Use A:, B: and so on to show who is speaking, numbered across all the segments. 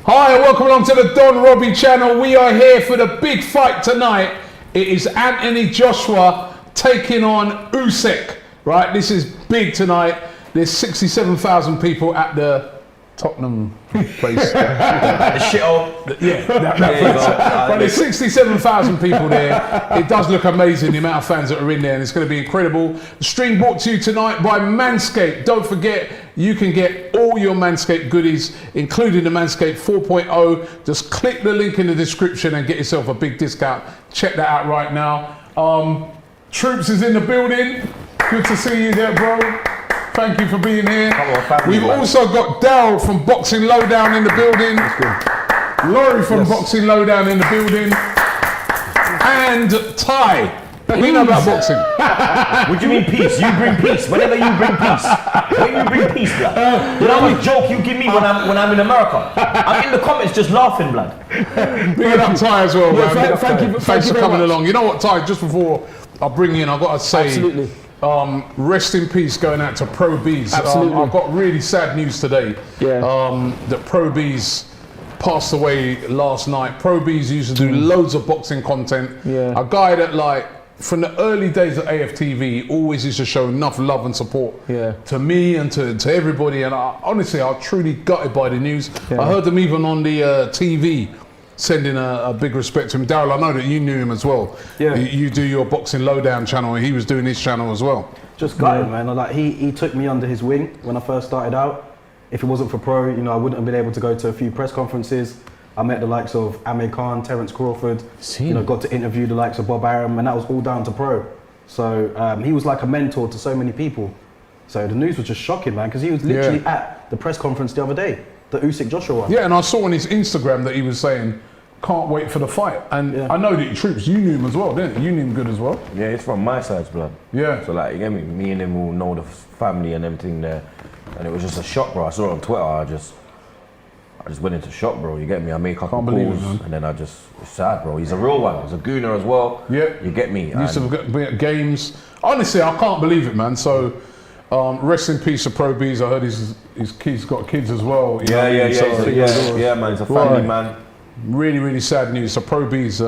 A: Hi, and welcome along to the Don Robbie channel. We are here for the big fight tonight. It is Anthony Joshua taking on Usyk. Right, this is big tonight. There's 67,000 people at the Tottenham place.
B: The shithole.
A: Yeah, that place. But there's 67,000 people there. It does look amazing, the amount of fans that are in there, and it's going to be incredible. The stream brought to you tonight by Manscaped. Don't forget, you can get all your Manscaped goodies, including the Manscaped 4.0. Just click the link in the description and get yourself a big discount. Check that out right now. Troopz is in the building. Good to see you there, bro. Thank you for being here. We've also got Darryl from Boxing Lowdown in the building. Laurie from Boxing Lowdown in the building. And Ty. We know about boxing.
B: What do you mean peace? You bring peace. Whenever you bring peace. When you bring peace, blood. You know what joke you give me when I'm in America? I'm in the comments just laughing, blood.
A: Big it up Ty as well, man. Thanks for coming along. You know what, Ty, just before I bring you in, I've got to say,
C: absolutely.
A: Rest in peace going out to Pro B's.
C: Absolutely.
A: I've got really sad news today.
C: Yeah.
A: That Pro B's passed away last night. Pro B's used to do loads of boxing content.
C: Yeah.
A: A guy that, like, from the early days of AFTV, always used to show enough love and support to me and to everybody. And honestly, I was truly gutted by the news.
C: Yeah.
A: I heard them even on the TV sending a big respect to him. Darryl, I know that you knew him as well.
C: Yeah.
A: You do your Boxing Lowdown channel, and he was doing his channel as well.
C: Just gutted, man. Like he took me under his wing when I first started out. If it wasn't for Pro, you know, I wouldn't have been able to go to a few press conferences. I met the likes of Amir Khan, Terence Crawford. You know, got to interview the likes of Bob Arum, and that was all down to Pro. So he was like a mentor to so many people. So the news was just shocking, man, because he was literally at the press conference the other day, the Usyk Joshua one.
A: Yeah, and I saw on his Instagram that he was saying, can't wait for the fight. And I know that Troopz, you knew him as well, didn't you? You knew him good as well.
B: Yeah, it's from my side's blood.
A: Yeah.
B: So like, you get me? Me and him will know the family and everything there. And it was just a shock, bro. I saw it on Twitter, I just went into shock, bro. You get me? I make a couple calls, and then it's sad, bro. He's a real one. He's a gooner as well. Yeah. You get me?
A: Used to be at games. Honestly, I can't believe it, man. So, rest in peace to Pro B's. I heard his kids got kids as well.
B: Yeah, man. He's a family man.
A: Really, really sad news. So Pro B's,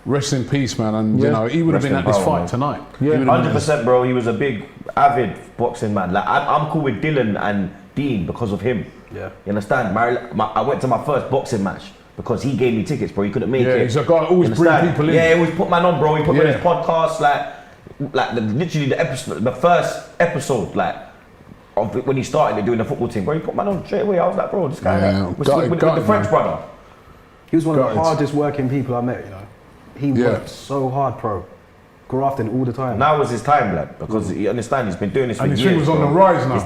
A: rest in peace, man. And you know, he would have been at this fight tonight.
B: Yeah, 100%, bro. He was a big, avid boxing man. Like I'm cool with Dylan and Dean because of him.
C: Yeah.
B: You understand? I went to my first boxing match because he gave me tickets, bro. He couldn't make it.
A: Yeah, he's a guy who always bring people in.
B: Yeah, he always put man on, bro. He put me on his podcast, literally the first episode, of when he started doing the football team, bro. He put man on straight away. I was like, bro, this guy with the French brother.
C: He was one of the hardest working people I met, you know. He worked so hard, Pro. Grafting all the time.
B: Now was his time, lad, because you understand he's been doing this for years.
A: And his thing was on the rise now.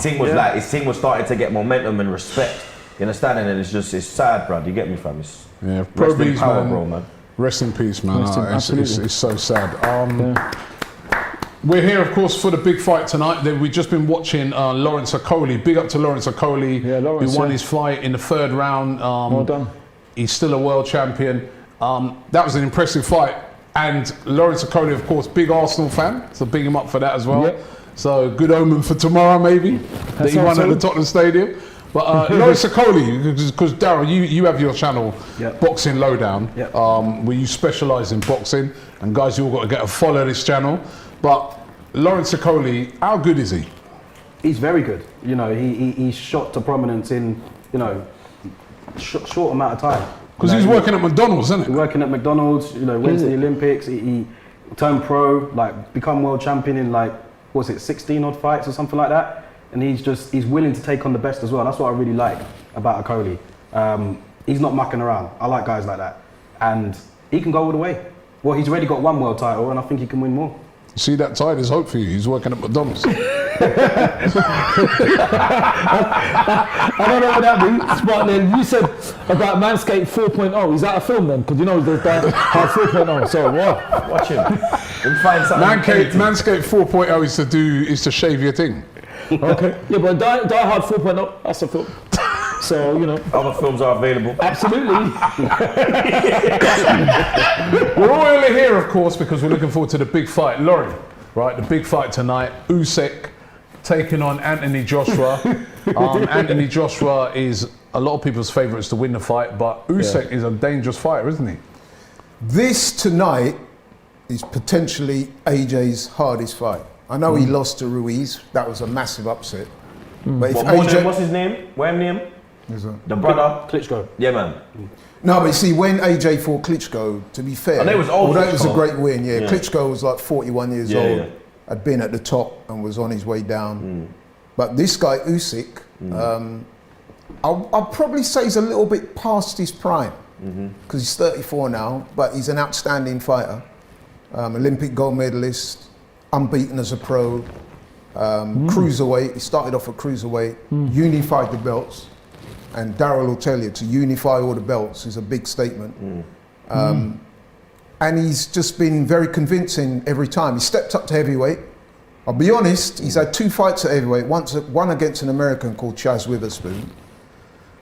B: His team was starting to get momentum and respect. You understand? And then it's sad, bro. You get me, fam?
A: Pro B's,
B: man.
A: Rest in peace, man. It's so sad. We're here, of course, for the big fight tonight. We've just been watching Lawrence Okolie. Big up to Lawrence Okolie.
C: Yeah, Lawrence,
A: who won his fight in the third round.
C: Well done.
A: He's still a world champion. That was an impressive fight. And Lawrence Okolie, of course, big Arsenal fan, so big him up for that as well. Yep. So good omen for tomorrow, maybe, that he won at the Tottenham Stadium. But Lawrence Okolie, because Darryl, you have your channel, Boxing Lowdown, where you specialise in boxing, and guys, you all got to get a follow this channel. But Lawrence Okolie, how good is he?
C: He's very good. You know, he's shot to prominence in, you know, short amount of time.
A: Because he's working at McDonald's, isn't it?
C: Working at McDonald's, you know, went to the Olympics, he turned pro, like become world champion in 16 odd fights or something like that. And he's willing to take on the best as well. That's what I really like about Okolie. He's not mucking around. I like guys like that. And he can go all the way. Well, he's already got one world title and I think he can win more.
A: See that Ty, there's hope for you. He's working at McDonald's.
C: I don't know what that means, but then you said about Manscaped 4.0. Is that a film then? Because you know there's Die Hard 4.0. So what?
B: Watch him. We'll find something.
A: Manscaped 4.0 is to shave your thing.
C: Okay. Yeah, but Die Hard 4.0, that's a film. So, you know.
B: Other films are available.
C: Absolutely.
A: We're all here, of course, because we're looking forward to the big fight. Laurie, right? The big fight tonight. Usyk taking on Anthony Joshua. Anthony Joshua is a lot of people's favourites to win the fight, but Usyk is a dangerous fighter, isn't he?
D: This tonight is potentially AJ's hardest fight. I know he lost to Ruiz. That was a massive upset. But if AJ,
B: what's his name? What name? The brother?
C: Klitschko.
B: Yeah, man.
D: no, but see, when AJ fought Klitschko, to be fair,
B: I know it was old
D: although it was a
B: Klitschko.
D: great win, Klitschko was like 41 years
B: Yeah,
D: old,
B: yeah.
D: had been at the top and was on his way down. But this guy, Usyk, I'll probably say he's a little bit past his prime, because he's 34 now, but he's an outstanding fighter. Olympic gold medalist, unbeaten as a pro, cruiserweight. He started off at cruiserweight, unified the belts, and Darryl will tell you, to unify all the belts is a big statement. And he's just been very convincing every time. He stepped up to heavyweight. I'll be honest, he's had 2 fights at heavyweight, one against an American called Chaz Witherspoon,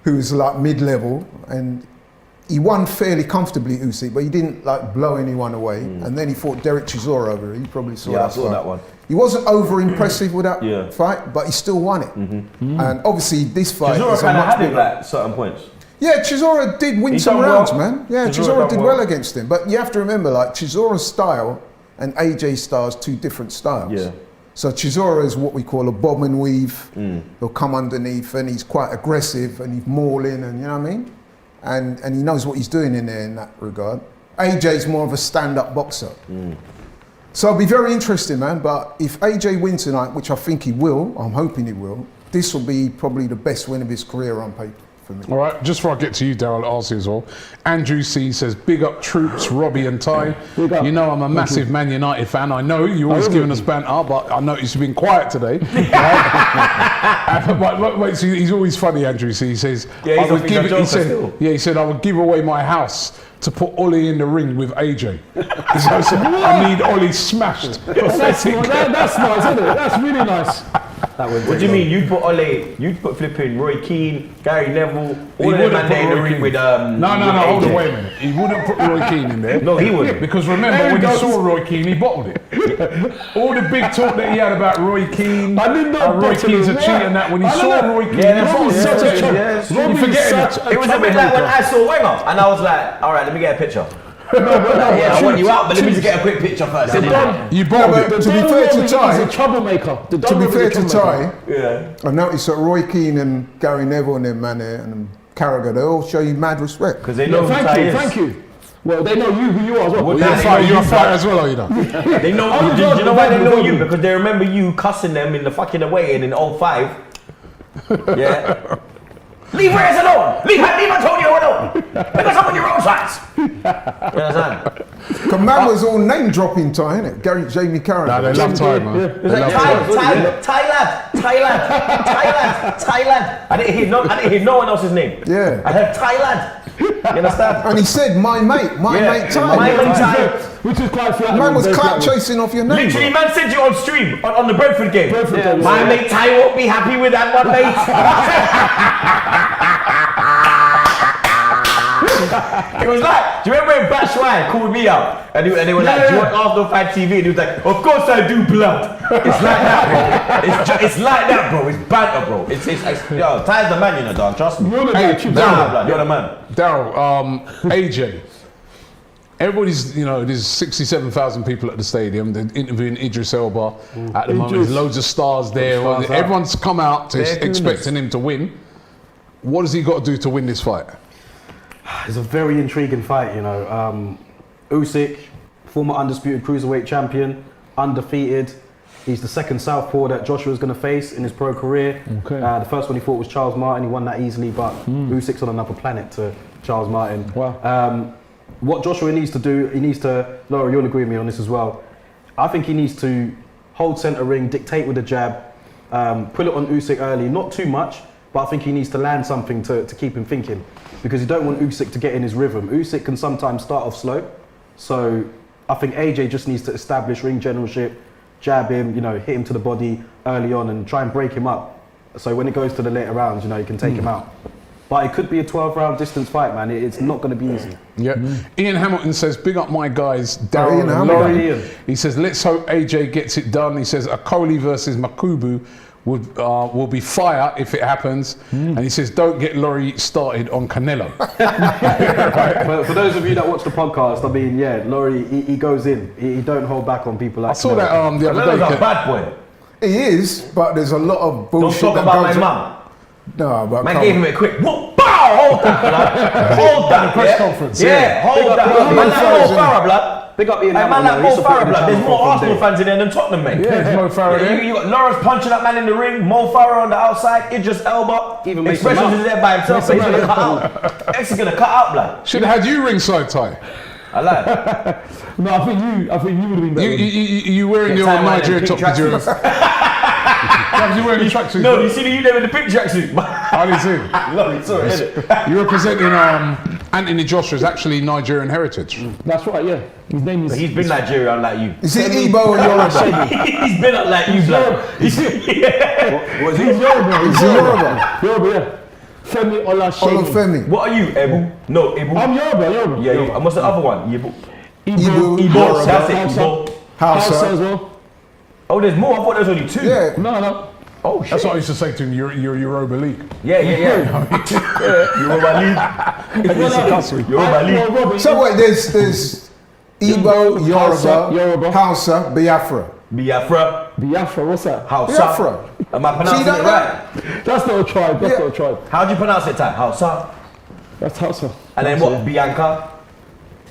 D: who was like mid-level, and he won fairly comfortably, Usyk, but he didn't like blow anyone away. And then he fought Derek Chisora over it. You probably saw that.
B: Yeah, I saw
D: fight.
B: that one.
D: He wasn't over impressive with that fight, but he still won it. And obviously this fight
B: Chisora
D: is a
B: kind of
D: much
B: had it
D: bigger.
B: at certain points.
D: Yeah, Chisora did win
B: He
D: some
B: done
D: rounds,
B: well.
D: man. Yeah,
B: Chisora
D: Chisora
B: done
D: did
B: well.
D: well against him. But you have to remember, like, Chisora's style and AJ's style is 2 different styles.
B: Yeah.
D: So Chisora is what we call a bob and weave. He'll come underneath and he's quite aggressive and he's mauling, and you know what I mean? And he knows what he's doing in there in that regard. AJ's more of a stand-up boxer. So it'll be very interesting, man. But if AJ wins tonight, which I think he will, I'm hoping he will, this will be probably the best win of his career on paper for me.
A: All right, just before I get to you, Darryl, I'll ask you as well. Andrew C says, big up Troopz, Robbie and Ty.
C: Big up.
A: You know I'm a massive Man United fan. I know you're always giving us banter, but I noticed you've been quiet today. Wait, so he's always funny, Andrew C. He says,
B: Yeah, he's
A: I would
B: a
A: give it,
B: joker
A: he said,
B: still.
A: he said, I would give away my house to put Ollie in the ring with AJ. So I need Ollie smashed.
E: That's nice, isn't it? That's really nice.
B: What do you mean? You'd put Ole, you'd put flipping Roy Keane, Gary Neville, all of them
A: wouldn't
B: man
A: put
B: there in the
A: Roy
B: ring
A: Keane.
B: with
A: No,
B: with
A: hold
B: AJ.
A: on, wait a minute. He wouldn't put Roy Keane in there.
B: No, he wouldn't.
A: Because remember, when he saw Roy Keane, he bottled it. All the big talk that he had about Roy Keane,
E: I didn't know
A: Roy
E: bottling,
A: Keane's a
E: yeah.
A: cheat and that, when he
E: I
A: saw
E: know.
A: Roy Keane,
B: Yeah, that's
E: Robbie's
B: what-
E: such a trouble.
B: yes.
A: You
E: Robbie's
A: forgetting
E: such
A: that.
B: It was a bit like when I saw Wenger, and I was like, all right, let me get a picture. I want you out, but let me just get a quick picture first. innit?
A: you bottled
D: but
A: it.
D: to be fair to
E: He's
D: Ty,
E: a troublemaker.
D: to be fair to Ty,
B: Yeah.
D: I noticed that Roy Keane and Gary Neville and them, man, and Carragher, they all show you mad respect.
B: Because they know
E: No,
B: who
E: thank
B: Ty
E: you,
B: is.
E: thank you. Well, they know you, who you are as well.
B: Well,
A: You're a
B: they
A: fighter,
B: know
A: you're a
B: you
A: fighter as well, are you know?
B: They know.
E: Oh,
B: Do you know why they know
E: God.
B: you? Because they remember you cussing them in the fucking away in 05. Yeah. Leave Reyes alone. Leave Antonio alone. Pick us up on your own sides. You understand?
D: Because man was all name dropping Ty, innit? Gary, Jamie Carragher.
A: Nah, they love time, man.
B: It was
A: They
B: like
A: love time.
B: Thailand. I didn't hear no one else's name.
D: Yeah.
B: I heard Thailand. You understand?
D: And he said, my mate Ty.
B: My mate Ty.
E: Which is quite flattering.
D: Man was
E: very
D: clout
E: flattering.
D: chasing off your name.
B: Literally,
D: bro.
B: man said you on stream on the Brentford game.
E: game,
B: My
E: yeah.
B: mate Ty won't be happy with that one, mate. It was like, do you remember when Bat Schwein called me up and they were like, do you want Arsenal Fan TV? And he was like, of course I do, blood. It's like that, bro. It's like that, bro. It's banter, bro. It's yo, Ty's the man, you know, dog. Trust me.
A: Hey,
B: Nah, blood, you're the man.
A: Daryl, AJ. Everybody's, you know, there's 67,000 people at the stadium. They're interviewing Idris Elba at the moment. There's loads of stars there.
C: Stars out.
A: Everyone's come out to
B: They're
A: expecting him to win. What has he got to do to win this fight?
C: It's a very intriguing fight, you know. Usyk, former undisputed cruiserweight champion, undefeated. He's the second southpaw that Joshua's going to face in his pro career.
E: Okay.
C: The first one he fought was Charles Martin. He won that easily, but Usyk's on another planet to Charles Martin.
E: Wow.
C: What Joshua needs to do, he needs to, Laura, you'll agree with me on this as well. I think he needs to hold centre ring, dictate with a jab, pull it on Usyk early, not too much, but I think he needs to land something to keep him thinking, because you don't want Usyk to get in his rhythm. Usyk can sometimes start off slow, so I think AJ just needs to establish ring generalship, jab him, you know, hit him to the body early on and try and break him up. So when it goes to the later rounds, you know, you can take him out. But it could be a 12-round distance fight, man. It's not going to be easy.
A: Yeah. Ian Hamilton says, big up my guys,
D: Ian
A: Daryl and
D: Hamilton.
A: Laurie.
C: Ian.
A: He says, let's hope AJ gets it done. He says, Akoli versus Makubu will be fire if it happens. And he says, don't get Laurie started on Canelo.
C: But for those of you that watch the podcast, I mean, yeah, Laurie, he goes in. He don't hold back on people like
A: I saw that the other
B: Canelo's a
A: day.
B: bad boy.
D: He is, but there's a lot of
B: Don't
D: bullshit
B: talk
D: that
B: about my
D: goes
B: mum.
D: No, but
B: Man
D: come
B: gave
D: on.
B: him a quick whoop, bow, hold that, blood. Hold that,
E: press
B: yeah?
E: conference,
B: Yeah, hold that.
C: up
B: Man,
C: Ian
B: like Mo
C: Farrell,
B: Farah, blood.
C: Big up Ian
B: Hey, man,
C: Farrell,
B: like
C: he
B: Mo
C: supported
B: Farah,
C: the
B: blood. There's
C: channel
B: more
C: from
B: Arsenal
C: day.
B: fans in there than Tottenham, mate.
A: Yeah, there's Mo Farah there.
B: You got Lawrence punching that man in the ring, Mo Farah on the outside, Idris Elba.
C: Even Mason
B: Expressions
C: Mount.
B: is there by himself, so he's gonna cut out. X is gonna cut out, blood.
A: Should have had you ringside, Ty.
B: I like.
E: No, I think you would have been better.
A: You wearing your
B: Time man in
A: Nigerian
B: pink
A: top because you wearing the tracksuit.
B: No, you see you there in the pink tracksuit.
A: I didn't see it.
B: Lovely, sorry, innit?
A: You're representing Anthony Joshua's actually Nigerian heritage.
E: That's right, yeah. His name is.
B: He's been Nigerian like you.
D: Is it Igbo or Yoruba?
B: He's been up like you, blood.
E: He's Yoruba.
D: Is he Yoruba?
E: Yoruba, yeah. Femi Olashegun.
D: Olufemi.
B: What are you, Ebu? No, Ebu.
E: I'm Yoruba.
B: Yeah, you. And what's the other one? Ebu.
D: Igbo,
B: Igbo.
D: Yoruba,
B: That's it,
E: Hausa.
B: Igbo.
E: Hausa as
D: Hausa.
E: well.
B: Oh, there's more. I thought there was only 2.
D: Yeah.
E: No.
B: Oh, shit.
A: That's what I used to say to him. You're Yoruba League.
B: Yeah. Yoruba League. Yoruba League.
E: Robert,
D: So wait, there's Igbo,
E: Hausa,
D: Yoruba,
E: Yoruba.
D: Hausa, Biafra.
B: Biafra.
E: Biafra, what's that?
B: Hausa.
D: Biafra.
B: Am I pronouncing
D: See
B: it
D: that?
B: right?
E: That's not a tribe. That's
D: Yeah.
E: not a tribe.
B: How do you pronounce it, Ty? Hausa.
E: That's Hausa.
B: And then what? Bianca?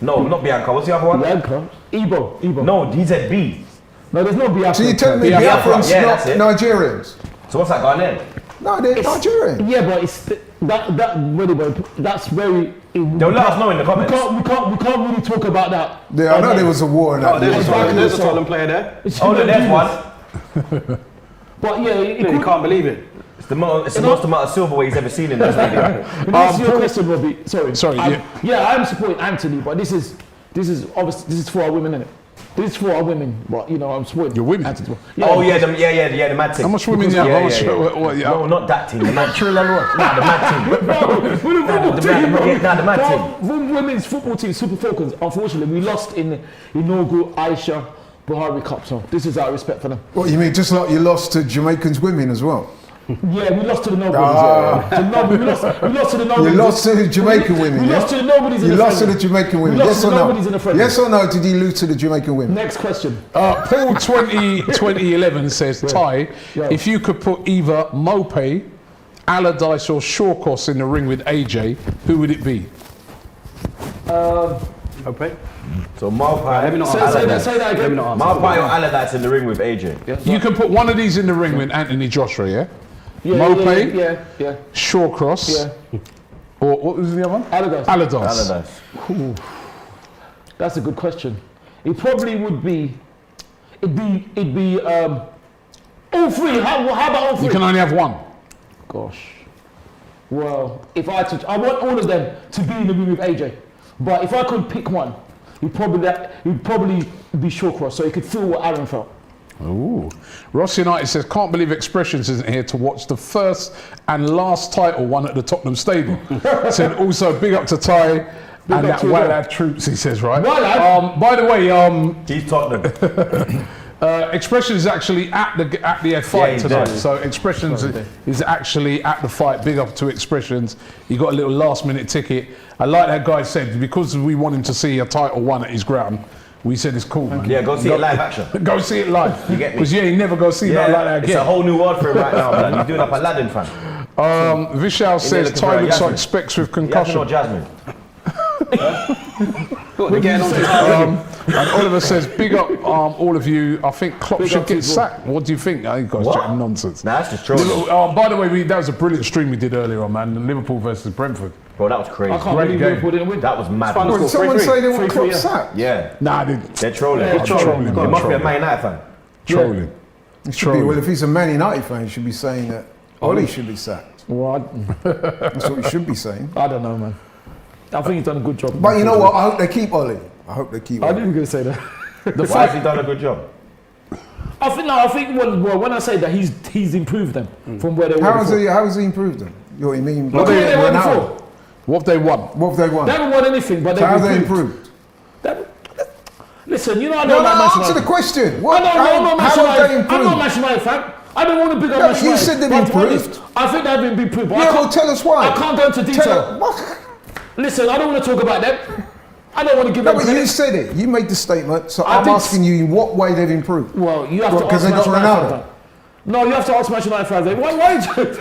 B: No, not Bianca. What's the other one?
E: Bianca. Igbo.
B: No, he said B.
E: No, there's no Biafra.
D: So you tell me
B: Biafra.
D: Biafrans
B: Yeah,
D: not
B: that's it.
D: Nigerians?
B: So what's that going in?
D: No, they're Nigerian.
E: Yeah, but it's that's very.
B: They'll let us know in the comments.
E: We can't really talk about that.
D: Yeah, I know there was a war in that.
C: There's
E: Exactly.
C: a Tottenham player there.
B: Oh, no, there's one.
E: But yeah,
C: You can't believe it.
B: It's the most amount of silverware he's ever seen in that stadium.
E: But answer your question, Robbie. Sorry.
A: yeah.
E: Yeah, I'm supporting Anthony, but this is obviously this is for our women, innit? This is for our women, but you know I'm supporting.
A: Your women?
E: Anthony.
B: Oh yeah, the mad team.
A: How much women you have? How much- what- yeah.
B: No, not that team. The mad team. Nah, the mad team. The mad team.
E: Women's football team, Super Falcons. Unfortunately, we lost in the inaugural Aisha Buhari Cup. So this is our respect for them.
D: What you mean? Just like you lost to Jamaicans women as well.
E: Yeah, we lost to the nobodies. We lost to the nobodies.
D: You lost to the Jamaican women.
E: We
D: yeah?
E: lost to the nobodies in
D: You
E: the
D: lost to
E: friendly.
D: the Jamaican women.
E: lost
D: Yes
E: to
D: or
E: the nobodies in
D: no?
E: the friendly.
D: Yes or no? Did you lose to the Jamaican women?
E: Next question.
A: Paul 2011 says, Ty,
E: Yeah.
A: if you could put either Mope, Allardyce or Shawcross in the ring with AJ, who would it be?
C: Okay.
B: So Malpai.
C: Let me not
E: Say
C: answer.
E: that again.
C: Let me not answer.
B: Malpai or Allardyce in the ring with AJ.
A: You can put one of these in the ring with Anthony Joshua, yeah?
E: Yeah,
A: Mope,
E: yeah.
A: Shawcross,
E: Yeah.
A: or what was the other one?
E: Allardyce.
A: Allardyce.
B: Allardyce.
E: That's a good question. It probably would be. It'd be all three. How about all three?
A: You can only have one.
E: Gosh. Well, if I had to, I want all of them to be in the room with AJ. But if I could pick one, it'd probably be Shawcross, so he could feel what Aaron felt.
A: Ooh. Ross United says, can't believe Expressions isn't here to watch the first and last title won at the Tottenham Stadium. Said also big up to Ty and
E: up
A: that
E: to you,
A: wild
E: yeah.
A: lad Troopz, he says, right?
E: Wild lad?
A: By the way,
B: He's Tottenham.
A: Expressions is actually at the fight
B: Yeah, he's
A: tonight.
B: there.
A: So Expressions is actually at the fight. Big up to Expressions. He got a little last minute ticket. I like that guy said, because we want him to see a title won at his ground, we said it's cool, man.
B: Yeah, go see it live action.
A: Go see it live.
B: You get me?
A: Because he never go see nothing like that
B: It's a
A: again.
B: whole new world for him right now, man. He's doing up Aladdin, fam.
A: Vishal says
B: looking
A: Ty
B: for a
A: looks like
B: Yasmin.
A: Specs with
B: Yasmin or
A: concussion.
B: Jasmine?
C: Look, they're getting on to this.
A: And Oliver says, big up all of you. I think Klopp
E: Big
A: should
E: up to
A: get
E: you, bro.
A: sacked. What do you think? I think guys
B: What?
A: chatting nonsense.
B: Nah, that's just trolling.
A: By the way, that was a brilliant stream we did earlier on, man. Liverpool versus Brentford.
B: Bro, that was crazy.
E: I can't
A: Great
E: believe
A: game.
E: Liverpool didn't win.
B: That was mad.
C: fine.
D: Well, did someone
C: 3-3.
D: say they want
E: 3-3,
D: Klopp
E: yeah.
D: sacked?
B: Yeah.
A: Nah,
B: They're trolling.
E: Yeah,
A: trolling,
B: They
A: man,
B: must be a
A: trolling.
B: Man United fan.
A: Trolling.
D: He should be, well, if he's a Man United fan, he should be saying that Ollie should be sacked.
E: Well,
D: That's what he should be saying.
E: I don't know, man. I think he's done a good job.
D: But you know what? I hope they keep Ollie. I hope they keep
E: I
D: Ollie.
E: knew you were going to say that.
B: Why has he done a good job?
E: I think when I say that he's improved them from where they were
D: How has
E: before.
D: he improved them? You know what you mean?
E: Look where they were
D: Ronaldo.
E: before.
A: What have they won?
D: What have they won?
E: They haven't won anything, but
D: So how have they
E: they've
D: improved?
E: Listen, you know I
D: No,
E: don't like
D: no,
E: Manchester
D: answer the
E: United.
D: question.
E: I
D: What,
E: know, I'm not
D: how have they
E: Manchester United. I'm not
D: improved?
E: Manchester United fan. I don't want to big up
D: No,
E: Man
D: you
E: United,
D: said they've
E: but to be
D: improved.
E: honest, I think they've been improved. But
D: Yeah,
E: I
D: well,
E: can't,
D: tell us why.
E: I can't go into detail. Listen, I don't want to talk about them. I don't want to give
D: No,
E: them
D: but you
E: credit.
D: said it. You made the statement, so
E: I
D: I'm
E: did
D: asking you in what way they've improved.
E: Well, you have to
D: Because
E: ask
D: they got
E: Manchester United
D: Ronaldo.
E: fans. No, you have to ask Manchester United fans.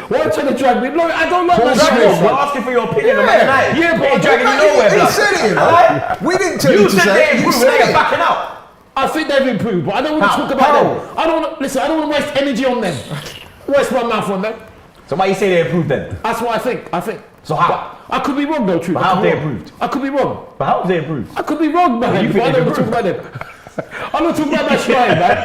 E: Why are you trying to drag me? No, I don't like
B: We're
E: Manchester United.
B: asking for your opinion on Man United.
E: Yeah, but
B: Ain't dragging you
D: He
B: nowhere, blood.
D: said it.
B: Alright?
D: We didn't tell you
B: You
D: to
B: said
D: say
B: they
D: it. You
B: improved,
D: said
B: now you're
D: it.
B: backing out.
E: I think they've improved, but I don't want to
B: How?
E: talk about
D: How?
E: them. I don't want, listen. I don't want to waste energy on them. Waste my mouth on them.
B: So why you say they improved then?
E: That's what I think.
B: So how?
E: But I could be wrong though, Troopz.
B: But
E: I
B: how
E: could
B: have
E: be
B: they
E: wrong.
B: improved?
E: I could be wrong.
B: But how have they improved?
E: I could be wrong, man.
B: you
E: But
B: think
E: I
B: they've
E: don't want to talk about them. I'm not talking about Manchester United, man.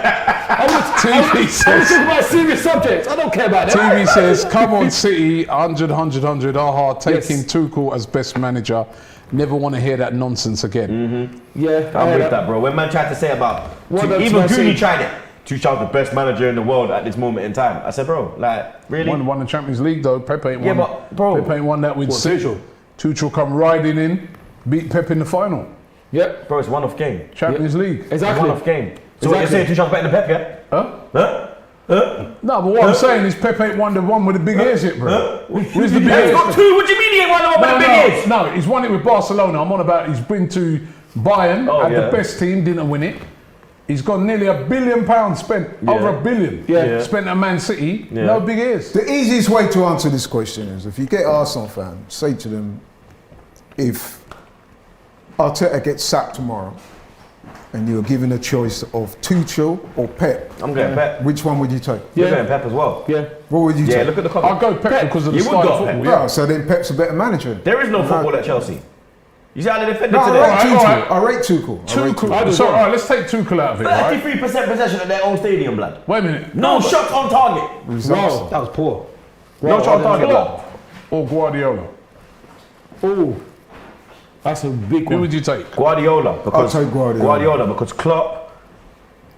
E: I want to talk about serious subjects. I don't care about them.
A: TV says, come on City, 100, 100, 100, aha, taking
E: Yes.
A: Tuchel as best manager. Never want to hear that nonsense again.
E: Yeah,
B: I'm with that, bro. When man tried to say about,
E: What does
B: even
E: man
B: Gooney
E: say?
B: tried it. Tuchel's the best manager in the world at this moment in time. I said, bro, like, really?
A: Won the Champions League though. Pepe ain't
B: Yeah,
A: won.
B: but, bro.
A: Pepe ain't won that with City.
E: Tuchel?
A: Tuchel come riding in, beat Pep in the final.
E: Yep.
B: Bro, it's a one-off game.
A: Champions League.
E: Exactly.
B: One-off game. So what you're saying, Tuchel's better than Pep, yeah?
A: Huh?
B: Huh?
A: No, but what I'm saying is Pep ain't won the one with the big ears yet, bro. Who's the big
B: He's
A: ears?
B: got two. What do you mean he ain't won the one with the big ears?
A: No, he's won it with Barcelona. I'm on about he's been to Bayern, had
B: yeah.
A: the best team, didn't win it. He's got nearly £1 billion spent, over £1 billion.
E: Yeah.
A: Spent at Man City, no big ears.
D: The easiest way to answer this question is if you get Arsenal fans, say to them, if Arteta gets sacked tomorrow and you're given a choice of Tuchel or Pep,
B: I'm going Pep.
D: which one would you take?
B: You're going Pep as well.
E: Yeah.
D: What would you
B: Yeah,
D: take?
B: look at the
A: I'll
B: cover.
A: go Pep because of the
B: You would
A: style
B: go
A: of
B: Pep.
A: football.
D: Yeah, so then Pep's a better manager.
B: There is no football at Chelsea. You see how they defended
D: No,
B: today?
D: I rate Tuchel.
A: alright.
D: I rate Tuchel. I rate
A: Tuchel. So, all right, let's take Tuchel out of it, right?
B: 33% possession at their own stadium, blood.
A: Wait a minute.
B: No shots on target.
D: Results.
C: That was poor.
B: No shots on target, blood.
A: Klopp or Guardiola?
E: Oh, that's a big
A: Who
E: one.
A: would you take?
B: Guardiola. Because
D: take Guardiola.
B: Guardiola, because Klopp,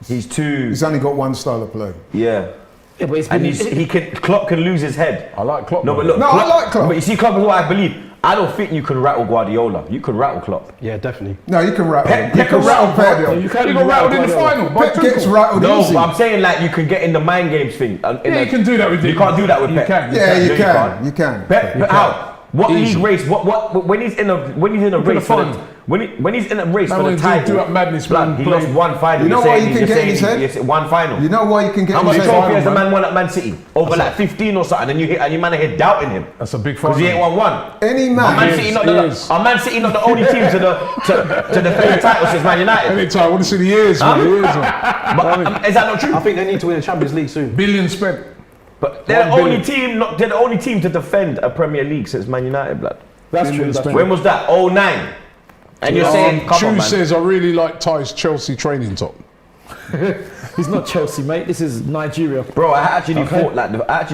B: he's too.
D: He's only got one style of play.
B: Yeah.
E: Yeah, but it's
B: And
E: been,
B: Klopp can lose his head.
A: I like Klopp.
B: No, but
A: man.
B: look.
D: No, I like Klopp.
B: But you see, Klopp is what I believe. I don't think you can rattle Guardiola. You can rattle Klopp.
C: Yeah, definitely.
D: No, you can rattle him. You
B: Pep
D: can
B: can
D: rattle
B: rattle
D: Pep.
E: you can't
A: He
E: even
A: got rattled in the
E: Guardiola.
A: final by
D: Pep gets
A: Tuchel.
D: rattled
B: No,
D: easy.
B: but I'm saying like you can get in the mind games thing.
A: Yeah, you can do that with
B: You can't do that with
A: You
B: Pep.
A: can.
D: Yeah, you
B: No, you
D: can.
B: can't.
D: You can.
B: Pep, but how? What
A: Easy.
B: league race? What when he's in a race for
A: final.
B: the, when he's in a race
A: Man,
B: for
A: when
B: the
A: he
B: title?
A: do up madness,
B: blood,
A: man,
B: he
A: play-
B: lost one final.
D: You know
B: You're
D: why
B: saying-
D: you can
B: you're
D: get in his
B: saying
D: head?
B: it's one final.
D: You know why you can get
B: How
D: in
B: much
D: his
B: trophy
D: head?
B: has the
A: man?
B: man won at Man City? Over like 15 or something, and you man here doubting him
A: That's a big
B: because
A: final.
B: he ain't won one.
D: Any
B: Are
D: man.
B: Man
A: He
B: City
A: is,
B: not
A: he
B: the
A: is.
B: are Man City not the only team to defend the title since Man United?
A: Anytime, I want to see the years, man. The years, man.
B: But is that not true?
C: I think they need to win the Champions League soon.
A: Billion spent.
B: But they're the
A: 1
B: only
A: billion.
B: team. They're the only team to defend a Premier League since Man United, blood.
E: That's
A: Billion
E: true. That's
A: spent.
B: When was that? 09. And you're saying, come
A: Chu
B: on, man.
A: says, I really like Ty's Chelsea training top.
E: It's not Chelsea, mate. This is Nigeria.
B: Bro, I actually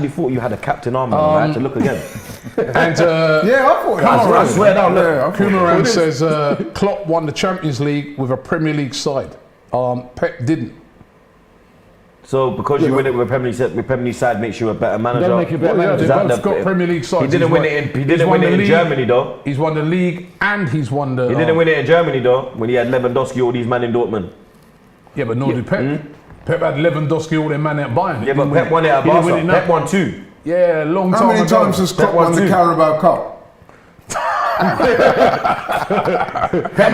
B: thought you had a captain arm. Man. I had to look again.
A: And
D: Yeah, I thought that.
B: I swear down, look.
D: Yeah, I thought-
A: Kumaran says Klopp won the Champions League with a Premier League side. Pep didn't.
B: So because you win it with a Premier League side, makes you a better manager.
E: Don't make you a better
A: Well, yeah,
E: manager.
A: they
B: Is that
A: both
B: the-
A: got Premier League sides.
B: He didn't
A: He's
B: win
A: won-
B: it in. He
A: he's
B: didn't
A: won
B: win it
A: the
B: in
A: league.
B: Germany though.
A: He's won the league and he's won the.
B: He didn't win it in Germany though. When he had Lewandowski, all these men in Dortmund.
A: Yeah, but nor did Pep. Pep had Lewandowski, all them man at Bayern.
B: Yeah, but Pep won it at
A: He didn't
B: Barca.
A: win it now.
B: Pep won 2.
A: Yeah, long
D: How
A: time
D: many
A: ago.
D: times has Klopp
B: won
D: won the
B: two.
D: Carabao Cup?
B: Pep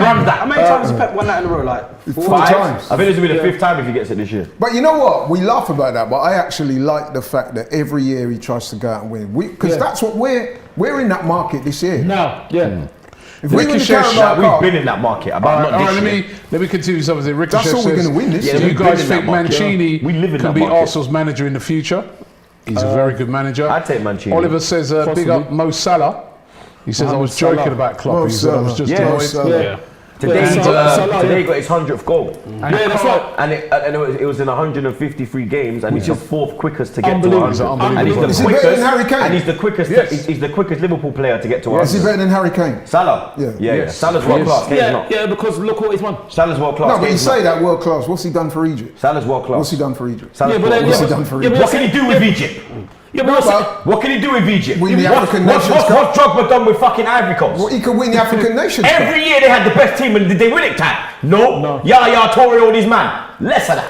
B: runs
C: How
B: that.
C: many times has Pep won that in a row? Like
D: 4
B: 5
D: times.
B: I think this will be the 5th time if he gets it this year.
D: But you know what? We laugh about that, but I actually like the fact that every year he tries to go out and win. Because that's what we're in that market this year.
E: Now, yeah.
D: If we win the
A: Ricochet
D: Carabao
B: Like,
D: Cup,
B: we've been in that market. About not
A: All right,
B: this
A: let
B: year.
A: me continue something. Ricochet
D: That's all we're
A: says,
D: gonna win this
B: Yeah,
A: do
D: year.
A: you
B: we've
A: guys
B: been in
A: think
B: that market.
A: Mancini
B: We live in
A: can
B: that
A: be
B: market.
A: Arsenal's manager in the future? He's a very good manager.
B: I'd take Mancini.
A: Oliver says, big up Mo Salah. He says, I was joking about Klopp.
D: Mo
A: He said, I was
D: Salah.
A: just
B: Yeah.
A: annoyed.
D: Salah.
E: Yeah.
B: Today,
E: Yeah, Salah,
B: today
E: yeah.
B: he got his 100th goal.
E: Yeah, that's right.
B: And it was in 153 games, and he's the 4th quickest to get to
E: Unbelievable.
B: 100. And he's the
D: Is he better
B: quickest.
D: than Harry Kane?
B: And he's the quickest.
A: Yes.
B: He's the quickest Liverpool player to get to
D: Is he
B: 100.
D: better than Harry Kane?
B: Salah.
D: Yeah.
B: Yeah.
A: Yes.
B: Salah's world
A: Yes.
B: class. Kane's
E: Yeah,
B: not.
E: yeah, because look what he's won.
B: Salah's world class.
D: No, but you
B: Kane's
D: say
B: not.
D: that world class. What's he done for Egypt?
B: Salah's world class.
D: What's he done for Egypt?
B: Salah's
E: Yeah, but
B: world
E: then-
D: What's
B: class.
D: he done for
E: Yeah,
D: Egypt?
B: What can he do with Egypt?
E: Yeah,
D: No,
E: but
D: but
B: What can he do with Egypt?
D: Win the African
B: What's
D: Nations Cup.
B: Drogba done with fucking Ivory Coast?
D: Well, he could win the African Nations Cup.
B: Every year they had the best team, and did they win it, Ty? No.
E: No.
B: Yaya Toure, all these man. Less of that.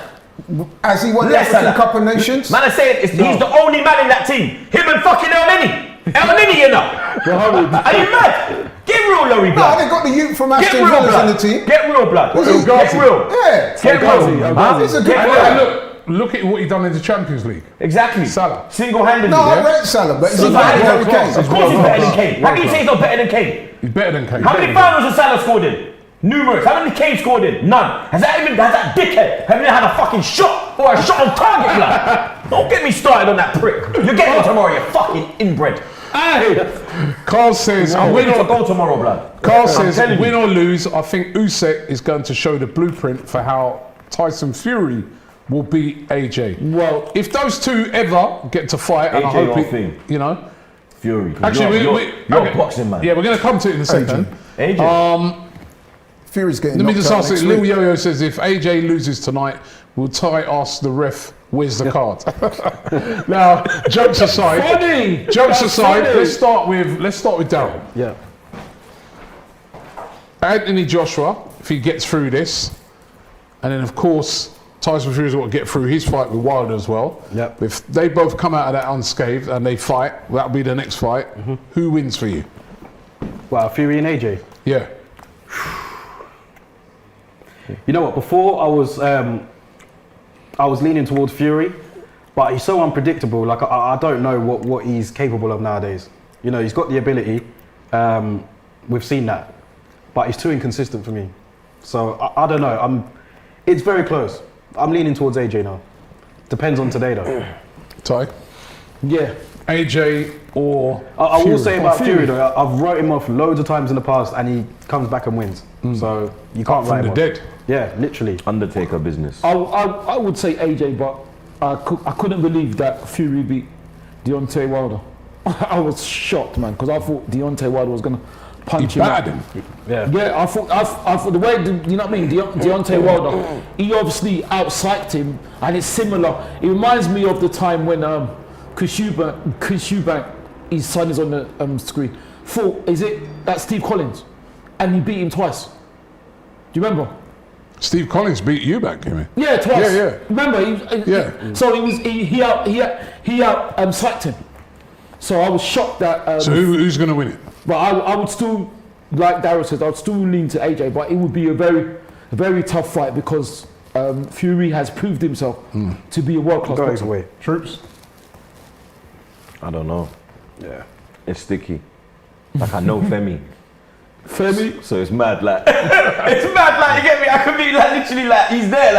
D: Has he won the
B: Less
D: African
B: than
D: Cup of Nations?
B: Man, I say he's the only man in that team. Him and fucking El Nini. El Nini, you know. Are you mad? Get real, Laurie
D: No,
B: blood.
D: they got the youth from
B: Get
D: Aston
B: real
D: Villa
B: blood.
D: in the team.
B: Get real blood.
D: Was he?
B: Get real.
D: Yeah.
B: Get real. Huh?
D: He's a good
B: Get
D: player.
B: real.
A: Look at what he done in the Champions League.
B: Exactly.
A: Salah.
B: Single-handedly.
D: No, I rate Salah, but he's
B: He's
D: a
B: better
D: better
B: than
D: than
B: Kane.
D: Kane.
B: Of course he's better than Kane. How can you say he's not better than Kane?
A: He's better than Kane.
B: How many finals has Salah scored in? Numerous. How many Kane scored in? None. Has that dickhead even had a fucking shot or a shot on target, blood? Don't get me started on that prick. You're getting it tomorrow, you fucking inbred.
A: Carl says,
B: I'm
A: win
B: waiting to
A: or,
B: go tomorrow, blood.
A: Carl
B: I'm
A: says,
B: telling you.
A: win or lose, I think Usyk is going to show the blueprint for how Tyson Fury will beat AJ. Well, if those two ever get to fight, and I
B: AJ
A: hope
B: or
A: it,
B: Finn?
A: you know.
B: Fury.
A: Actually,
B: you're
A: okay.
B: a boxing man.
A: Yeah, we're going to come to it in a second.
B: AJ.
D: Fury's getting
A: Let me
D: knocked
A: just
D: out
A: ask
D: next
A: it. Lil
D: week.
A: Yo-Yo says, if AJ loses tonight, will Ty ask the ref, where's the card? Now, jokes aside.
E: Funny.
A: Jokes
E: That's
A: aside,
E: funny.
A: let's start with Darryl.
C: Yeah.
A: Anthony Joshua, if he gets through this, and then of course Tyson Fury's got to get through his fight with Wilder as well.
C: Yep.
A: If they both come out of that unscathed and they fight, that'll be the next fight. Who wins for you?
C: Well, Fury and AJ.
A: Yeah.
C: You know what? Before I was leaning towards Fury, but he's so unpredictable. Like I don't know what he's capable of nowadays. You know, he's got the ability. We've seen that, but he's too inconsistent for me. So I don't know. It's very close. I'm leaning towards AJ now. Depends on today though.
A: Ty?
E: Yeah.
A: AJ or
C: I will
A: Fury?
C: say about Fury though, I've wrote him off loads of times in the past, and he comes back and wins. So you can't write
A: From
C: him
A: the
C: off.
A: dead.
C: Yeah, literally.
B: Undertaker business.
E: I would say AJ, but I couldn't believe that Fury beat Deontay Wilder. I was shocked, man, because I thought Deontay Wilder was going to punch
A: He
E: him out.
A: battered him.
C: Yeah.
E: Yeah, I thought the way, you know what I mean? Deontay Wilder, he obviously out-psyched him, and it's similar. It reminds me of the time when Chris Eubank, his son is on the screen. That's Steve Collins, and he beat him twice. Do you remember?
A: Steve Collins beat you back, you mean?
E: Yeah, twice.
A: Yeah.
E: Remember? So he out-psyched him. So I was shocked that.
A: So who's going to win it?
E: But I would still, like Darryl says, I would still lean to AJ, but it would be a very tough fight because Fury has proved himself to be a world-class
C: Go
E: boxer.
C: away.
A: Troops?
B: I don't know.
C: Yeah.
B: It's sticky. Like I know Femi.
E: Femi?
B: So it's mad, like it's mad, like you get me. I could be like literally like he's there,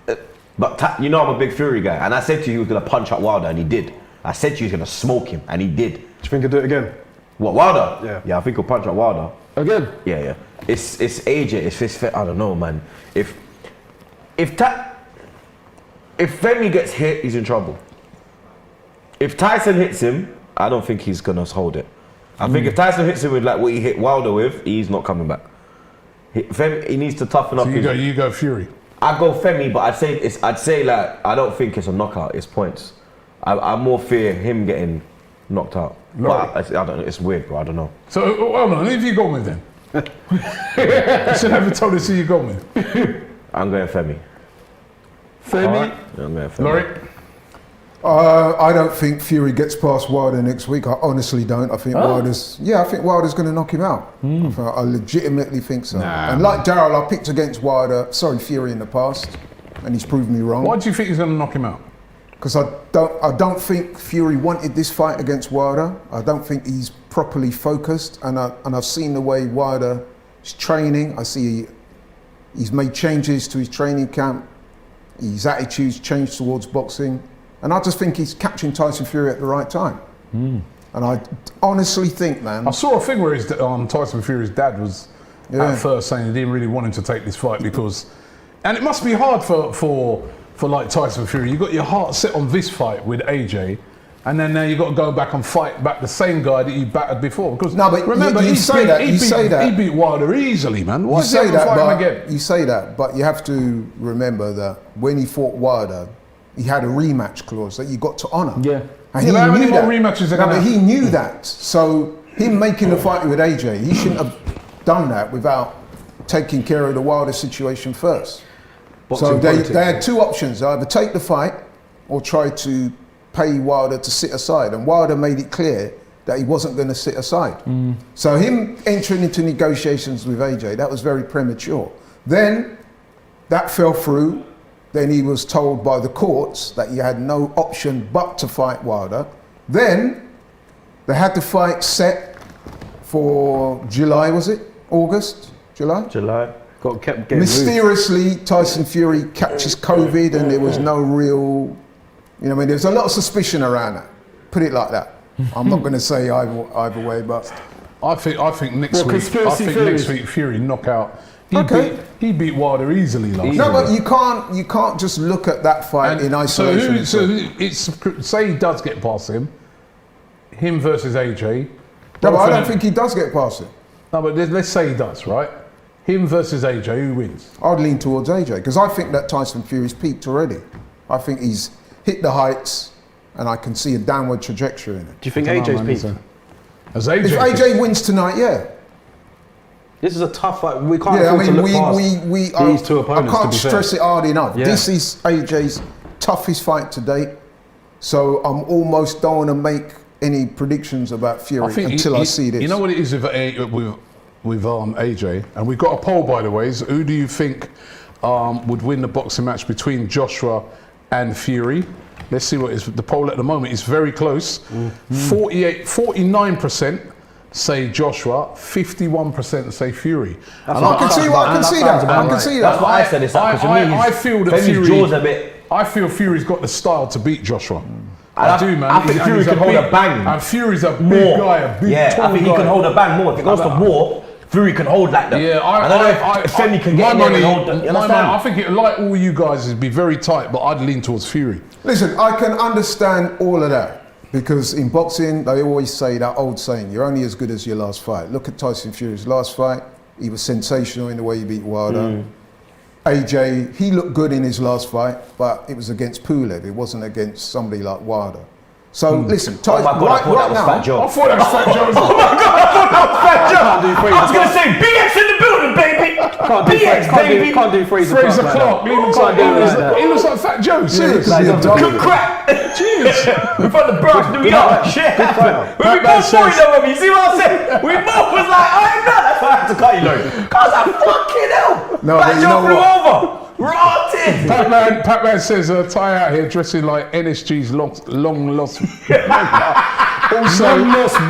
B: like. But you know I'm a big Fury guy, and I said to you he was gonna punch out Wilder, and he did. I said to you he's gonna smoke him, and he did.
C: Do you think he'll do it again?
B: What, Wilder?
C: Yeah.
B: Yeah, I think he'll punch out Wilder.
E: Again?
B: Yeah. It's AJ. It's I don't know, man. If Femi gets hit, he's in trouble. If Tyson hits him, I don't think he's gonna hold it. I think if Tyson hits him with like what he hit Wilder with, he's not coming back. He needs to toughen up.
A: So you go Fury.
B: I go Femi, but I'd say like I don't think it's a knockout. It's points. I more fear him getting knocked out. But I don't know. It's weird, bro. I don't know.
A: So hold on, who have you gone with then? You should never told us who you gone with.
B: I'm going Femi.
E: Femi?
A: All right.
B: I'm going Femi.
A: Laurie?
D: I don't think Fury gets past Wilder next week. I honestly don't. I think Wilder's going to knock him out. I legitimately think so. And like Darryl, I picked against Fury in the past, and he's proved me wrong.
A: Why do you think he's going to knock him out?
D: Because I don't think Fury wanted this fight against Wilder. I don't think he's properly focused, and I've seen the way Wilder is training. I see he's made changes to his training camp. His attitude's changed towards boxing. And I just think he's catching Tyson Fury at the right time. And I honestly think, man.
A: I saw a thing where Tyson Fury's dad was at first saying he didn't really want him to take this fight because, and it must be hard for like Tyson Fury. You got your heart set on this fight with AJ, and then now you got to go back and fight back the same guy that you battered before. Because
D: no, but
A: remember,
D: you say that
A: he beat Wilder easily, man. Why
D: you
A: is he
D: say
A: having to
D: that,
A: fight him again?
D: you say that, but you have to remember that when he fought Wilder, he had a rematch clause that you got to honour.
E: Yeah.
D: And he
A: how many
D: knew
A: more
D: that.
A: rematches are
D: No,
A: gonna
D: but he
A: happen?
D: knew that. So him making the fight with AJ, he shouldn't have done that without taking care of the Wilder situation first. So they had two options: either take the fight or try to pay Wilder to sit aside. And Wilder made it clear that he wasn't going to sit aside. So him entering into negotiations with AJ, that was very premature. Then that fell through. Then he was told by the courts that he had no option but to fight Wilder. Then they had the fight set for July, was it? August? July?
C: Kept getting
D: Mysteriously, Tyson Fury catches COVID and there was no real, there's a lot of suspicion around that. Put it like that. I'm not going to say either way, but
A: I think next week Fury knockout. He beat Wilder easily last year.
D: No, but you can't just look at that fight in isolation.
A: Say he does get past him versus AJ.
D: No, but I don't think he does get past him.
A: No, but let's say he does, right? Him versus AJ, who wins?
D: I'd lean towards AJ because I think that Tyson Fury's peaked already. I think he's hit the heights and I can see a downward trajectory in it.
C: Do you think AJ's peaked?
A: As AJ,
D: if AJ wins tonight, yeah.
C: This is a tough fight. We can't afford to look past these two opponents.
D: I can't stress it hard enough. Yeah. This is AJ's toughest fight to date. So I'm almost don't want to make any predictions about Fury until I see this.
A: You know what it is with AJ? And we've got a poll, by the way. So who do you think would win the boxing match between Joshua and Fury? Let's see what is the poll at the moment. It's very close. 49% say Joshua, 51% say Fury.
D: I can see that.
B: That's what I said.
A: I feel that
B: Fury.
A: I feel Fury's got the style to beat Joshua.
B: I do, man. I think Fury can hold a bang.
A: And Fury's a big guy, tall
B: I think he can hold a bang more. If it goes to war, Fury can hold like that.
A: Yeah,
B: I don't know if Femi can get in there and hold that.
A: I think it, like all you guys, it'd be very tight, but I'd lean towards Fury.
D: Listen, I can understand all of that. Because in boxing, they always say that old saying, you're only as good as your last fight. Look at Tyson Fury's last fight. He was sensational in the way he beat Wilder. AJ, he looked good in his last fight, but it was against Pulev. It wasn't against somebody like Wilder. So listen, Tyson,
B: I thought that was Fat Joe.
A: I thought that was Fat Joe.
B: Oh my God, I thought that was Fat Joe. I was going to say, BX in the building, baby.
C: Can't do Fraser Clark.
A: He looks like Fat Joe, seriously.
B: Good crack.
A: Jeez.
B: We found the brush, New York. Shit. When we both saw each other, you see what I'm saying? We both was like, I'm not. That's why I had to cut you, Laurie. Because I fucking hell. Fat Joe flew over. Rotted!
A: Pac-Man says, Ty out here dressing like NSG's long lost. Also,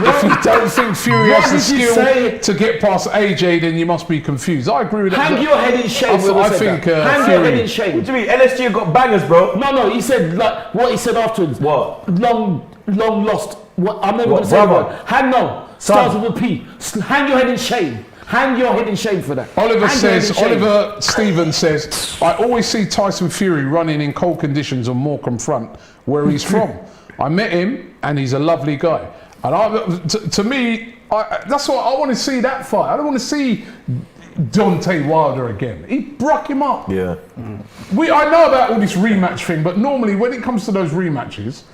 A: if you don't think Fury has the skill to get past AJ, then you must be confused. I agree with that.
E: Hang your head in shame.
A: I think
E: hang your head in shame.
B: What do you mean? NSG got bangers, bro.
E: No, he said like what he said afterwards.
B: What?
E: Long lost. What? I'm never going to say the word. Hang no. Starts with a P. Hang your head in shame. Hang your head in shame for that.
A: Oliver Stevens says, I always see Tyson Fury running in cold conditions on Morecambe Front, where he's from. I met him and he's a lovely guy. And to me, that's what I want to see that fight. I don't want to see Deontay Wilder again. He broke him up.
B: Yeah.
A: I know about all this rematch thing, but normally when it comes to those rematches,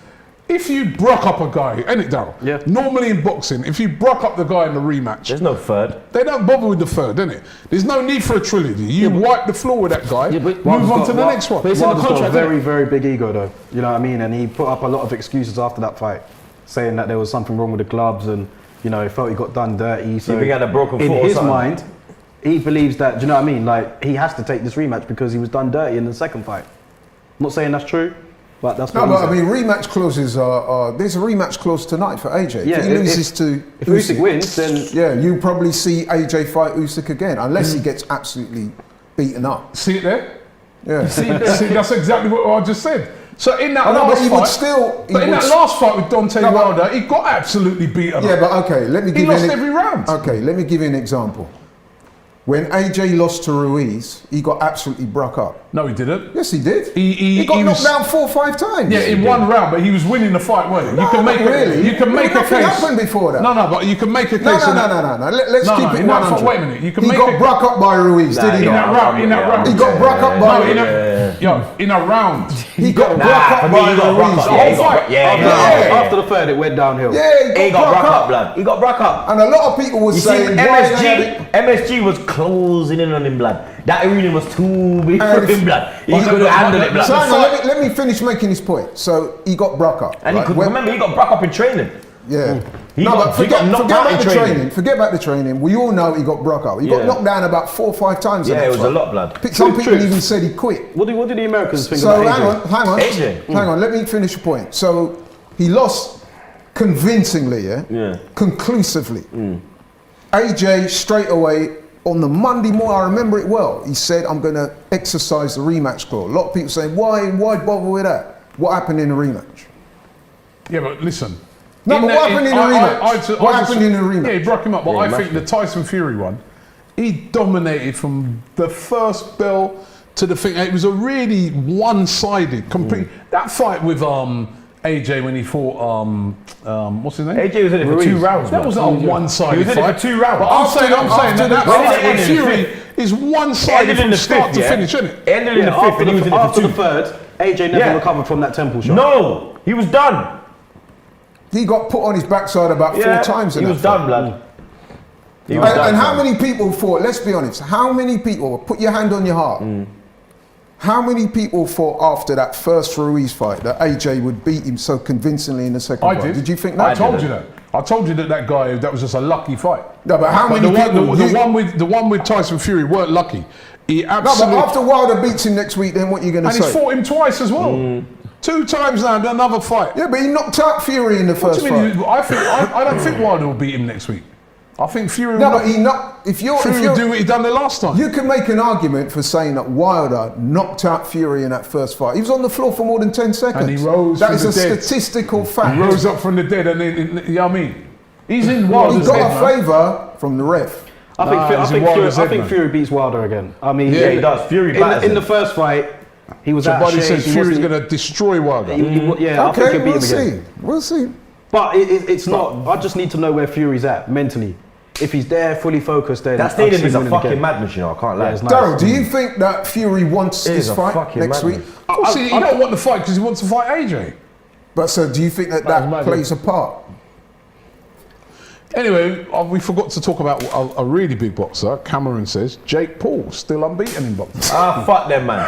A: if you broke up a guy, ain't it, Darryl?
C: Yeah.
A: Normally in boxing, if you broke up the guy in the rematch,
B: there's no third.
A: They don't bother with the third, innit? There's no need for a trilogy. You wipe the floor with that guy, move on to the next one.
C: But it's in the contract. Very, very big ego, though. You know what I mean? And he put up a lot of excuses after that fight, saying that there was something wrong with the gloves and, he felt he got done dirty. So
B: he had a broken foot
C: in his mind, he believes that, do you know what I mean? Like, he has to take this rematch because he was done dirty in the second fight. I'm not saying that's true. But that's what
D: rematch clauses are. There's a rematch clause tonight for AJ.
C: Yeah,
D: if he loses to
C: if Usyk wins, then
D: you probably see AJ fight Usyk again, unless he gets absolutely beaten up.
A: See it there?
D: Yeah.
A: See, that's exactly what I just said. So in that last fight with Deontay Wilder, he got absolutely beaten up.
D: Yeah, but okay, let me give
A: you every round.
D: Okay, let me give you an example. When AJ lost to Ruiz, he got absolutely broke up.
A: No, he didn't.
D: Yes, he did.
A: He
D: got knocked down 4 or 5 times.
A: Yeah, in one round, but he was winning the fight, weren't he? You can make a case.
D: Happened before that.
A: No, but you can make a case.
D: No. Let's keep it 100.
A: Wait a minute.
D: He got broke up by Ruiz, did he not?
A: In that round.
D: He got broke up by
A: in a round.
D: He got broke up by Ruiz.
C: After the third, it went downhill.
D: Yeah,
B: he got broke up, blood. He got broke up.
D: And a lot of people were saying
B: MSG was closing in on him, blood. That arena was too big for him, blood. He couldn't handle it, blood.
D: So hang on, let me finish making this point. So he got Brock up.
B: And he could remember he got Brock up in training.
D: Yeah.
B: He got knocked out in training.
D: Forget about the training. We all know he got Brock out. He got knocked down about 4 or 5 times.
B: Yeah, it was a lot, blood.
D: Some people even said he quit.
C: What did the Americans think
D: So
C: about AJ?
D: hang on. Let me finish the point. So he lost convincingly, conclusively. AJ straight away on the Monday morning, I remember it well. He said, "I'm going to exercise the rematch clause." A lot of people saying, "Why bother with that? What happened in the rematch?"
A: Yeah, but listen.
D: No, but what happened in the rematch? What happened in the rematch?
A: Yeah, he broke him up. But I think the Tyson Fury one, he dominated from the first bell to the thing. It was a really one-sided, complete. That fight with AJ when he fought what's his name?
B: AJ was in it for 2 rounds.
A: That wasn't a one-sided
B: He was in it
A: fight.
B: for 2 rounds.
A: But I'm saying that fight with Fury is one-sided from start to finish, isn't it?
B: Ended in the 5th, and he was in it for 2.
C: After the 3rd, AJ never recovered from that temple shot.
B: No, he was done.
D: He got put on his backside about 4 times in
B: he
D: that
B: was
D: fight.
B: done, blood.
D: And how many people thought, let's be honest, how many people, put your hand on your heart, how many people thought after that first Ruiz fight that AJ would beat him so convincingly in the second fight?
A: Did.
D: Did you think that?
A: I told you that. I told you that guy, that was just a lucky fight.
D: No, but how many people...
A: The one with Tyson Fury weren't lucky. He absolutely...
D: No, but after Wilder beats him next week, then what are you going to say?
A: And he's fought him twice as well. 2 times now, another fight.
D: Yeah, but he knocked out Fury in the first fight.
A: I don't think Wilder will beat him next week. I think Fury will.
D: No, but he knocked. Fury
A: will do what he done the last time.
D: You can make an argument for saying that Wilder knocked out Fury in that first fight. He was on the floor for more than 10 seconds.
A: And he rose.
D: That
A: from
D: is
A: the
D: a
A: dead.
D: statistical fact.
A: He rose up from the dead, and then, you know what I mean? He's in Wilder's
D: He got
A: head,
D: a
A: man.
D: favour from the ref.
C: I think Fury beats Wilder again. I mean,
B: Yeah, he does. Fury batters
C: in
B: him.
C: the first fight, he was out of
A: Somebody
C: shape.
A: says Fury's going to destroy Wilder.
C: I think he'll
D: Okay,
C: beat
D: we'll
C: him again.
D: see. We'll see.
C: But it's not. I just need to know where Fury's at mentally. If he's there, fully focused, then
B: That stadium is a fucking madness, you know. I can't lie.
C: it's nice.
D: Daryl, do you think that Fury wants
B: It is
D: this
B: a
D: fight
B: fucking
D: next
B: madness.
D: week?
A: Of course, he don't want the fight because he wants to fight AJ.
D: But so, do you think that
A: mad,
D: plays a part?
A: Anyway, we forgot to talk about a really big boxer. Cameron says Jake Paul still unbeaten in boxing.
B: Fuck them, man.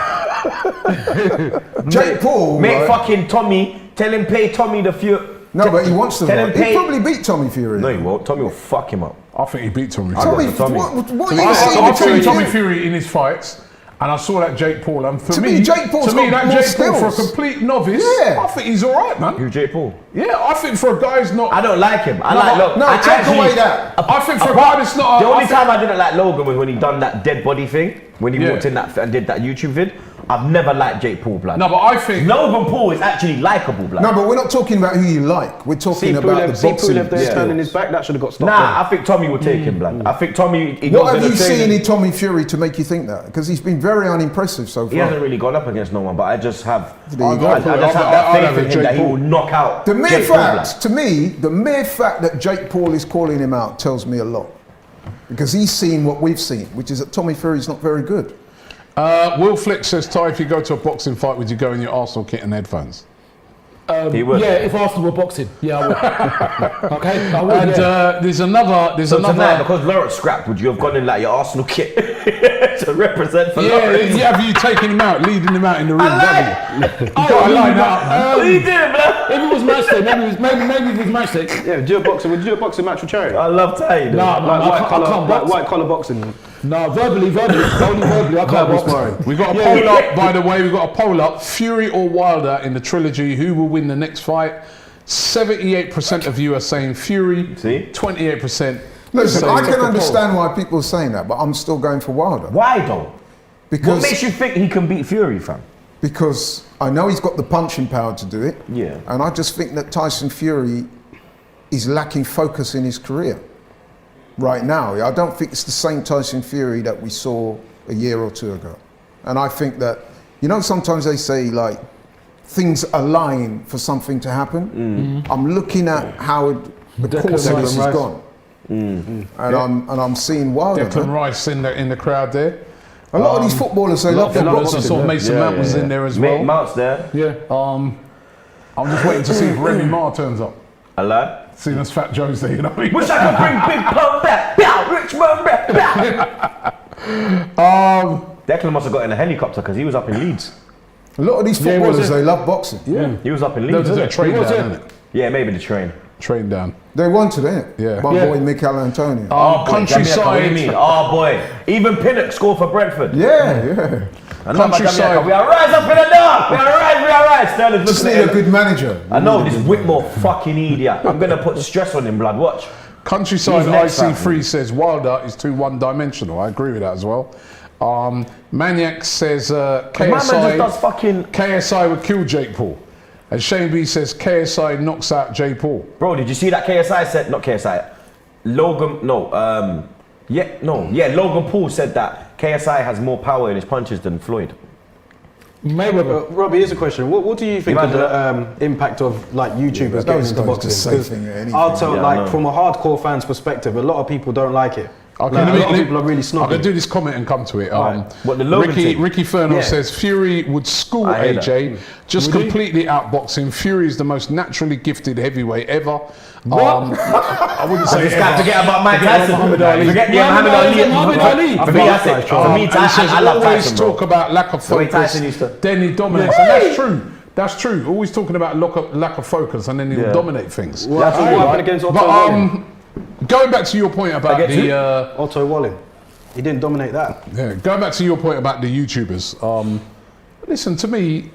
D: Jake Paul,
B: Make
D: right?
B: fucking Tommy, tell him pay Tommy the few.
D: No, but he wants to
B: Tell him
D: fight. He
B: pay-
D: probably beat Tommy Fury.
B: No, he won't. Tommy will fuck him up.
A: I think he beat Tommy.
D: Tommy,
B: got Tommy.
D: what are you
A: I've
D: saying?
A: seen Tommy Fury in his fights, and I saw that Jake Paul. And for
D: To
A: me,
D: me, Jake Paul's got
A: that
D: more
A: Jake Paul for a
D: skills.
A: complete novice,
D: Yeah.
A: I think he's all right, man.
B: Who's Jake Paul?
A: Yeah, I think for a guy who's not.
B: I don't like him. I
A: No,
B: like Logan.
D: No,
B: I
D: take
B: actually-
D: away that.
A: I think for a guy that's not.
B: The only time I didn't like Logan was when he done that dead body thing. When he walked in that and did that YouTube vid. I've never liked Jake Paul, blood.
A: No, but I think
B: Logan Paul is actually likable, blood.
D: No, but we're not talking about who you like. We're talking about the boxing.
C: Pulev there
D: skills.
C: turning his back. That should have got stopped.
B: Nah, I think Tommy will take him, blood. I think Tommy. He
D: What
B: goes
D: have
B: to
D: you
B: the
D: seen
B: training.
D: in Tommy Fury to make you think that? Because he's been very unimpressive so
B: He
D: far.
B: hasn't really gone up against no one, but I just have.
D: There you go.
B: I just have
A: I'd
B: that
A: have
B: faith in
A: Jake
B: him that he
A: Paul.
B: will knock out.
D: The mere
B: Jake Paul, blood.
D: fact, to me, the mere fact that Jake Paul is calling him out tells me a lot. Because he's seen what we've seen, which is that Tommy Fury's not very good.
A: Will Flick says, Ty, if you go to a boxing fight, would you go in your Arsenal kit and headphones?
B: He would.
E: Yeah, if Arsenal were boxing, yeah, I would. Okay, I would.
A: And
E: yeah.
A: there's another.
B: So tonight, because Lawrence scrapped, would you have gone in like your Arsenal kit to represent for Lawrence?
A: Yeah, have you taken him out, leading him out in the ring? You got to line up.
B: What are you doing, blood?
E: If it was match day, maybe it was match day.
C: Yeah, would you do a boxing match with Cherry?
B: I love Tay.
E: No,
C: Like
E: I can't box.
C: white collar boxing.
E: No, verbally, only verbally, I can't box.
A: We've got a poll up, by the way. We've got a poll up. Fury or Wilder in the trilogy. Who will win the next fight? 78% of you are saying Fury.
B: See?
A: 28%.
D: Listen,
A: saying
D: I can
A: Paul.
D: understand why people are saying that, but I'm still going for Wilder.
B: Why though?
D: Because,
B: What makes you think he can beat Fury, fam?
D: because I know he's got the punching power to do it.
B: Yeah.
D: And I just think that Tyson Fury is lacking focus in his career right now. I don't think it's the same Tyson Fury that we saw a year or two ago. And I think that, you know, sometimes they say like things align for something to happen. I'm looking at how the course of this has gone. And I'm seeing Wilder.
A: Declan
D: man.
A: Rice in the crowd there.
D: A lot of these footballers, they love their
A: I
D: boxing.
A: saw Mason Mount was in there as
B: Mate,
A: well.
B: Mount's there.
A: Yeah. I'm just waiting to see if Remy Ma turns up.
B: A lad.
A: Seeing as Fat Joe's there, you know what I mean?
B: Wish I could bring Big Pun back. Bow, Richmond back. Bow. Declan must have got in a helicopter because he was up in Leeds.
D: A lot of these footballers, they love boxing.
B: Yeah, he was up in
A: There
B: Leeds.
A: was a
B: Wasn't
A: train
B: it?
A: down, innit?
B: Yeah, maybe the train.
A: Train down.
D: They wanted it.
A: Yeah.
D: My
A: Yeah.
D: boy Mikel Antonio.
B: Oh, boy,
A: Countryside.
B: Jamaica, what do you mean? Oh boy, even Pinnock scored for Brentford.
D: Yeah.
B: I know about
A: Countryside.
B: Jamaica. We are rise up in the dark. We are rise. Sterling's
D: Just
B: looking
D: need
B: at
D: a
B: him.
D: good manager.
B: I know this Whitmore fucking idiot. I'm gonna put stress on him, blood. Watch.
A: Countryside
B: He's next,
A: IC3 says Wilder is too one-dimensional. I agree with that as well. Maniac says
B: My man just does fucking.
A: KSI would kill Jake Paul. And Shane B says KSI knocks out Jake Paul.
B: Bro, did you see that KSI said? Not KSI. Logan. No. Logan Paul said that KSI has more power in his punches than Floyd.
E: Mayweather.
C: Robbie, here's a question. What do you think of
B: Imagine
C: the impact of like YouTubers getting
D: those
C: into
D: guys
C: boxing?
D: just say
C: 'Cause
D: things at anything.
C: I'll tell,
B: Yeah, I know.
C: from a hardcore fan's perspective, a lot of people don't like it.
A: Okay,
C: Like, a
A: let me-
C: lot of
A: let-
C: people are really
A: I'm
C: snobby.
A: going to do this comment and come to it.
B: What, the Logan thing?
A: Ricky Fernald
C: Yeah.
A: says Fury would school
B: I hear
A: AJ, just
E: Would he?
A: completely outbox him. Fury is the most naturally gifted heavyweight ever. I wouldn't say
B: Just can't
A: ever.
B: forget about Mike Tyson.
A: Muhammad Ali.
B: Forget Muhammad Ali.
E: Muhammad Ali.
B: For me, that's it. For me,
A: And he says
B: I love
A: always
B: Tyson, bro.
A: talk about lack of
B: The way
A: focus,
B: Tyson used to-
A: then he dominates. And that's true. That's true. Always talking about lack of focus, and then he'll
B: Yeah.
A: dominate things.
C: What happened against Otto
A: But
C: Walling?
A: going back to your point about
B: Against
A: the
C: Otto Walling. He didn't dominate that.
A: yeah, going back to your point about the YouTubers. Listen to me.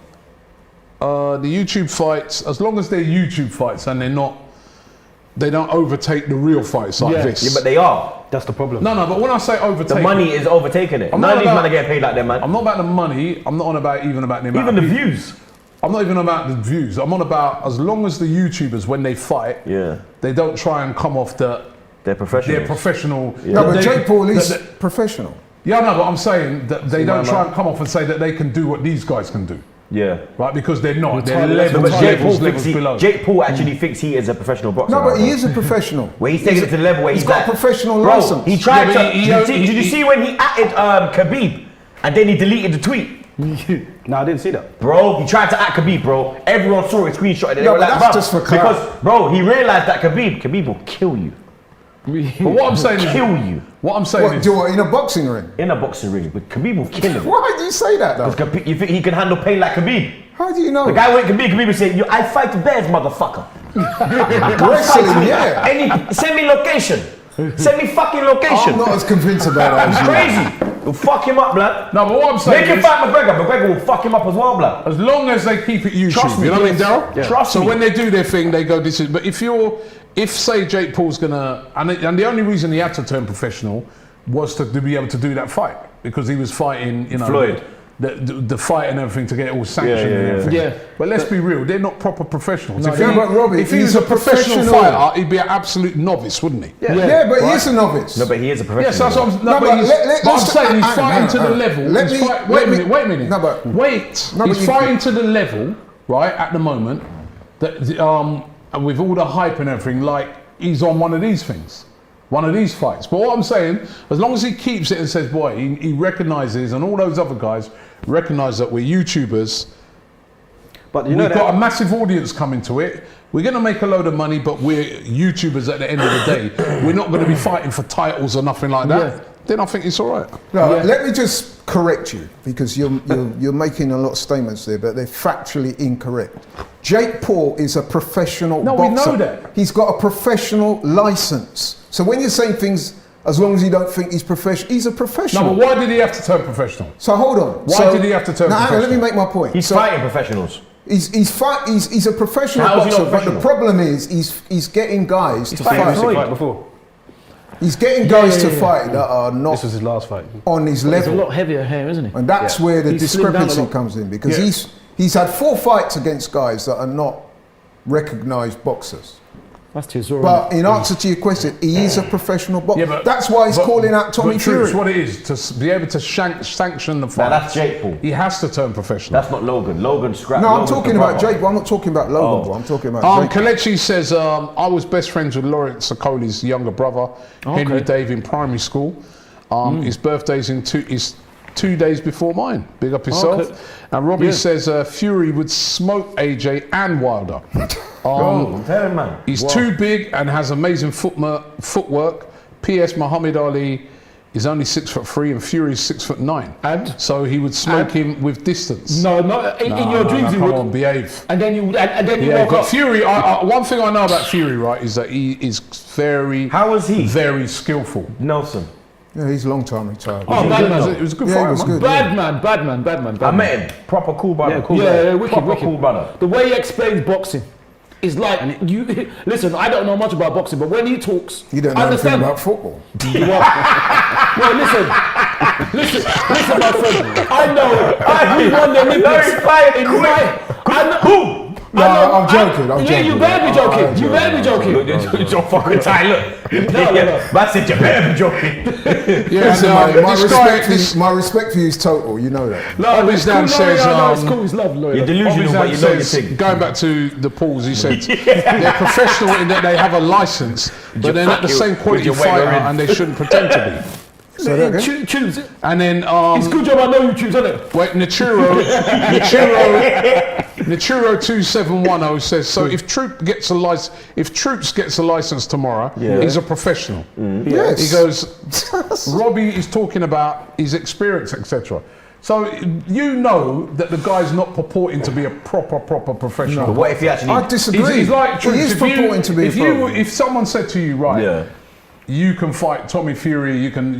A: The YouTube fights, as long as they're YouTube fights and they don't overtake the real fights like this.
B: Yeah, but they are.
C: That's the problem.
A: No, but when I say overtake,
B: The money is overtaking it.
A: I'm
B: None
A: not
B: of these
A: about-
B: men are getting paid like them, man.
A: I'm not about the money. I'm not on about the amount.
B: Even
A: of
B: the
A: people.
B: views.
A: I'm not even about the views. I'm on about as long as the YouTubers, when they fight,
B: Yeah.
A: they don't try and come off
B: They're professional.
A: their professional.
D: No, but
A: they-
D: Jake Paul is
A: that-
D: professional.
A: yeah, no, but I'm saying that they don't
B: my
A: try
B: man.
A: and come off and say that they can do what these guys can do,
B: Yeah.
A: right? Because they're not. They're
E: Entirely
A: levels,
B: But Jake Paul,
A: levels below.
B: Jake Paul actually thinks he is a professional boxer.
D: No, but
B: now,
D: he
B: bro.
D: is a professional.
B: Where he's taking it to the level where
D: he's
B: he's
D: got
B: at.
D: a professional
B: Bro,
D: license.
B: he tried
A: Yeah,
B: to.
A: but
B: Did you see when he atted Khabib and then he deleted the tweet?
C: No, I didn't see that.
B: Bro, he tried to at Khabib, bro. Everyone saw it, screenshot it. and they
D: No,
B: were
D: but
B: like,
D: that's
B: "Bruv,"
D: just for
B: because,
D: clout.
B: bro, he realized that Khabib will kill you.
A: But what I'm saying is,
B: Kill you
A: what I'm saying
D: What,
A: is,
D: do what, in a boxing ring?
B: in a boxing ring, but Khabib will kill him.
D: Why do you say that though?
B: Because you think he can handle pain like Khabib?
D: How do you know?
B: The guy went Khabib was saying, I fight bears, motherfucker.
D: Wrestling, yeah.
B: Send me location. Send me fucking location.
D: I'm not as convinced about that as
B: It's
D: you.
B: crazy. You'll fuck him up, blood.
A: no, but what I'm
B: Make
A: saying
B: him
A: is,
B: fight McGregor. McGregor will fuck him up as well, blood.
A: as long as they keep it YouTube,
B: Trust me,
A: you know what I mean,
B: yes.
A: Daryl?
B: Yeah. Trust
A: so
B: me.
A: when they do their thing, they go, this is, but if say Jake Paul's gonna, and the only reason he had to turn professional was to be able to do that fight, because he was fighting, you know,
B: Floyd.
A: the fight and everything to get it all sanctioned
B: Yeah, yeah,
A: and
B: yeah.
A: everything.
E: Yeah.
A: But let's be real, they're not proper professionals.
E: No,
A: if
D: yeah, but Robbie,
A: if he
D: he's
A: was a
D: a
A: professional
D: professional.
A: fighter, he'd be an absolute novice, wouldn't he?
D: Yeah, but he is a novice.
B: No, but he is a professional.
A: Yes, that's what I'm,
D: No,
A: no,
D: but
A: but he's,
D: let-
A: but I'm
D: let's-
A: saying he's
D: hang on,
A: fighting
D: hang on,
A: to the
D: hang on.
A: level.
D: Let
A: he's
D: me-
A: fight-
D: let
A: wait a
D: me-
A: minute, wait a minute.
D: No, but-
A: wait.
D: No, but
A: He's
D: you-
A: fighting to the level, right, at the moment, that and with all the hype and everything, like he's on one of these things. One of these fights. But what I'm saying, as long as he keeps it and says, boy, he recognises, and all those other guys recognise that we're YouTubers,
C: But you know
A: we've got a
C: that,
A: massive audience coming to it. We're going to make a load of money, but we're YouTubers at the end of the day. We're not going to be fighting for titles or nothing like that.
E: Yeah.
A: Then I think it's all right.
D: No, let me just correct you because you're making a lot of statements there, but they're factually incorrect. Jake Paul is a professional
A: No, we
D: boxer.
A: know that.
D: He's got a professional license. So when you're saying things, as long as you don't think he's professional, he's a professional.
A: No, but why did he have to turn professional?
D: So hold on.
A: Why did he have to turn
D: Now, hang on, let me
A: professional?
D: make my point.
B: He's
D: So
B: fighting professionals.
D: he's a professional
B: How is he not
D: boxer, but the
B: professional?
D: problem is he's getting guys to
B: fighting
D: fight.
B: Floyd.
C: fight before.
D: He's getting guys to fight that are not
C: This was his last fight.
D: on his
E: He's a
D: level.
E: lot heavier here, isn't he?
D: And that's where the
E: He's slimmed down a
D: discrepancy
E: lot.
D: comes in because
A: Yeah.
D: he's had 4 fights against guys that are not recognised boxers.
E: That's Chisora.
D: But in answer to your question, he is a professional boxer.
A: Yeah, but
D: that's why he's
A: but-
D: calling out Tommy
A: but Troopz,
D: Fury.
A: what it is to be able to sanction the fight.
B: Now that's Jake Paul.
A: He has to turn professional.
B: That's not Logan. Logan scrapped.
D: No, I'm
B: Logan's
D: talking
B: the
D: about
B: brother.
D: Jake. I'm not talking about Logan.
B: Oh.
D: Bro. I'm talking about Jake.
A: Kalechi says, I was best friends with Lawrence Sokoli's younger brother, Henry
E: Okay.
A: Dave, in primary school. His birthday's is 2 days before mine. Big up yourself.
E: Okay.
A: And Robbie
E: Yeah.
A: says Fury would smoke AJ and Wilder.
B: I'm telling man.
A: He's too big and has amazing footwork. P.S. Muhammad Ali is only 6'3" and Fury's 6'9".
E: And?
A: So he would smoke him with distance.
E: No, not in your dreams.
A: Come
E: you would.
A: on, behave.
E: And then you
A: Yeah,
E: woke
A: but
E: up.
A: Fury. One thing I know about Fury, right, is that he is very.
B: How was he?
A: Very skillful.
B: Nelson.
D: Yeah, he's a long time retired.
E: Oh, bad man.
A: It was a good
D: Yeah,
A: fight,
D: it was
A: man.
D: good.
E: Bad man.
B: I met him. Proper cool brother.
C: Yeah, cool.
E: Yeah, wicked,
B: Proper
E: wicked.
B: cool brother.
E: The way he explains boxing is like you. Listen, I don't know much about boxing, but when he talks,
D: You don't know anything about football.
E: Well, listen, my friend. I know. We won the Olympics. Who?
D: No, I'm joking. I'm
E: Yeah,
D: joking.
E: you better be joking. You better be joking.
B: It's your fucking time. Look.
E: No.
B: Man said you better be joking.
A: Yeah,
D: Listen,
A: and,
D: mate,
A: this guy.
D: my respect for you is total. You know that.
E: No,
A: Obvious Dan says,
E: it's cool. It's love, lawyer.
B: You're delusional, but you know your
A: says,
B: thing.
A: going back to the Pauls, he said they're professional in that they have a license, but they're not the same quality
B: your
A: fighter,
B: wearing.
A: and they shouldn't pretend to be.
D: So that again?
E: Choose.
A: And then
E: It's good job I know you choose, isn't it?
A: wait, Naturo 2710 says, so if Troopz gets a license tomorrow, he's a professional.
D: Yes.
A: He goes, Robbie is talking about his experience, etc. So you know that the guy's not purporting to be a proper professional.
B: But what if he actually...
D: I disagree.
A: He's like Troopz.
D: He is purporting to be a pro.
A: If someone said to you, right,
B: Yeah.
A: you can fight Tommy Fury, you're gonna,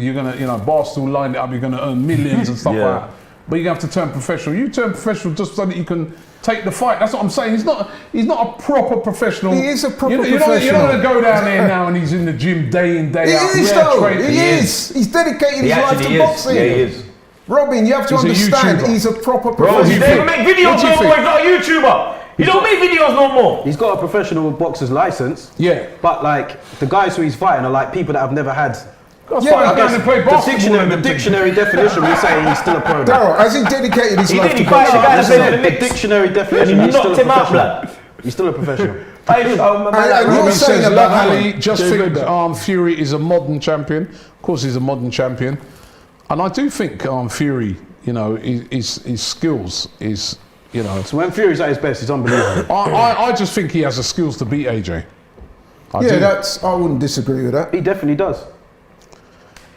A: Barstool lined it up, you're gonna earn millions and stuff
B: Yeah.
A: like that. But you have to turn professional. You turn professional just so that you can take the fight. That's what I'm saying. He's not a proper professional.
D: He is a proper
A: You don't
D: professional.
A: want to go down there now and he's in the gym day in, day out.
D: He is
A: yeah,
D: though.
A: training.
D: He is. He's dedicated his life to boxing.
B: Yeah, he is.
D: Robin, you have to
A: He's a
D: understand,
A: YouTuber.
D: he's a proper
A: Bro,
D: professional.
A: you
B: They don't make videos
A: What do you
B: no more.
A: think?
B: He's not a YouTuber. He don't make videos no more.
C: He's got a professional boxer's license.
A: Yeah.
C: But like the guys who he's fighting are like people that have never had.
A: Guys
D: Yeah,
A: fight
D: I
A: down and play basketball and
C: The
A: them
C: dictionary definition will say he's still a pro.
D: Daryl, has he dedicated his
B: He
D: life
B: did.
D: to
B: He fighted a guy that
D: boxing?
B: played in the
C: The
B: Knicks.
C: dictionary definition.
B: And he
C: he's still
B: knocked
C: a
B: him out,
C: professional.
B: blood.
C: He's still a professional.
D: And
A: Robbie
D: you're saying
A: says
D: about
A: that Ali
D: Ali,
A: just think Fury is a modern champion. Of course, he's a modern champion, and I do think Fury, his skills is,
C: So when Fury's at his best, he's unbelievable.
A: I just think he has the skills to beat AJ. I do.
D: I wouldn't disagree with that.
C: He definitely does.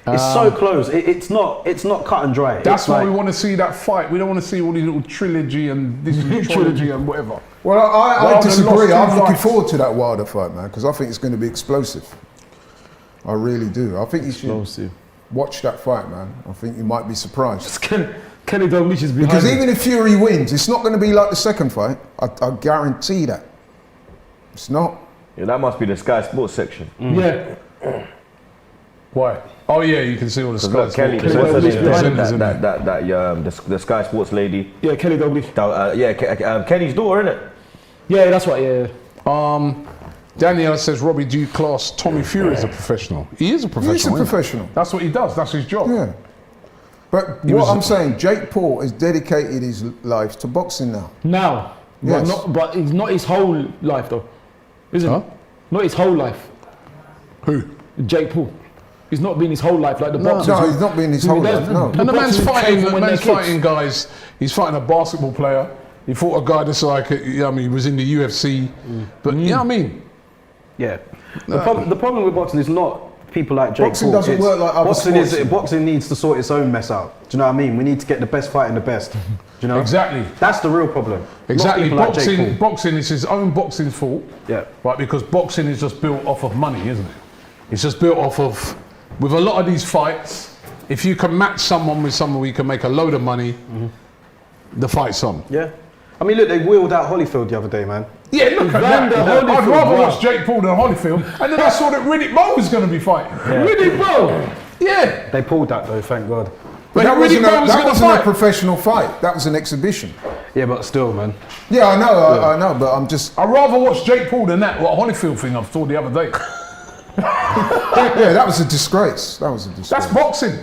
C: It's so close. It's not cut and dry.
A: That's
C: It's
A: why
C: like-
A: we want to see that fight. We don't want to see all these little trilogy and this trilogy and whatever.
D: Well, I
A: Wilder
D: disagree.
A: lost two
D: I'm looking
A: fights.
D: forward to that Wilder fight, man, because I think it's going to be explosive. I really do. I think you should watch that fight, man. I think you might be surprised.
E: Kenny Dalglish is behind
D: Because
E: him.
D: even if Fury wins, it's not going to be like the second fight. I guarantee that. It's not.
B: Yeah, that must be the Sky Sports section.
E: Yeah.
A: Why? Oh yeah, you can see all the
B: We've got
A: Sky
B: Kelly,
A: Sports
B: what's her
A: presenters
B: name?
A: in there.
B: The Sky Sports lady.
E: Yeah, Kenny Dalglish.
B: Kenny's daughter, innit?
E: Yeah, that's right. Yeah.
A: Danielle says, Robbie, do you class Tommy Fury as a professional? He is a professional.
D: He's a
A: isn't he?
D: professional.
A: That's what he does. That's his job.
D: Yeah. But
A: He
D: what
A: was-
D: I'm saying, Jake Paul has dedicated his life to boxing now.
E: Now.
D: Yes.
E: But it's not his whole life though, isn't
A: Huh?
E: it? Not his whole life.
A: Who?
E: Jake Paul. He's not been his whole life like the boxers.
D: No,
E: who-
D: he's not been his
E: who
D: whole
E: does-
D: life, no.
E: the
A: And the man's
E: boxers who
A: fighting.
E: train
A: The
E: when
A: man's
E: they're kids.
A: fighting guys. He's fighting a basketball player. He fought a guy that's like, he was in the UFC. But you know what I mean?
C: Yeah. The problem with boxing is not people like Jake
D: Boxing
C: Paul.
D: doesn't
C: It's-
D: work like other sports.
C: Boxing needs to sort its own mess out. Do you know what I mean? We need to get the best fighting the best. Do you know?
A: Exactly.
C: That's the real problem.
A: Exactly.
C: Not people like Jake Paul.
A: Boxing is his own boxing's fault.
C: Yeah.
A: Right, because boxing is just built off of money, isn't it? It's just built off of, with a lot of these fights, if you can match someone with someone where you can make a load of money, the fight's on.
C: Yeah. I mean, look, they wheeled out Holyfield the other day, man.
A: Yeah, look at
E: Vander
A: that. I'd
E: Holyfield,
A: rather
E: wow.
A: watch Jake Paul than Holyfield. And then I saw that Riddick Bowe was going to be fighting.
E: Riddick Bowe.
A: Yeah.
C: They pulled that though, thank God.
A: But
D: that
A: Riddick
D: wasn't,
A: Bowe was
D: that
A: going to
D: wasn't a
A: fight.
D: professional fight. That was an exhibition.
C: Yeah, but still, man.
D: Yeah, I know, I know, but I'm just...
A: I'd rather watch Jake Paul than that Holyfield thing I saw the other day.
D: Yeah, that was a disgrace. That was a disgrace.
A: That's boxing.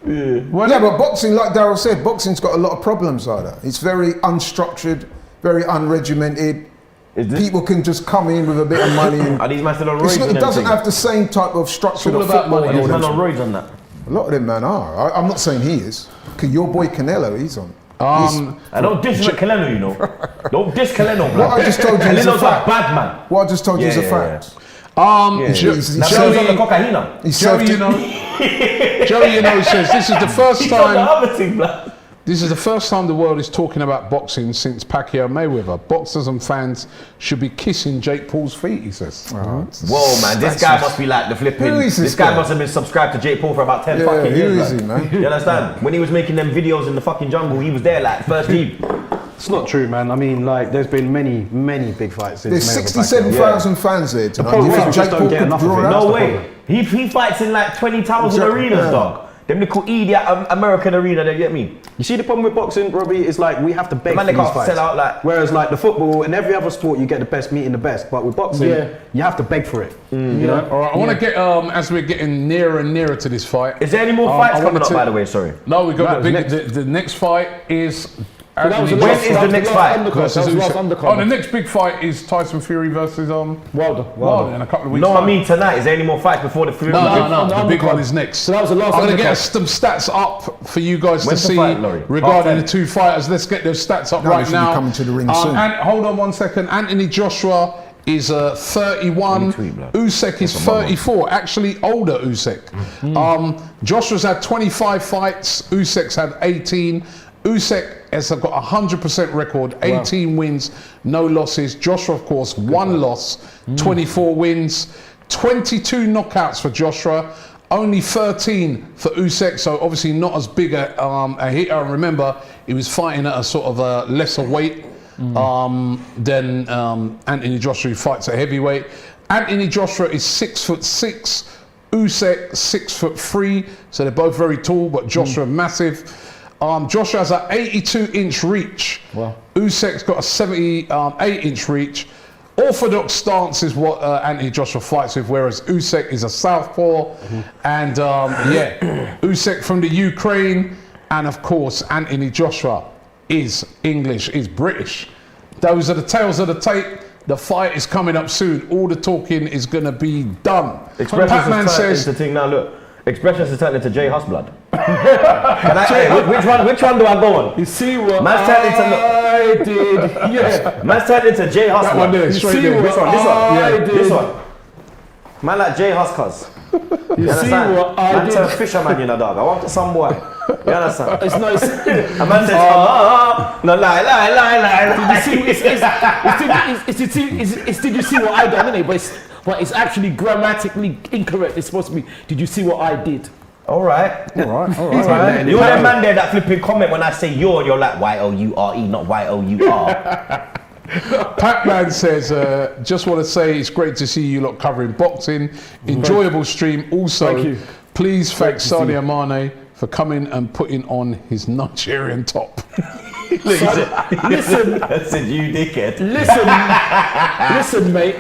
D: Yeah, but boxing, like Daryl said, boxing's got a lot of problems like that. It's very unstructured, very unregimented. People can just come in with a bit of money. And
B: Are these men still on
D: it's
B: roids?
D: not,
B: and
D: it doesn't
B: everything?
D: have the same type of structure
A: It's all
D: of
A: about
D: football.
A: money,
B: Are these
D: and
B: men
D: all
B: on
D: that.
B: roids on that?
D: A lot of them, man, are. I'm not saying he is. Your boy Canelo, he's on.
B: I don't diss Kaleno, you know. Don't diss Kaleno, bro.
D: What I just told you is a
B: Kaleno's a
D: fact.
B: bad man.
D: What I just told you is a
B: Yeah,
D: fact.
B: Yeah.
D: He's
B: Now he's on the cocaine.
D: He
A: Joey,
D: served
A: you
D: it.
A: know, Joey, says this is the first
B: He's on the
A: time.
B: other thing, blood.
A: This is the first time the world is talking about boxing since Pacquiao Mayweather. Boxers and fans should be kissing Jake Paul's feet, he says.
B: Whoa, man, this guy must be like the flipping.
D: Who is
B: This guy must have been subscribed to Jake Paul for about 10 fucking years.
D: Who is he,
B: man.
D: man?
B: You understand? When he was making them videos in the fucking jungle, he was there, like, first team.
C: It's not true, man. I mean, like, there's been many big fights.
D: There's
C: Mayweather
D: 67,000 fans there tonight.
C: problem
D: You
C: is
D: think
C: we
D: Jake
C: just don't
D: Paul
C: get
D: could
C: enough of
D: draw
C: it.
D: it
B: No
D: out?
B: way. He fights in like 20,000
D: Exactly,
B: arenas,
D: yeah.
B: dog. Them little idiot American arena, they get me.
C: You see, the problem with boxing, Robbie, is like we have to beg
B: Man,
C: for
B: they
C: these
B: can't
C: fights.
B: sell out like.
C: Whereas like the football and every other sport, you get the best meeting the best. But with boxing, you have to beg for it. You know?
A: All right, I want to get, as we're getting nearer and nearer to this fight.
B: Is there any more
A: I
B: fights
A: wanted
B: coming up,
A: to-
B: by the way? Sorry.
A: No, we got
C: No,
A: the next fight is.
E: That was the
B: When
E: last-
B: is
E: that
B: the
E: was
B: next
E: last
B: fight?
E: undercard,
A: versus
E: that was the last
A: Usyk.
E: undercard.
A: Oh, the next big fight is Tyson Fury versus Wilder in a couple of weeks.
B: No, I
A: time.
B: mean tonight. Is there any more fights before the film?
A: No,
E: the
A: the big
E: undercard.
A: one is next.
E: So that was the last
A: I'm going to
E: undercard.
A: get some stats up for you guys
B: When's
A: to
B: the
A: see
B: fight, Laurie?
A: regarding
B: Half
A: the two fighters. Let's get those stats up
D: No, they
A: right
D: should be
A: now.
D: coming to the ring soon.
A: And hold on one second. Anthony Joshua is 31.
B: Let me tweet, blood.
A: Usyk is 34. Actually, older Usyk. Joshua's had 25 fights. Usyk's had 18. Usyk has got a 100% record, 18 wins, no losses. Joshua, of course, one loss, 24 wins, 22 knockouts for Joshua, only 13 for Usyk, so obviously not as big a hitter. And remember, he was fighting at a sort of a lesser weight than Anthony Joshua, who fights at heavyweight. Anthony Joshua is 6'6", Usyk 6'3", so they're both very tall, but Joshua massive. Joshua has an 82-inch reach. Wow. Usyk's got a 78-inch reach. Orthodox stance is what Anthony Joshua fights with, whereas Usyk is a southpaw. And Usyk from the Ukraine, and of course Anthony Joshua is English, is British. Those are the tales of the tape. The fight is coming up soon. All the talking is going to be done. Pac-Man says,
B: the thing now. Look, Expressions is turning into J Hus blood. Which one do I go on?
E: You see what
B: Man's turning into
E: I did? Yeah.
B: Man's turning into J Hus
A: that
B: blood.
A: one there,
E: You
A: straight
E: see
A: there.
E: what
B: This one.
E: I
B: Yeah,
E: did?
B: this one. Man like J Hus cuz.
E: You see
B: understand?
E: what I
B: Man turn
E: did?
B: fisherman, you know, dog. I want some boy. You understand?
E: It's nice.
B: A man says, no, lie.
E: Did you see what I done, innit? But it's actually grammatically incorrect. It's supposed to be, did you see what I did?
B: All right. You're that man there that flipping comment when I say you're, and you're like Y-O-U-R-E, not Y-O-U-R.
A: Pac-Man says, just want to say it's great to see you lot covering boxing. Enjoyable stream. Also,
E: Thank you.
A: please thank Sadio Mane for coming and putting on his Nigerian top.
E: Listen,
B: I said, you dickhead.
E: listen, mate.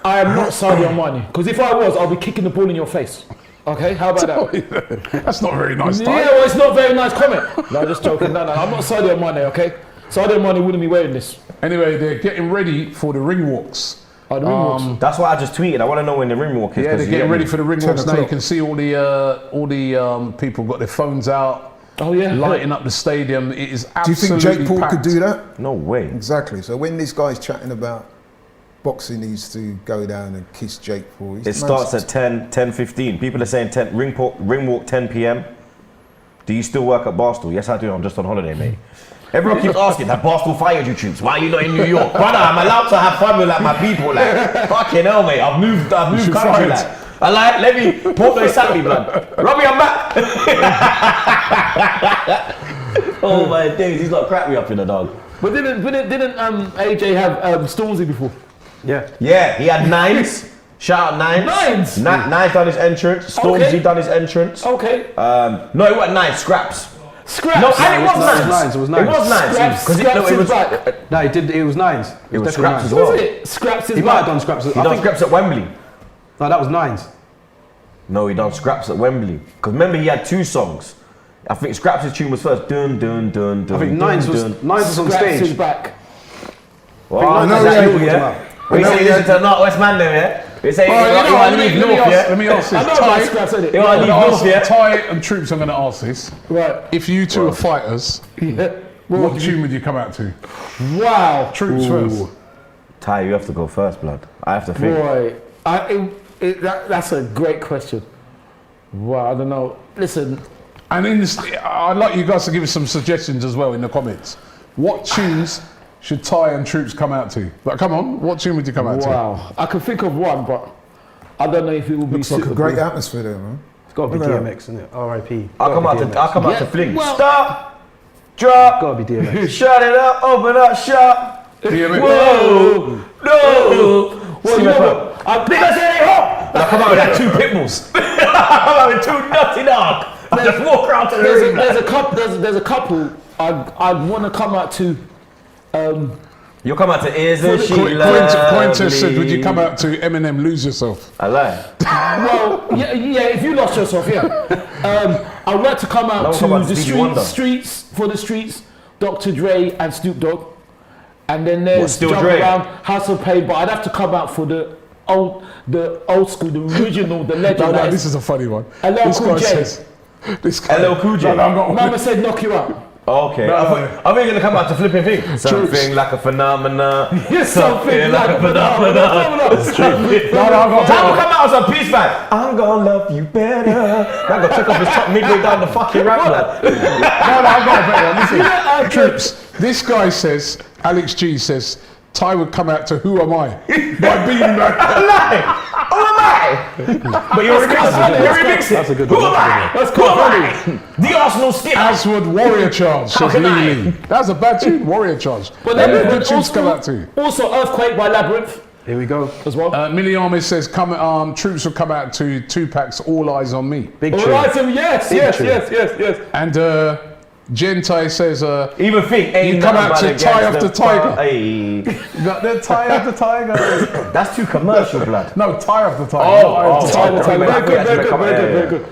E: I am not Sadio Mane. Because if I was, I'll be kicking the ball in your face. Okay, how about that?
A: That's not a very nice
E: Yeah,
A: time.
E: well, it's not a very nice comment. No, just joking. No, I'm not Sadio Mane, okay? Sadio Mane wouldn't be wearing this.
A: Anyway, they're getting ready for the ring walks.
E: Oh, the ring walks.
B: That's what I just tweeted. I want to know when the ring walk is.
A: Yeah,
B: 'cause
A: they're
B: you
A: getting
B: get
A: ready
B: me.
A: for the ring
D: 10
A: walks now. You
D: o'clock.
A: can see all the people got their phones out,
E: Oh, yeah.
A: lighting up the stadium. It is
D: Do you
A: absolutely
D: think Jake Paul
A: packed.
D: could do that?
B: No way.
D: Exactly. So when this guy's chatting about boxing needs to go down and kiss Jake Paul,
B: It starts at 10:15. People are saying ring walk 10 p.m. Do you still work at Barstool? Yes, I do. I'm just on holiday, mate. Everyone keeps asking, that Barstool fired you, Troopz. Why are you not in New York? Brother, I'm allowed to have fun with like my people. Like, fucking hell, mate. I've moved country.
A: fired.
B: Like, I like, let me, Portnoy sat me, blood. Robbie, I'm back. Oh my days, he's not cracked me up in the dog.
E: But didn't AJ have Stormzy before?
C: Yeah.
B: Yeah, he had nines. Shout out Nines.
E: Nines?
B: Nines done his entrance. Stormzy
E: Okay.
B: done his entrance.
E: Okay.
B: No, it wasn't Nines. Scraps.
E: Scraps.
B: No, and it was
C: nines.
B: Nines.
C: It was Nines.
B: It was Nines.
E: Scraps,
B: Because
E: Scraps
B: it
E: is
B: was.
E: back.
C: No, he did. It was nines.
B: It was
C: definitely
B: Scraps as
C: nines.
B: well.
E: Was it? Scraps is
C: He might have
E: back.
C: done scraps.
B: He done Scraps at Wembley.
C: No, that was nines.
B: No, he done Scraps at Wembley. Because remember, he had two songs. I think Scraps' tune was first. Dun dun dun dun.
C: I think
B: dun,
C: nines was
B: dun.
C: on
E: Scraps is
C: stage.
E: back.
B: Well,
C: Nines
B: is
C: was
B: that
C: on
B: you,
C: stage.
B: yeah? We say listen to North West Man, there, yeah? We say you
A: All right,
B: want
A: you know what,
B: to
A: let
B: leave
A: me
B: North, yeah?
A: let me ask
E: I
A: this.
E: know about
A: Ty,
E: Scraps, innit?
B: You want to leave North, yeah?
A: Ty and Troops, I'm going to ask this.
E: Right.
A: If you two are fighters,
E: Yeah.
A: what tune would you come out to?
E: Wow.
A: Troops first.
B: Ty, you have to go first, blood. I have to think.
E: Boy, that's a great question. Well, I don't know. Listen,
A: And in this, I'd like you guys to give us some suggestions as well in the comments. What tunes should Ty and Troopz come out to? Like, come on, what tune would you come out to?
E: wow. I can think of one, but I don't know if it will be
D: Looks like a
E: suitable.
D: great atmosphere there, man.
C: It's got to be
D: Look at
C: DMX, isn't it? R.I.P.
B: I'll come out
E: Yeah,
B: to fling.
E: well-
B: Stop, drop,
C: Got to be DMX.
B: shut it up, open up shop.
A: DMX.
B: Whoa, no.
E: Well, you know what?
B: Nigga say they hot. I come out with that 2 pit bulls. I come out with 2 nutty dog. I just walk around to the ring.
E: There's a couple I'd want to come out to.
B: You'll come out to ears and she
A: Quintus said, would you come out to Eminem Lose Yourself?
B: I lie.
E: Well, yeah, if you lost yourself, yeah. I would like to come out
B: Don't come out
E: to
B: to
E: the
B: Stevie Wonder.
E: streets, Dr. Dre and Snoop Dogg. And then there's
B: still
E: jump
B: Dre?
E: around House of Pain, but I'd have to come out for the old school, the original, the legend.
A: No, this is a funny one.
E: LL
A: This
E: Cool
A: guy
E: J.
A: says, this guy,
B: LL Cool J.
A: No, I'm not.
E: Mama said knock you out.
B: Okay.
A: No,
B: I think you're gonna come out to flipping thing. Something like a phenomena.
E: Something like a phenomenon.
B: Time will come out as a peace vibe. I'm gonna love you better. I'm gonna take off his top midway down the fucking rap lad.
A: No, I've got a better one. Listen, Troopz, this guy says, Alex G says, Ty would come out to Who Am I? By Bean Mac.
B: Who am I? But you're remixing.
C: That's a good
B: Who
C: one.
B: am I?
E: That's
B: Who am I? The Arsenal skip.
A: As would Warrior Charge, says
B: can I?
A: Lee Lee. That's a bad tune, Warrior Charge.
E: But
A: Then
E: then
A: good tunes to come out to.
E: also Earthquake by Labyrinth
C: Here we go.
E: as well.
A: Millie Armis says, Troopz will come out to Tupac's All Eyes on Me.
C: Big
E: All
C: tune.
E: right, yes.
A: And Gentai says,
B: Even think ain't
A: you come
B: nothing
A: out
B: but
A: to
B: a
A: Tie of
B: gangster
A: the Tiger.
B: Hey.
A: got the Tie of the Tiger.
B: That's too commercial, blood.
A: No, Tie of the Tiger.
E: Very good.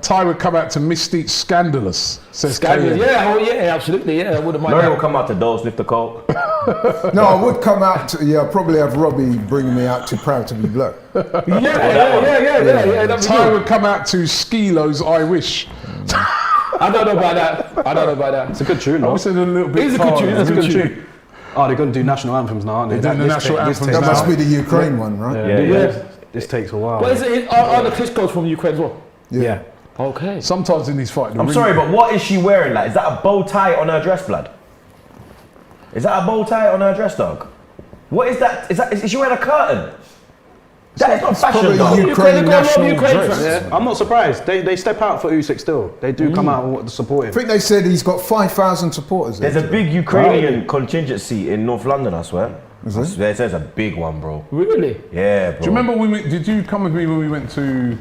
A: Ty would come out to Mystique Scandalous, says Kaylin.
E: Yeah, absolutely. Yeah, I wouldn't mind
B: Laurie will
E: that.
B: come out to Dose, lift the coat.
D: No, I would come out to, I'd probably have Robbie bring me out to Proud to be Black.
E: Yeah. That'd be
A: Ty
E: good.
A: would come out to Skilo's I Wish.
E: I don't know about that.
C: It's a good tune,
A: I
C: though.
A: was saying a little bit.
E: It's a good tune.
A: harder.
E: It's a good tune.
C: Oh, they're going to do national anthems now, aren't they?
A: They're doing the national anthems
D: That
A: now.
D: must be the Ukraine one, right?
B: Yeah.
C: This takes a while.
E: But is it, are the Klitschko's from Ukraine as well?
C: Yeah.
E: Okay.
A: Sometimes in these fights,
B: I'm sorry, but what is she wearing? Like, is that a bow tie on her dress, blood? Is that a bow tie on her dress, dog? What is that? Is she wearing a curtain? That is not fashion,
D: Probably
B: dog.
D: Ukraine
E: They've got a lot of
D: national
E: Ukraine
D: dress.
E: fans.
C: Yeah, I'm not surprised. They step out for Usyk still. They do come out and support
D: I
C: him.
D: think they said he's got 5,000 supporters there.
B: There's a big Ukrainian contingency in North London, I swear.
D: Is there?
B: There's a big one, bro.
E: Really?
B: Yeah, bro.
A: Do you remember when did you come with me when we went to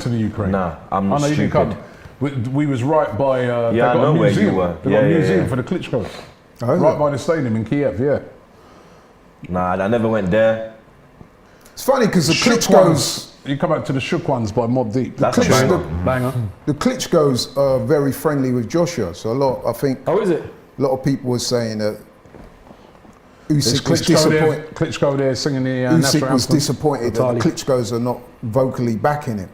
A: the Ukraine?
B: Nah, I'm
A: Oh, no, you didn't
B: stupid.
A: come. We was right by.
B: Yeah,
A: they
B: I
A: got
B: know
A: a
B: where
A: museum.
B: you were.
A: They got a
B: Yeah,
A: museum
B: yeah.
A: for the Klitschko's.
D: Oh, is
A: Right
D: it?
A: by the stadium in Kiev. Yeah.
B: Nah, I never went there.
D: It's funny because the
A: Shook
D: Klitschko's,
A: Ones. You come out to the Shook Ones by Mobb Deep.
B: That's a
D: Klitsch-
B: banger.
A: Banger.
D: the Klitschko's are very friendly with Joshua. So
E: Oh, is it?
D: a lot of people were saying that
A: There's
D: Usyk was
A: Klitschko there,
D: disappointed.
A: Klitschko there singing the national
D: Usyk was
A: anthem.
D: disappointed that the Klitschko's are not vocally backing him.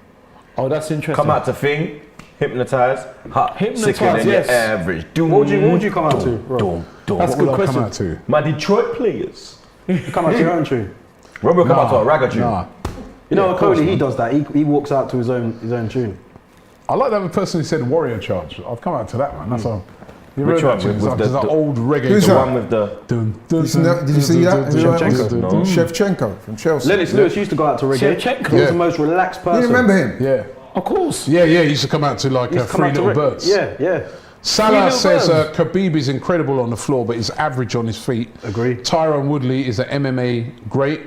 E: Oh, that's interesting.
B: Come out to Thing, hypnotise, hot,
E: Hypnotise,
B: sicker than
E: yes.
B: your average.
C: What would you come out to? Rob?
E: That's a
A: What
E: good
A: will I
E: question.
A: come out to?
B: My Detroit players.
C: You come out to your own tune.
B: Rob will come out to a ragga tune.
A: Nah.
C: You know, Cody, he does that. He walks out to his own tune.
A: I like that the person who said Warrior Charge. I've come out to that one. That's all. You
B: Which
A: heard
B: one?
A: that tune?
B: With
A: It's like-
B: the-
A: it's like
B: the-
A: old reggae.
D: Who's
B: The
D: that?
B: one with the...
D: Did you see that?
C: Shevchenko.
D: Shevchenko from Chelsea.
C: Lennox Lewis used to go out to reggae.
E: Shevchenko?
C: He was
A: Yeah.
C: the most relaxed person.
D: You remember him?
A: Yeah.
E: Of course.
A: Yeah, he used to come out to like
C: He used to come
A: Three
C: out to
A: Little
C: reg-
A: Birds.
C: Yeah.
A: Salah
E: Little
A: says
E: Birds.
A: Khabib is incredible on the floor, but he's average on his feet.
C: Agree.
A: Tyron Woodley is an MMA great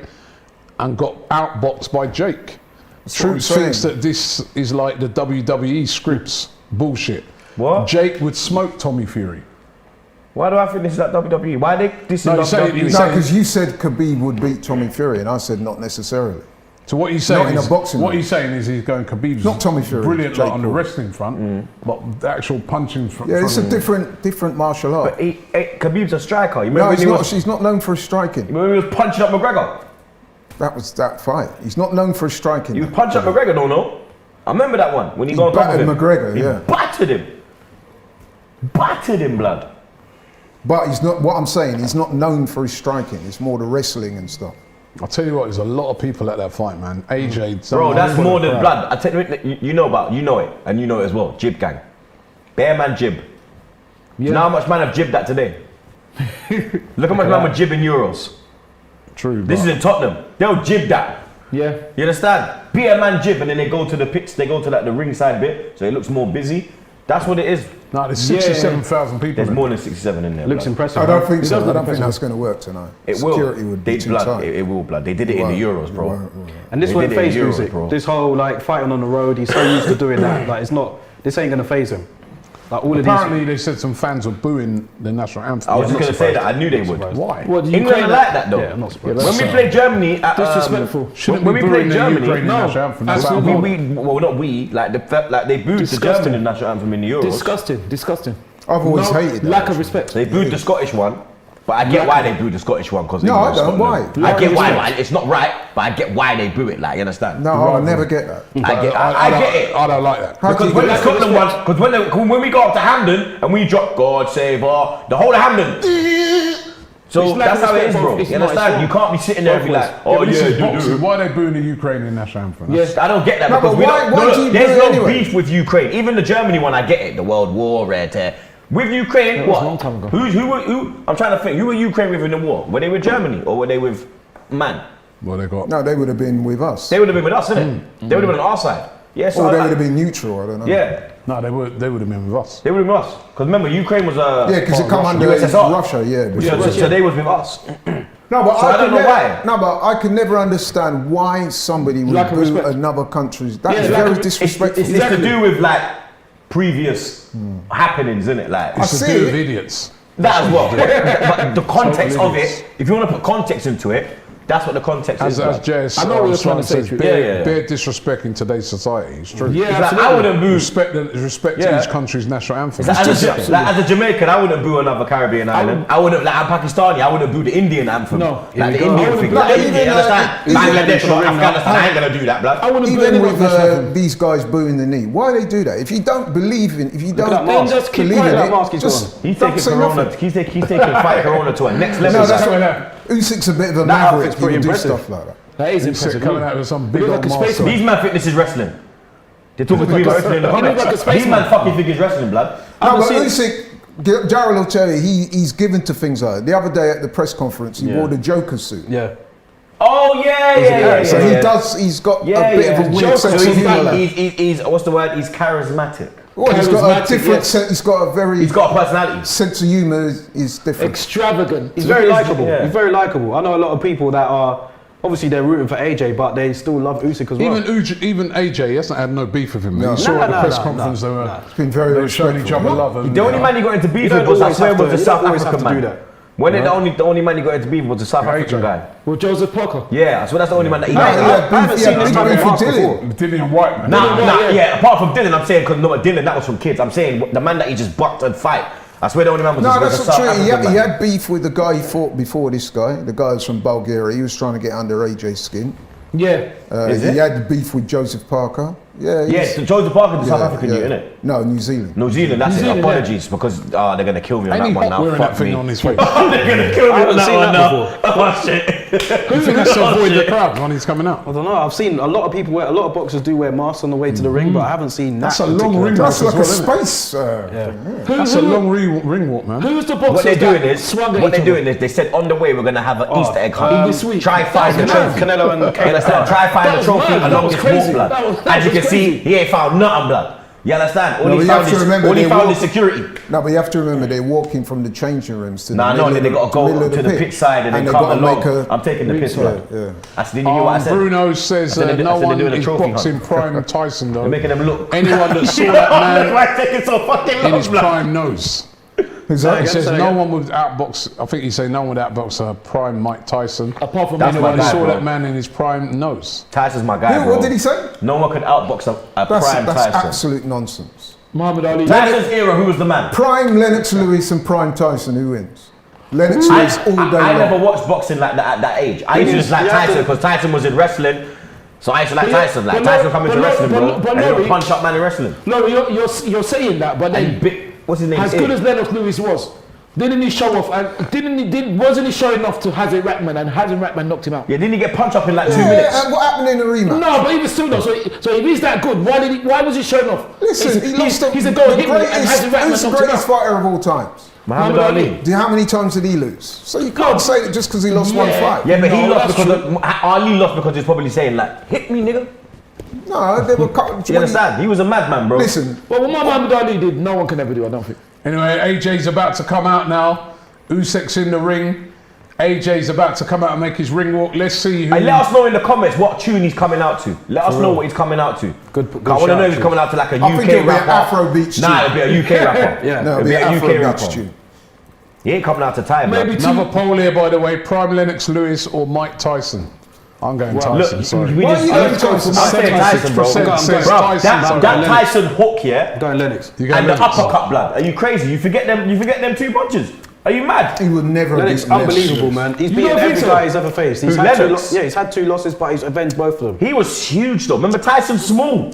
A: and got outboxed by Jake.
D: what I'm
A: Troopz thinks
D: saying.
A: that this is like the WWE scripts. Bullshit.
B: What?
A: Jake would smoke Tommy Fury.
B: Why do I think this is like WWE? Why this is
A: No,
B: not
A: he's saying-
B: WWE?
A: he's
D: No,
A: saying-
D: because you said Khabib would beat Tommy Fury, and I said not necessarily.
A: So what he's saying
D: Not in
A: is,
D: a boxing
A: what
D: ring.
A: he's saying is he's going Khabib's
D: Not Tommy Fury,
A: brilliant
D: Jake
A: like, on the
D: Paul.
A: wrestling front, but the actual punching front.
D: Yeah, it's a different martial art.
B: But Khabib's a striker. You
D: No,
B: remember when
D: he's not known for his striking.
B: when he was punching up McGregor?
D: That was that fight. He's not known for his striking.
B: He was punching up McGregor, no? I remember that one when he got on top of
D: battered
B: him.
D: McGregor,
B: He
D: yeah.
B: battered him, blood.
D: But he's not. What I'm saying, he's not known for his striking. It's more the wrestling and stuff.
A: I'll tell you what, there's a lot of people at that fight, man. AJ,
B: Bro, that's
A: someone-
B: more than blood. I tell you, you know it, and you know it as well. Jib gang, bare man jib. Do you know how much man have jibbed that today? Look how much man were jibbing euros.
A: True.
B: This is in Tottenham. They'll jib that.
E: Yeah.
B: You understand? Be a man jib, and then they go to the pitch. They go to like the ringside bit, so it looks more busy. That's what it is.
A: No, there's 67,000 people.
B: There's
A: in
B: more than 67 in there.
C: Looks
B: blood.
C: impressive.
D: I don't
C: man.
D: think
C: It
D: so.
C: does
D: I
C: look
D: don't think
C: impressive.
D: that's going to work tonight.
B: It
D: Security
B: will.
D: would be
B: They
D: too
B: blood.
D: tight.
B: It will blood. They did it in the Euros, bro.
C: And this
B: They
C: won't
B: did it in
C: phase
B: Europe,
C: Usyk.
B: bro.
C: This whole like fighting on the road, he's so used to doing that. Like it's not. This ain't gonna phase him. Like all of
A: Apparently, they said some fans were booing the national anthem.
B: I was just
C: not
B: going to say
C: surprised.
B: that. I knew they would.
A: Why?
E: What, the
B: England are
E: Ukraine-
B: like that though.
C: Yeah, I'm not surprised.
B: When we played Germany, at,
E: Disrespectful.
A: Shouldn't
B: when
A: be
B: we
A: booing
B: played
A: the
B: Germany,
A: Ukrainian
E: no.
A: national anthem. That's
E: Absolutely.
A: how-
B: well, not we, like they booed
E: Disgusting.
B: the German national anthem in the Euros.
E: Disgusting.
D: I've always
E: No,
D: hated that.
E: lack of
D: actually.
E: respect.
B: They booed the Scottish one, but I get why they booed the Scottish one because
D: No, I don't. Why?
B: I get why. It's not right, but I get why they boo it. Like you understand?
D: No, I'll never get that.
B: I get it.
A: I don't like that.
D: How do
B: Because
D: you
B: when
D: get
B: the Scotland one, because when we go up to Hampden and we drop God Save Our, the whole of Hampden. So
E: It's
B: that's how it is,
E: respect,
B: bro.
E: it's
B: You
E: not,
B: understand?
E: it's
B: You can't be sitting there and be like, oh
A: This is
B: yeah,
A: boxing. Why are they booing the Ukrainian national anthem?
E: Yes.
B: I don't get that
D: No,
B: because
D: but
B: we
D: why-
B: don't.
D: why
B: No,
D: do you
B: there's
D: do it
B: no
D: anyway?
B: beef with Ukraine. Even the Germany one, I get it. The World War, red hair. With Ukraine,
E: was
B: what?
E: a long time ago.
B: Who? I'm trying to think. Who were Ukraine with in the war? Were they with Germany or were they with man?
A: Well, they got.
D: No, they would have been with us.
B: They would have been with us, innit? They would have been on our side. Yes,
D: Or they would have been neutral, I don't know.
B: Yeah,
A: No, they would have been with us.
B: they would have been with us. Because remember, Ukraine was
D: Yeah, because it come
A: Russia.
D: under
B: USSR.
D: Russia, yeah. but-
B: So they was with us.
D: No, but
B: So I don't
D: can
B: know
D: never,
B: why.
D: No, but I can never understand why somebody would
E: Lack of
D: boo
E: respect.
D: another country's. That's
E: Yeah, lack
D: very
E: of-
B: It's
D: disrespectful.
B: to do with like previous happenings, innit? Like
D: I
A: It's to
D: see
A: do with
D: it.
A: idiots.
B: that as well. But the context
A: Total
B: of
A: idiots.
B: it, if you want to put context into it, that's what the context
A: As
B: is. like.
A: JS,
E: I know what you're trying to say,
A: says,
E: True.
A: bare,
B: Yeah.
A: bare disrespect in today's society. It's true.
E: Yeah,
B: It's like,
E: absolutely.
B: I wouldn't boo.
A: Respect
B: Yeah.
A: each country's national anthem.
B: Like,
A: It's
B: as,
A: just-
B: like, as a Jamaican, I wouldn't boo another Caribbean island. I wouldn't, like, I'm Pakistani, I wouldn't boo the Indian anthem.
E: No.
B: Like the
E: Here we go.
B: Indian
E: I
B: thing.
E: wouldn't
B: Like,
D: boo-
B: India, you understand?
D: even-
B: Bangladesh or
E: even-
B: Afghanistan, I ain't gonna do that, blood.
E: I wouldn't
D: Even with
E: national anthem.
D: these guys booing the knee, why they do that? If you don't believe in, if you
C: at
D: don't
C: that mask.
E: Just keep
D: believe
E: quiet,
D: in
E: that
D: it,
C: mask he's
D: just
B: He's
D: don't
B: taking
D: say
B: Corona.
D: nothing.
B: He's taking fight Corona to a next level.
D: No, that's
A: Coming
D: what
A: out-
D: Usyk's a bit of a
C: That
D: maverick.
C: outfit's
D: He would
C: pretty
D: do
C: impressive.
D: stuff like that.
E: That is
A: Usyk
E: impressive.
A: coming out with some big
E: He
A: old
E: looks like a
A: mask.
E: spaceman.
B: These man think this is wrestling. They're talking to me about wrestling in the
E: He looks
B: comments.
E: like a
B: These
E: spaceman.
B: man fucking think it's wrestling, blood.
D: No, but
E: seen-
D: Usyk, Darryl will tell you, he's given to things like that. The other day at the press conference, he
B: Yeah.
D: wore the Joker suit.
C: Yeah.
B: Oh yeah.
D: So he does. He's got a bit of a weird
B: Joker.
D: sense
B: So
D: of humour.
B: he's what's the word? He's charismatic.
D: Well, he's got a
E: charismatic,
D: different.
E: yes.
D: He's got a very
B: He's got a personality.
D: sense of humour. Is different.
E: Extravagant.
C: He's very likable.
B: yeah.
C: He's very likable. I know a lot of people that are obviously they're rooting for AJ, but they still love Usyk as well.
A: Even AJ, he hasn't had no beef with him.
D: No.
A: You saw
C: No,
A: at the
C: no,
A: press
C: no,
A: conference
C: no,
A: they were
C: no.
D: It's been very
A: they were showing each
D: respectful.
A: other love. And,
B: The only man he got into beef with was, I swear, was the South African man. When the only man he got into beef was the South African guy.
E: With Joseph Parker.
B: Yeah, so that's the only man that he
D: No,
B: met.
D: he had
C: I haven't
D: beef. He
C: seen
D: had
C: this
D: big
C: man
D: beef
C: in
D: with
C: mask
D: Dylan.
A: Dillian White, man.
B: Yeah, apart from Dylan, I'm saying, because no, Dylan, that was from kids. I'm saying the man that he just bucked and fight. I swear the only man was
D: No,
B: was
D: that's
B: the
D: not
B: South
D: true. He
B: African
D: had, he
B: man.
D: had beef with the guy he fought before this guy. The guy was from Bulgaria. He was trying to get under AJ's skin.
E: Yeah.
B: Is
D: He
B: it?
D: had beef with Joseph Parker. Yeah.
B: Yeah,
D: he's-
B: so Joseph Parker, the South
D: yeah,
B: African
D: yeah.
B: you, innit?
D: No, New Zealand.
B: New Zealand, that's
E: New
B: it.
E: Zealand,
B: Apologies, because they're going to kill me on
A: Ain't
B: that
A: he
B: one
A: hot
B: now.
A: wearing
B: Fuck
A: that thing
B: me.
A: on his face?
B: They're going to kill me
C: I
B: on
C: haven't
B: that
C: seen
B: one
C: that
B: now.
C: before.
B: Oh, shit.
A: You think that's to avoid the crowd when he's coming out?
C: I don't know. I've seen a lot of people wear. A lot of boxers do wear masks on the way to the ring, but I haven't seen that.
A: That's a long
C: particular
A: ring
C: type.
D: That's like a
A: as well, isn't it?
D: space.
A: That's a long ring walk, man.
E: Who was the boxer
B: What they're doing
E: that
B: is,
E: swung at
B: what they're
E: each other?
B: doing is, they said on the way we're going to have an Easter egg hunt.
E: this week.
B: Try find the
E: That was
B: trophy.
E: mad.
C: Canelo and
B: You understand? Try find
E: That
B: the
E: was
B: trophy
E: mad. That
B: along
E: was
B: this
E: crazy.
B: walk, blood.
E: That
B: As you
E: was
B: can see,
E: crazy.
B: he ain't found nothing, blood. You understand?
D: No,
B: All
D: but
B: he
D: you have
B: found
D: to
B: is
D: remember
B: all he
D: they
B: found
D: walk-
B: is security.
D: No, but you have to remember they're walking from the changing rooms to the
B: Nah, no,
D: middle
B: then they
D: of
B: got to
D: middle
B: go
D: of
B: to the pitch side and then
D: they
B: come
D: gotta
B: along.
D: make a-
B: I'm taking the piss,
D: yeah,
B: blood.
D: yeah.
B: That's the you hear what I said.
A: Bruno says
B: I said they-
A: no
B: I said they're
A: one
B: doing a
A: is
B: trophy
A: boxing
B: hunt.
A: prime Tyson though.
B: They're making them look.
A: Anyone that saw that man
B: Why taking so fucking
A: in
B: long,
A: his
B: blood?
A: prime knows.
D: Who's that?
A: He says
C: say
A: no
C: again.
A: one would outbox. I think he said no one would outbox prime Mike Tyson.
E: Apart from
B: That's
A: Anyone
B: my
A: who
B: guy,
A: saw
B: bro.
A: that man in his prime knows.
B: Tyson's my guy,
D: Who,
B: bro.
D: what did he say?
B: No one could outbox a
D: That's
B: prime
D: that's
B: Tyson.
D: absolute nonsense.
E: Muhammad Ali.
B: Tyson's era, who was the man?
D: Prime Lennox Lewis and Prime Tyson, who wins? Lennox Lewis all day
B: I
D: long.
B: never watched boxing like that at that age. I used to just like
C: you have
B: Tyson
C: to-
B: because Tyson was in wrestling. So I used to like
E: But no-
B: Tyson. Like
E: but
B: Tyson
E: no-
B: come
E: but
B: into
E: no-
B: wrestling,
E: but
B: bro.
E: no- but
B: And
E: no,
B: he'll
E: he-
B: punch up man in wrestling.
E: No, you're saying that, but
B: And
E: then
B: big, what's his name?
E: as good as Lennox Lewis was, Didn't he show off? And wasn't he showing off to Hazard Rackman, and Hazard Rackman knocked him out?
B: Yeah, didn't he get punched up in like 2 minutes?
D: And what happened in the rematch?
E: No, but even still though. So if he's that good, why was he showing off?
D: Listen, he lost
E: he's a goal hit, and Hazard Rackman
D: who's the
E: knocked him
D: greatest
E: out.
D: fighter of all times?
B: Muhammad Ali.
D: How many times did he lose? So you can't say that just because he lost one fight.
B: Yeah, but he
E: No,
B: lost
E: that's
B: because Ali lost because he's probably saying like, hit me, nigga.
D: No, they were cut.
B: You understand? He was a madman, bro.
D: Listen,
E: Well, what Muhammad Ali did, no one can ever do. I don't think.
A: Anyway, AJ's about to come out now. Usyk's in the ring. AJ's about to come out and make his ring walk. Let's see who.
B: Hey, let us know in the comments what tune he's coming out to. Let us know what he's coming out to.
C: Good
B: I want to know if he's
C: shout,
B: coming out to like a
D: I think
B: UK
D: it'll be an
B: rapper.
D: Afrobeat tune.
B: Nah, it'll be a UK rapper.
C: Yeah.
D: No,
B: it'll be a UK
D: Afrobeat
B: rapper.
D: tune.
B: He ain't coming out to time,
E: Maybe
B: man.
A: Another poll here, by the way. Prime Lennox Lewis or Mike Tyson? I'm going Tyson,
B: Look,
A: sorry.
B: we
D: Why
B: just.
D: are you going Tyson?
B: I'm saying Tyson, bro.
A: 76% says
B: Bro,
A: Tyson.
B: that Tyson hook, yeah,
C: Going Lennox.
A: You go
B: and the
A: Lennox.
B: uppercut, blood. Are you crazy? You forget them 2 punches. Are you mad?
D: He would never
C: Lennox,
D: beat Lennox.
C: unbelievable, man. He's
E: You
C: beaten
E: don't think
C: every
E: so?
C: guy he's ever faced. He's
B: Who,
C: had
B: Lennox?
C: he's had 2 losses, but he's avenged both of them.
B: He was huge, though. Remember Tyson's small.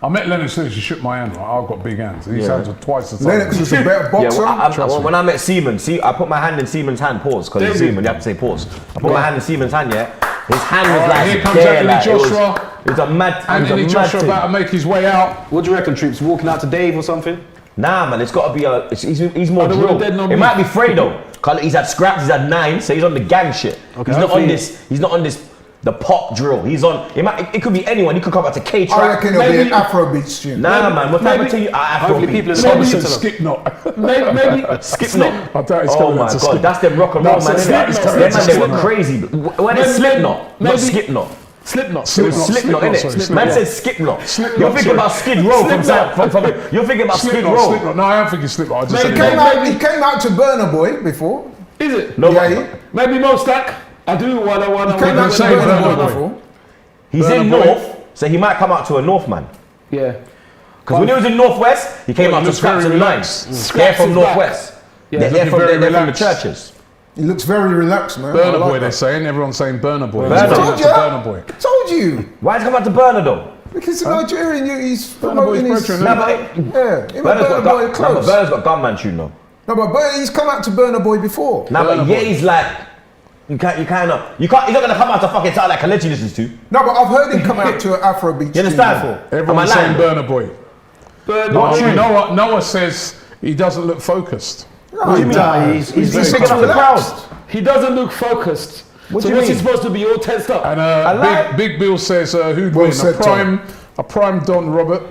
A: I met Lennox Lewis. He shook my hand. Right? I've got big hands. His hands are twice the size.
D: Lennox was a better boxer.
B: When I met Seaman, I put my hand in Seaman's hand, pause, because he's Seaman, you have to say pause. I put my hand in Seaman's hand, yeah. His hand was like,
A: here comes
B: there,
A: Anthony
B: like,
A: Joshua.
B: It was a mad,
A: Anthony Joshua about to make his way out.
C: What do you reckon, Troopz? Walking out to Dave or something?
B: Nah, man, it's got to be he's more
E: don't wanna
B: drill.
E: dead no
B: It
E: beef.
B: might be Fredo. Cause he's had scraps, he's had 9, so he's on the gang shit.
C: Okay,
B: he's not on
C: hopefully-
B: this. He's not on this. The pop drill. He's on. It could be anyone. He could come out to K track.
D: I reckon it'll be
E: Maybe-
D: an Afrobeat tune.
B: Nah, man. What type of thing?
C: Hopefully people are
A: Somebody
C: listening
A: said
C: to them.
A: skip not.
E: Maybe
B: Skip not.
A: I doubt it's
B: Oh
A: coming
B: my
A: out to
B: god,
A: skip.
B: that's them rock and
A: No,
B: roll, man.
A: it's
B: Them
A: not.
B: man, they were
A: Slipknot.
B: crazy. When it's
E: Maybe-
B: Slipknot, not
E: maybe-
B: Skipknot.
E: Slipknot.
B: It was Slipknot, innit? Man said Skipknot. You're thinking about Skid Row from you're thinking about Skid
A: Slipknot,
B: Row.
A: Slipknot. No, I am thinking Slipknot. I just
E: Maybe-
A: said
D: He came out to Burna Boy before.
E: Is it?
B: No,
D: Yeah,
B: but
E: Maybe Mo Stack. I do wanna.
D: He came out to
A: say
D: Burna
A: Burna
D: Boy
A: Boy.
D: before.
B: he's
A: Burna
B: in
A: Boy.
B: North, so he might come out to a North man.
E: Yeah.
B: Because when he was in Northwest, he came
A: Well,
B: out
A: he
B: to
A: looks
B: Scraps
A: very
B: and
A: relaxed.
B: Nines. They're
E: Scraps
B: from
E: is back.
B: Northwest.
E: Yeah,
B: They're
A: looking
B: from
A: very
B: the
A: relaxed.
B: churches.
D: He looks very relaxed, man. I
A: Burner
D: like
A: Boy, they're
D: that.
A: saying. Everyone's saying Burner Boy.
B: Burna
A: He's
B: Boy.
A: going out
D: Told
A: to
D: you.
A: Burner Boy.
D: Told you.
B: Why is he come out to Burner though?
D: Because the Nigerian, he's
A: Boy's
D: promoting his...
A: brethren,
B: Nah,
A: innit?
B: but
D: Yeah, him and
B: Burner's
D: Burna
B: got
D: Boy are close.
B: Burner's got Gunman tune though.
D: No, but he's come out to Burna Boy before.
B: Nah, but
A: Burna
B: yeah,
A: Boy.
B: he's like, you can't, he's not gonna come out to fucking sound like Kalechi listens to.
D: No, but I've heard him come out to an Afrobeat
B: You
D: tune
B: understand?
D: before.
A: Everyone's
B: Am I
A: saying
B: lying?
A: Burner Boy.
B: What tune?
A: Noah says he doesn't look focused.
D: No,
B: you mean?
C: He's
D: He's
C: very
B: picking up the
D: relaxed.
B: crowd.
E: He doesn't look focused.
B: What
E: so
B: do you
E: what's he
B: mean?
E: supposed to be all tensed up?
A: And
B: like-
A: Big Bill says who'd
D: Well
A: win,
D: said,
A: a prime Don Robert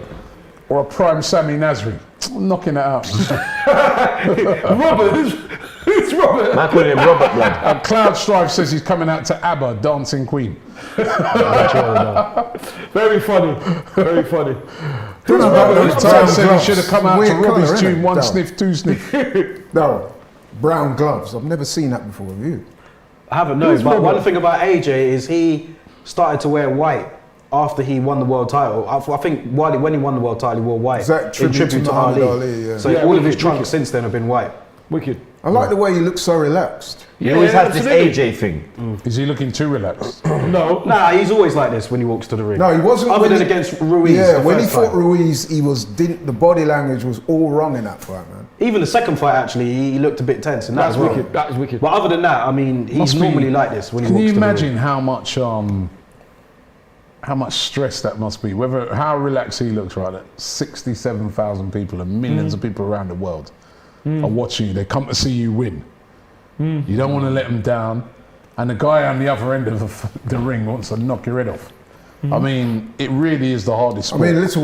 A: or a prime Sammy Nasri? I'm knocking it out.
E: Robert, who's Robert?
B: Man calling him Robert blood.
A: And Cloud Strife says he's coming out to ABBA, Dancing Queen.
E: Very funny. Very funny.
A: Ty said he
D: gloves.
A: should have come out to
D: Weird
A: Robbie's
D: colour,
A: tune,
D: innit?
A: one
D: No.
A: sniff, two sniff.
D: No, brown gloves. I've never seen that before. Have you?
C: I haven't known, but one thing about AJ is he started to wear white after he won the world title. I think when he won the world title, he wore white
D: Is that
C: in
D: tribute
C: tribute
D: to
C: to
D: Muhammad
C: Ali.
D: Ali, yeah.
C: So
E: Yeah,
C: all of his
E: wicked,
C: trunks
E: wicked.
C: since then have been white.
E: Wicked.
D: I like the way he looks so relaxed.
B: He always has this
E: absolutely.
B: AJ thing.
A: Is he looking too relaxed?
E: No.
C: Nah, he's always like this when he walks to the ring.
D: No, he wasn't.
C: Other
D: when
C: than
D: he-
C: against Ruiz.
D: Yeah,
C: the
D: when he
C: first
D: fought
C: fight.
D: Ruiz, the body language was all wrong in that fight, man.
C: Even the second fight, actually, he looked a bit tense in that
E: That's
C: as well.
E: wicked. That is wicked.
C: But other than that, I mean, he's
A: Must be-
C: normally like this when he
A: Can
C: walks
A: you
C: to the ring.
A: imagine how much stress that must be? How relaxed he looks right now. 67,000 people and millions of people around the world are watching you. They come to see you win. You don't want to let them down. And the guy on the other end of the ring wants to knock your head off. I mean, it really is the hardest
D: I
A: sport.
D: mean, listen,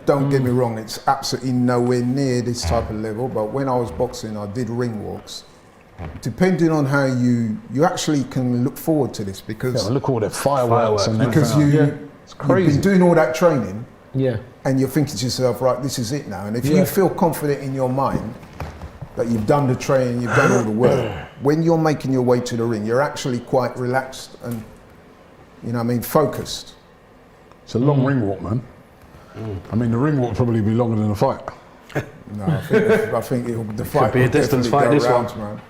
D: don't get me wrong, it's absolutely nowhere near this type of level, but when I was boxing, I did ring walks. Depending on how you actually can look forward to this because
A: Yeah, look at all the fireworks and
D: because
A: everything. It's
D: you've
A: crazy.
D: been doing all that training
E: Yeah.
D: and you're thinking to yourself, right, this is it now. And if you feel confident in your mind that you've done the training, you've done all the work, when you're making your way to the ring, you're actually quite relaxed and, focused.
A: It's a long ring walk, man. I mean, the ring walk will probably be longer than the fight.
D: No, I think the fight
C: be a
D: will
C: distance
D: definitely
C: fight,
D: go
C: this
D: round, man.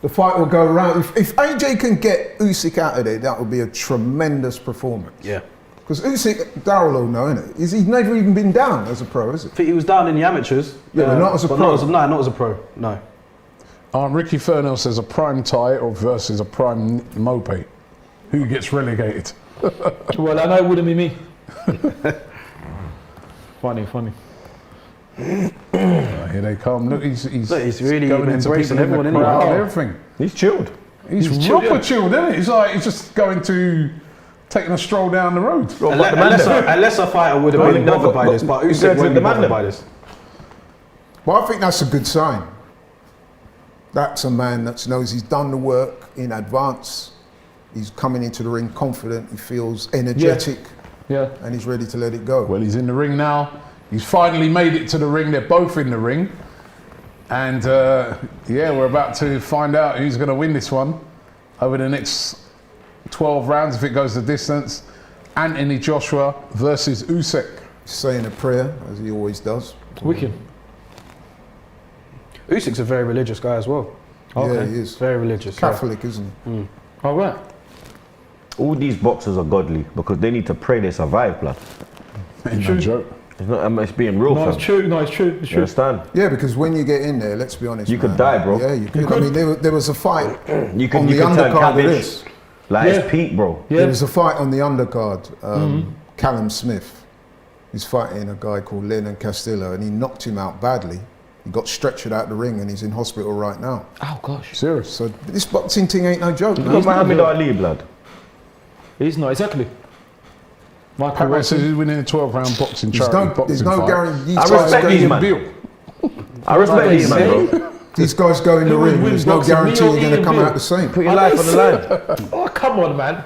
D: The fight will go round. If AJ can get Usyk out of there, that would be a tremendous performance.
C: Yeah.
D: Because Usyk, Darryl will know, innit? He's never even been down as a pro, is it?
C: I think he was down in the amateurs.
D: Yeah, but not as a pro.
C: Not as a pro, no.
A: Ricky Fernell says a prime tie or versus a prime Mope. Who gets relegated?
E: Well, I know it wouldn't be me. Funny.
A: Here they come. Look, he's
C: really
A: going into
C: embracing
A: people in the
C: everyone, isn't he?
A: crowd and
C: Oh.
A: everything.
B: He's chilled.
A: He's proper chilled, isn't it? He's like he's just going to taking a stroll down the road.
C: Unless a fighter would have been bothered by this, but Usyk won't be bothered by this.
D: Well, I think that's a good sign. That's a man that knows he's done the work in advance. He's coming into the ring confident. He feels energetic.
E: Yeah.
D: And he's ready to let it go.
A: Well, he's in the ring now. He's finally made it to the ring. They're both in the ring. And we're about to find out who's going to win this one over the next 12 rounds if it goes the distance. Anthony Joshua versus Usyk.
D: Saying a prayer, as he always does.
E: Wicked.
C: Usyk's a very religious guy as well.
D: Yeah, he is.
C: Very religious.
D: Catholic, isn't he?
E: All right.
B: All these boxers are godly because they need to pray they survive, blood.
A: Ain't no joke.
B: It's not. It's being real.
E: No,
B: fam.
E: it's true.
B: You understand?
D: Yeah, because when you get in there, let's be honest,
B: You could
D: man,
B: die, bro.
D: Yeah, you could. I mean, there was a fight
B: You could.
D: on
B: You
D: the
B: could turn
D: undercard of
B: cabbage.
D: this.
B: Like
E: Yeah.
B: it's peak, bro.
E: Yeah.
D: There was a fight on the undercard. Callum Smith, he's fighting a guy called Lennon Castillo, and he knocked him out badly. He got stretchered out the ring, and he's in hospital right now.
E: Oh gosh.
A: Serious.
D: So this boxing thing ain't no joke,
B: Look
D: man.
B: at Muhammad Ali, blood.
E: He's not exactly. Michael
A: Pat says
E: Wilson.
A: he's winning a 12-round boxing
D: There's
A: charity
D: no
A: boxing fight.
D: guarantee.
B: I respect these man.
A: Bill.
B: I respect these man, bro.
D: These guys go in the
E: Who
D: ring.
E: would
D: There's
E: win
D: no
E: boxing,
D: guarantee
E: me or
D: you're going to
E: Ian
D: come
E: Bill?
D: out the same.
B: Put your life on the line.
E: Oh, come on, man.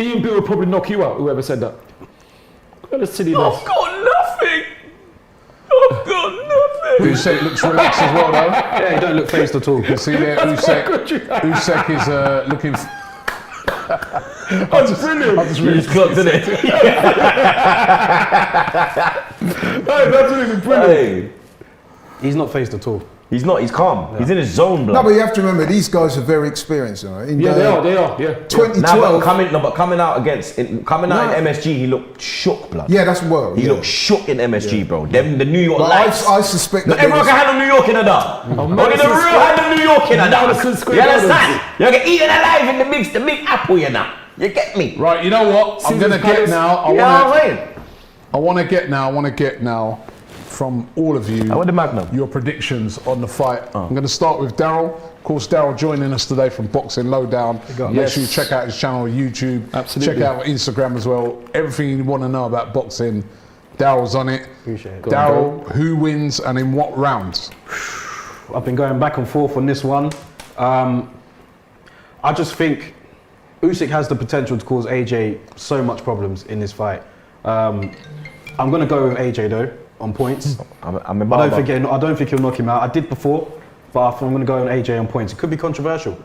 E: Ian Bill will probably knock you out, whoever said that. What a silly mess.
B: got nothing. I've got nothing.
A: Usyk looks relaxed as well, though.
C: Yeah, he don't look phased at all.
A: You see there, Usyk is looking.
E: That's brilliant.
A: I just really
B: clocked in it.
E: Hey, that's really brilliant.
B: Hey,
C: He's not phased at all.
B: he's not. He's calm. He's in his zone,
D: No,
B: blood.
D: but you have to remember, these guys are very experienced. You know? In
E: Yeah, they are, yeah.
D: 2012.
B: Coming out in MSG, he looked shook, blood.
D: Yeah, that's well.
B: He looked shook in MSG, bro. Them the New York
D: But
B: lights.
D: I suspect
B: Not
D: that there
B: everyone
D: was-
B: can handle New York in a dog. Only the real handle New York in a dog.
E: Madison
B: You
E: Square
B: understand? You get eaten alive in the big apple, you know. You get me?
A: Right, you know what? I'm
E: Caesar's
A: gonna get
E: Palace.
A: now.
B: You know what I'm saying?
A: I want to get now from all of you
B: I want the Magnum.
A: your predictions on the fight. I'm going to start with Darryl. Of course, Darryl joining us today from Boxing Lowdown. Make
E: Yes.
A: sure you check out his channel on YouTube.
E: Absolutely.
A: Check out Instagram as well. Everything you want to know about boxing, Darryl's on it.
C: Appreciate it.
A: Darryl, who wins and in what rounds?
C: I've been going back and forth on this one. I just think Usyk has the potential to cause AJ so much problems in this fight. I'm going to go with AJ though on points.
B: I'm a
C: I
B: barber.
C: don't think he'll knock him out. I did before, but I'm going to go on AJ on points. It could be controversial.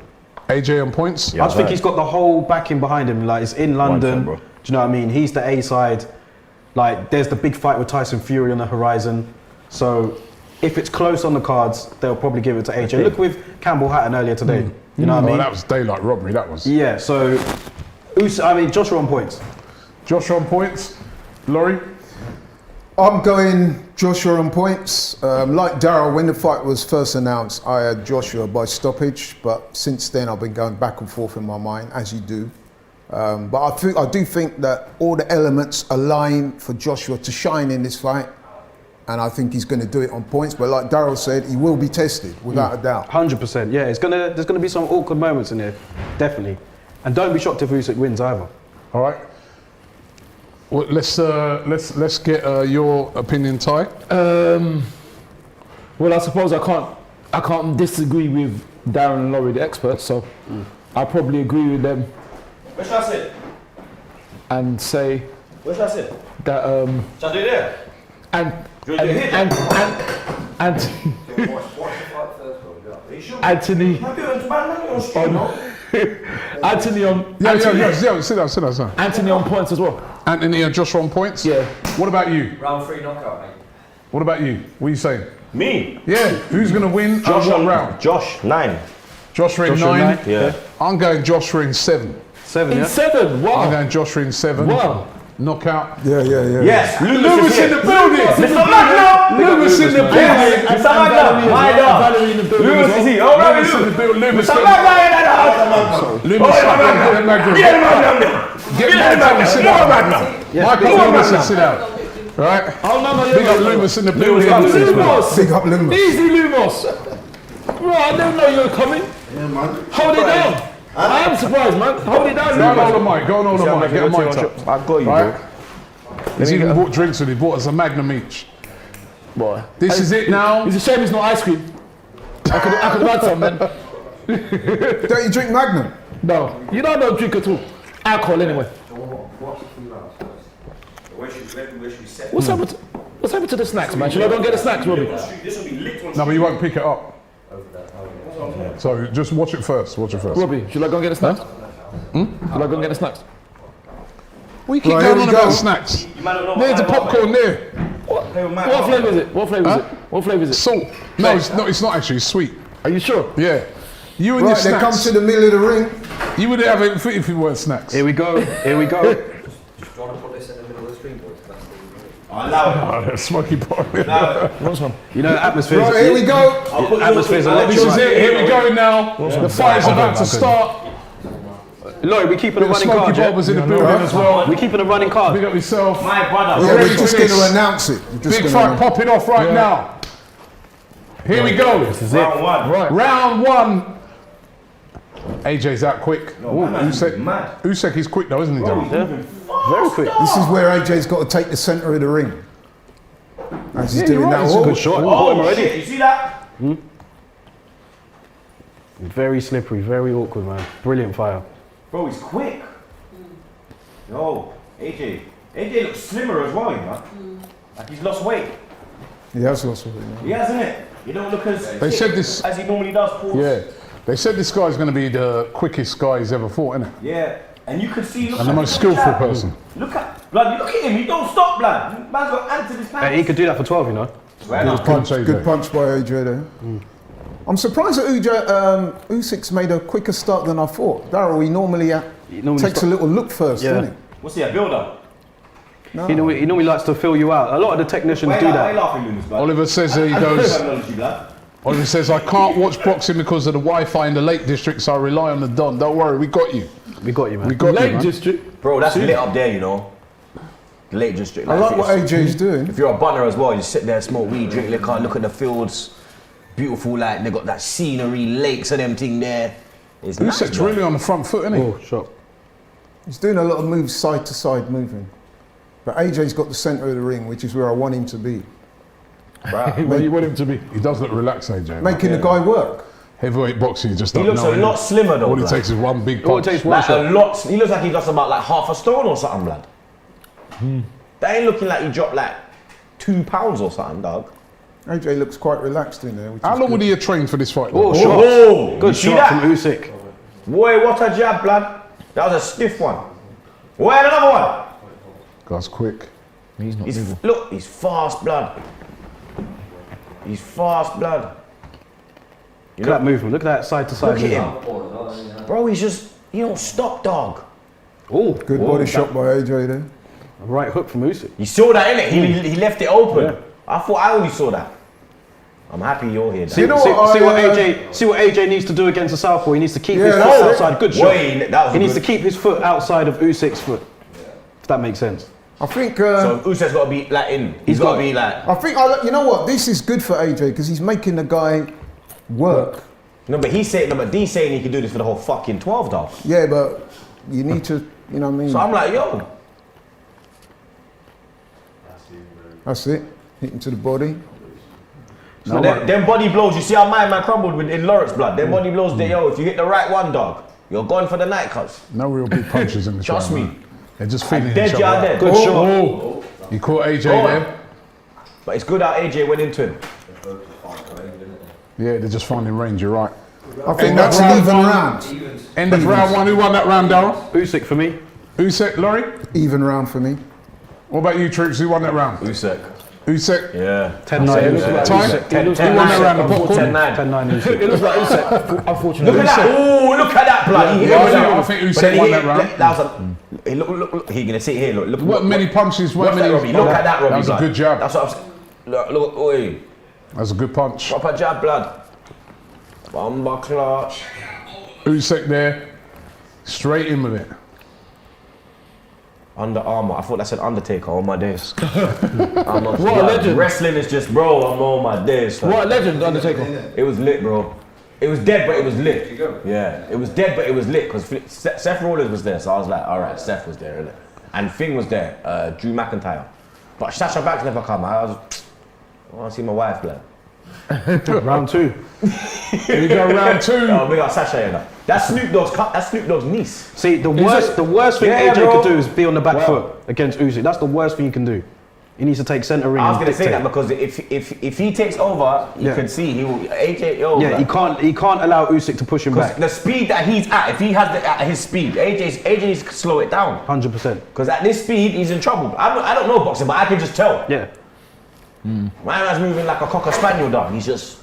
A: AJ on points?
B: Yeah.
C: I just think he's got the whole backing behind him. Like it's in London.
B: bro.
C: Do you know what I mean? He's the A side. Like there's the big fight with Tyson Fury on the horizon. So if it's close on the cards, they'll probably give it to AJ. Look with Campbell Hatton earlier today. You know what I
A: Oh,
C: mean?
A: that was daylight robbery, that was.
C: Yeah. So Joshua on points.
A: Joshua on points. Laurie?
D: I'm going Joshua on points. Like Darryl, when the fight was first announced, I had Joshua by stoppage, but since then I've been going back and forth in my mind, as you do. But I do think that all the elements align for Joshua to shine in this fight, and I think he's going to do it on points. But like Darryl said, he will be tested without a doubt.
C: 100%. Yeah. There's gonna be some awkward moments in here, definitely. And don't be shocked if Usyk wins either.
A: All right. Well, let's get your opinion, Ty.
E: Well, I suppose I can't disagree with Darren and Laurie, the experts. So I probably agree with them
B: Where should I sit?
E: and say
B: Where should I sit?
E: that
B: Should I do there?
E: and
B: Do you want to do it here?
E: Anthony Anthony on
A: Yeah, sit down.
E: Anthony on points as well.
A: Anthony and Joshua on points?
E: Yeah.
A: What about you?
F: Round 3 knockout, mate.
A: What about you? What are you saying?
B: Me?
A: Yeah, who's going to win
B: Josh
A: and what
B: on
A: round?
B: Josh 9.
A: Joshua in
C: Joshua
A: 9.
B: Yeah.
A: I'm going Joshua in 7.
C: 7.
E: In
C: Yeah.
E: 7.
A: I'm
E: Wow.
A: going Joshua in 7.
E: Wow.
A: Knockout.
D: Yeah.
B: Yes.
A: Lewis in the building.
B: Mr. Magnum.
A: Lewis in the building.
B: Mr. Magnum. My dog.
E: Valerie in the building.
B: Lewis
A: Loomis.
F: Some
A: Loomis,
F: Magnum.
A: get the Magnum.
F: Get the Magnum.
A: Get
F: Get the
A: Magnum. Sit
F: Magnum. More
A: down.
F: Magnum.
A: Michael
F: More
A: Loomis,
F: Magnum.
A: sit down. Right?
E: Oh, no,
A: Big up Loomis in the building.
E: Lumos.
D: Big up Lumos.
E: Easy, Lumos. Bro, I didn't know you were coming.
F: Yeah, man.
E: Hold it down. I am surprised, man. Hold it down,
A: Go on
E: Lumos.
A: the mic. Go on the mic. Get a mic up.
B: I got you,
A: Right?
B: bro.
A: He's even bought drinks with. He bought us a Magnum each.
E: Boy.
A: This is it now.
E: It's a shame it's not ice cream. I could have had some, man.
D: Don't you drink Magnum?
E: No. You don't drink at all. Alcohol, anyway. What's happened to the snacks, man? Should I go and get the snacks, Robbie?
A: No, but you won't pick it up. So just watch it first. Watch it first.
E: Robbie, should I go and get the snacks? Should I go and get the snacks?
A: We keep
D: Right,
A: going
D: here
A: on
D: we
A: about
D: go.
A: snacks. There's a popcorn there.
E: What flavour is it? What flavour is it? What flavour is it?
A: Salt. No, it's not actually. It's sweet.
E: Are you sure?
A: Yeah. You and
D: Right,
A: your
D: they come
A: snacks.
D: to the middle of the ring.
A: You wouldn't have it if it weren't snacks.
C: Here we go. Here we go.
F: Allow
A: Oh, smoky pot.
E: What's one?
C: You know, atmosphere's.
D: Right, here we go.
C: Atmosphere's
A: This is
C: electric.
A: it. Here we go now. The fight's about to start.
C: Lloyd, we keeping a running
A: Smoky
C: card.
A: Bob was in the building as well.
C: We keeping a running card.
A: Big up yourself.
F: My brother.
D: Yeah,
A: ready
D: we're
A: for
D: just going
A: this.
D: to announce it. We're just
A: Big
D: gonna
A: fight popping off right now. Here we go.
F: Round one.
A: Right. Round one. AJ's out quick.
F: man,
A: Usyk.
F: mad.
A: Usyk is quick though, isn't he, Darryl?
C: Very quick.
D: This is where AJ's got to take the centre of the ring. As he's doing
A: you're right,
D: that.
A: it's a
D: Oh,
A: good shot.
C: Caught him
F: Oh,
C: already.
F: shit. You see that?
C: Very slippery, very awkward, man. Brilliant fire.
F: Bro, he's quick. Yo, AJ. AJ looks slimmer as well, you know? Like he's lost weight.
D: he has lost weight.
F: He has, isn't it? You don't look as
A: They
F: thick
A: said this-
F: as he normally does, Paul.
A: Yeah. They said this guy's going to be the quickest guy he's ever fought, isn't it?
F: Yeah. And you can see, look
A: And the
F: at
A: most
F: the
A: skillful
F: jab.
A: person.
F: Look at, blood, look at him. He don't stop, blood. Man's got ants in his pants.
C: Hey, he could do that for 12, you know.
F: Right now.
A: Punch AJ.
D: Good punch by AJ there. I'm surprised that Usyk's made a quicker start than I thought. Darryl, he normally takes
C: start-
D: a little look first,
C: Yeah.
D: doesn't
F: What's he, a builder?
C: He normally likes to fill you out. A lot of the technicians
F: Why
C: do
F: Why
C: that.
F: laughing, Lucas, blood?
A: Oliver says there he goes. Oliver says, I can't watch boxing because of the Wi-Fi in the Lake District, so I rely on the Don. Don't worry, we got you.
C: We got you, man.
A: We got you,
E: Lake
A: man.
E: District.
B: Bro, that's lit up there, you know. The Lake District.
D: I like
B: if
D: what
B: you're-
D: AJ's doing.
B: If you're a bunner as well, you sit there, smoke weed, drink liquor, look at the fields. Beautiful, like, they got that scenery, lakes and them thing there. It's nice,
A: Usyk's
B: bro.
A: really on the front foot, isn't he?
C: Oh, shot.
D: He's doing a lot of moves side to side moving. But AJ's got the centre of the ring, which is where I want him to be.
A: Where you want him to be? He does look relaxed, AJ. man.
D: Making the guy work.
A: Heavyweight boxing, you just
B: He
A: don't
B: looks
A: know.
B: a
A: innit?
B: lot slimmer though.
A: All it
B: blood.
A: takes is one big
C: All it
A: punch.
C: takes one
B: Like
C: shot.
B: a lot. He looks like he lost about like half a stone or something, blood. That ain't looking like he dropped like 2 pounds or something, dog.
D: AJ looks quite relaxed in there. Which
A: How
D: is
A: long
D: good.
A: would he have trained for this fight?
C: Oh,
A: though?
C: shot.
B: Whoa!
C: Good
B: You see
C: shot
B: that?
C: from Usyk.
B: Boy, what a jab, blood. That was a stiff one. Boy, another one.
A: Guy's quick.
B: Look, he's fast, blood. He's fast, blood. You
C: Look at that movement. Look at that side to side
B: Look at
C: movement.
B: him. Bro, he don't stop, dog.
C: Oh,
D: Good body shot by AJ there.
C: a right hook from Usyk.
B: You saw that, innit? He left it open. I thought I only saw that. I'm happy you're here, dog.
D: You know
C: See
D: what,
C: what AJ needs to do against the southpaw. He needs to keep his
D: Yeah,
C: foot
D: that's it.
C: outside. Good shot.
B: Boy, that was
C: He
B: a
C: needs
B: good-
C: to keep his foot outside of Usyk's foot. If that makes sense.
D: I think.
B: So Usyk's got to be like in. He's got to be like.
D: You know what? This is good for AJ because he's making the guy work.
B: No, but he's saying. No, but D's saying he can do this for the whole fucking 12, dog.
D: Yeah, but you need to. You know what I mean?
B: So I'm like, yo.
D: That's it. Hit him to the body.
B: So them body blows. You see how my man crumbled in Lawrence blood. Them body blows. There, yo. If you hit the right one, dog, you're gone for the night, cuz.
A: No real big punches in this
B: Trust
A: round,
B: me.
A: man. They're just feeling
B: Dead
A: each
B: you
A: other.
B: out there.
A: out.
B: Good
A: Oh,
B: shot.
A: oh. You caught AJ
B: Oh.
A: there.
B: But it's good how AJ went into him.
A: Yeah, they're just finding range. You're right.
D: I think
A: End
D: that's
A: of
D: an
A: round
D: even
A: one.
D: round.
A: End of round one. Who won that round, Darryl?
C: Usyk for me.
A: Usyk, Laurie.
D: Even round for me.
A: What about you, Troopz? Who won that round?
B: Usyk.
A: Usyk.
B: Yeah.
C: 10-9
A: Time?
C: Usyk.
A: Who won that round? The popcorn?
B: 10-9.
C: 10-9
E: It
C: Usyk.
E: looks like Usyk, unfortunately.
B: Look at that. Oh, look at that blood. He hit
A: Yeah,
B: him.
A: I think
B: But
A: Usyk
B: then he
A: won
B: hit-
A: that round.
B: That was a. He look. He gonna sit here. Look.
A: What many punches? What
B: Watch that,
A: many?
B: Robbie. Look at that, Robbie.
A: That was a
B: blood.
A: good jab.
B: That's what I'm saying. Look. Oi.
A: That was a good punch.
B: Proper jab, blood. Bomber clutch.
A: Usyk there, straight in with it.
B: Under Armour. I thought that said Undertaker on my days.
E: What a legend.
B: Wrestling is just, bro, I'm on my days. fam.
E: What a legend, Undertaker.
B: It was lit, bro. It was dead, but it was lit. Yeah, it was dead, but it was lit because Seth Rollins was there, so I was like, all right, Seth was there, innit? And Thing was there, Drew McIntyre. But Sasha Banks never come. I want to see my wife, blood.
C: Round 2.
A: Here we go, round 2.
B: Oh, we got Sasha here now. That's Snoop Dogg's niece.
C: See, the worst thing
B: Yeah,
C: AJ
B: bro.
C: could do is be on the back foot against Usyk. That's the worst thing you can do. He needs to take centre ring.
B: I was
C: and
B: gonna say
C: dictate.
B: that because if he takes over, you can see he will AJ.
C: Yeah, he can't allow Usyk to push him back.
B: The speed that he's at, if he has at his speed, AJ needs to slow it down.
C: 100%.
B: Because at this speed, he's in trouble. I don't know boxing, but I can just tell.
C: Yeah.
B: My man's moving like a cocker spaniel dog. He's just.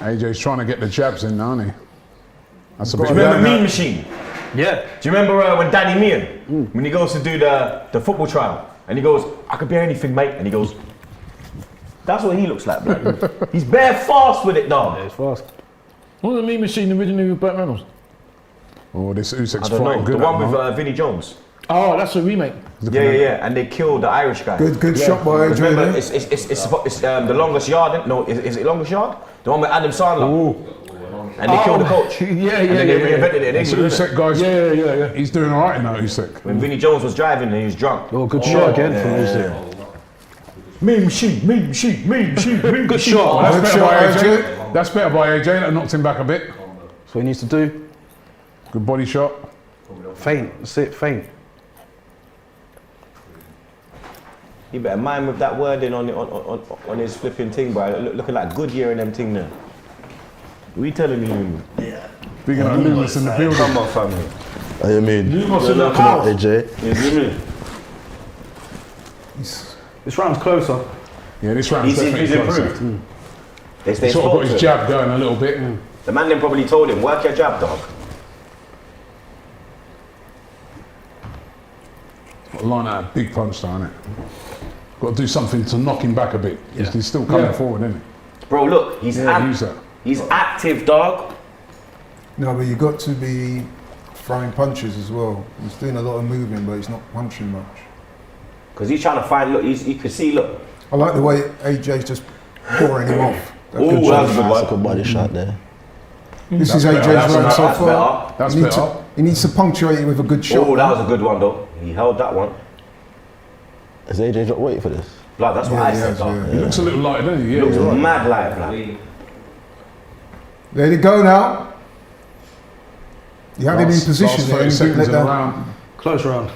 A: AJ's trying to get the jabs in, aren't he? That's a bit.
B: Do you remember Mean Machine?
C: Yeah.
B: Do you remember when Danny Meehan, when he goes to do the football trial, and he goes, I could be anything, mate, and he goes, that's what he looks like, bro. He's bare fast with it, dog.
C: It's fast.
E: Wasn't the Mean Machine originally with Burt Reynolds?
A: Oh, this Usyk's
B: I don't
A: fighting
B: know.
A: good.
B: The one
A: at the
B: with Vinnie Jones.
E: Oh, that's a remake.
B: Yeah. And they killed the Irish guy.
D: Good shot by
B: Because remember,
D: Adrian.
B: it's the longest yard. No, is it longest yard? The one with Adam Sandler. And they killed the coach.
E: Yeah.
B: And then they reinvented it in
A: It's
B: England.
A: Usyk, guys.
E: Yeah.
A: He's doing all right in that Usyk.
B: When Vinnie Jones was driving and he was drunk.
C: Oh, good shot again from Usyk.
B: Mean machine.
C: Good shot.
A: That's
D: Good
A: better
D: shot,
A: by AJ.
D: AJ.
A: That's better by AJ. That knocked him back a bit.
C: That's what he needs to do.
A: Good body shot.
C: Feint. That's it. Feint.
B: You better mind with that wording on his flipping thing, bro. Looking like Goodyear and them thing there. We telling you.
A: Big up Loomis in the building.
B: Come on, family.
G: I mean,
E: Lumos in the
G: come on,
E: house.
G: AJ.
B: You hear me?
C: This round's closer.
A: Yeah, this round's
B: He's
A: definitely closer.
B: improved. They
A: He's sort of
B: spoke
A: got
B: to
A: his
B: him.
A: jab going a little bit.
B: The man then probably told him, work your jab, dog.
A: Got to line out a big punch, though, innit? Got to do something to knock him back a bit. He's still coming forward, isn't
B: Bro, look, he's
A: use that.
B: he's active, dog.
D: No, but you got to be throwing punches as well. He's doing a lot of moving, but he's not punching much.
B: Because he's trying to find, look, you can see, look.
D: I like the way AJ's just pouring him off. That's
B: Ooh,
D: good
B: that
D: job.
B: was a good
G: That's a
B: one.
G: good body shot there.
D: This is
A: That's
D: AJ's
A: better.
D: round so
B: That's
D: far.
B: better.
A: That's
D: He
A: better.
D: needs to punctuate it with a good shot.
B: Oh, that was a good one, though. He held that one.
G: Is AJ not waiting for this?
B: Blood, that's what
D: Yeah,
B: I
D: he
B: said,
D: has,
B: dog.
D: yeah.
A: He looks a little light, doesn't he? Yeah,
B: Looks
A: he's right.
B: mad light, blood.
D: Let it go now. You had him in position
A: Last
D: there
A: 30
D: and you didn't
A: seconds
D: let
A: in the
D: that.
A: round.
C: Close round.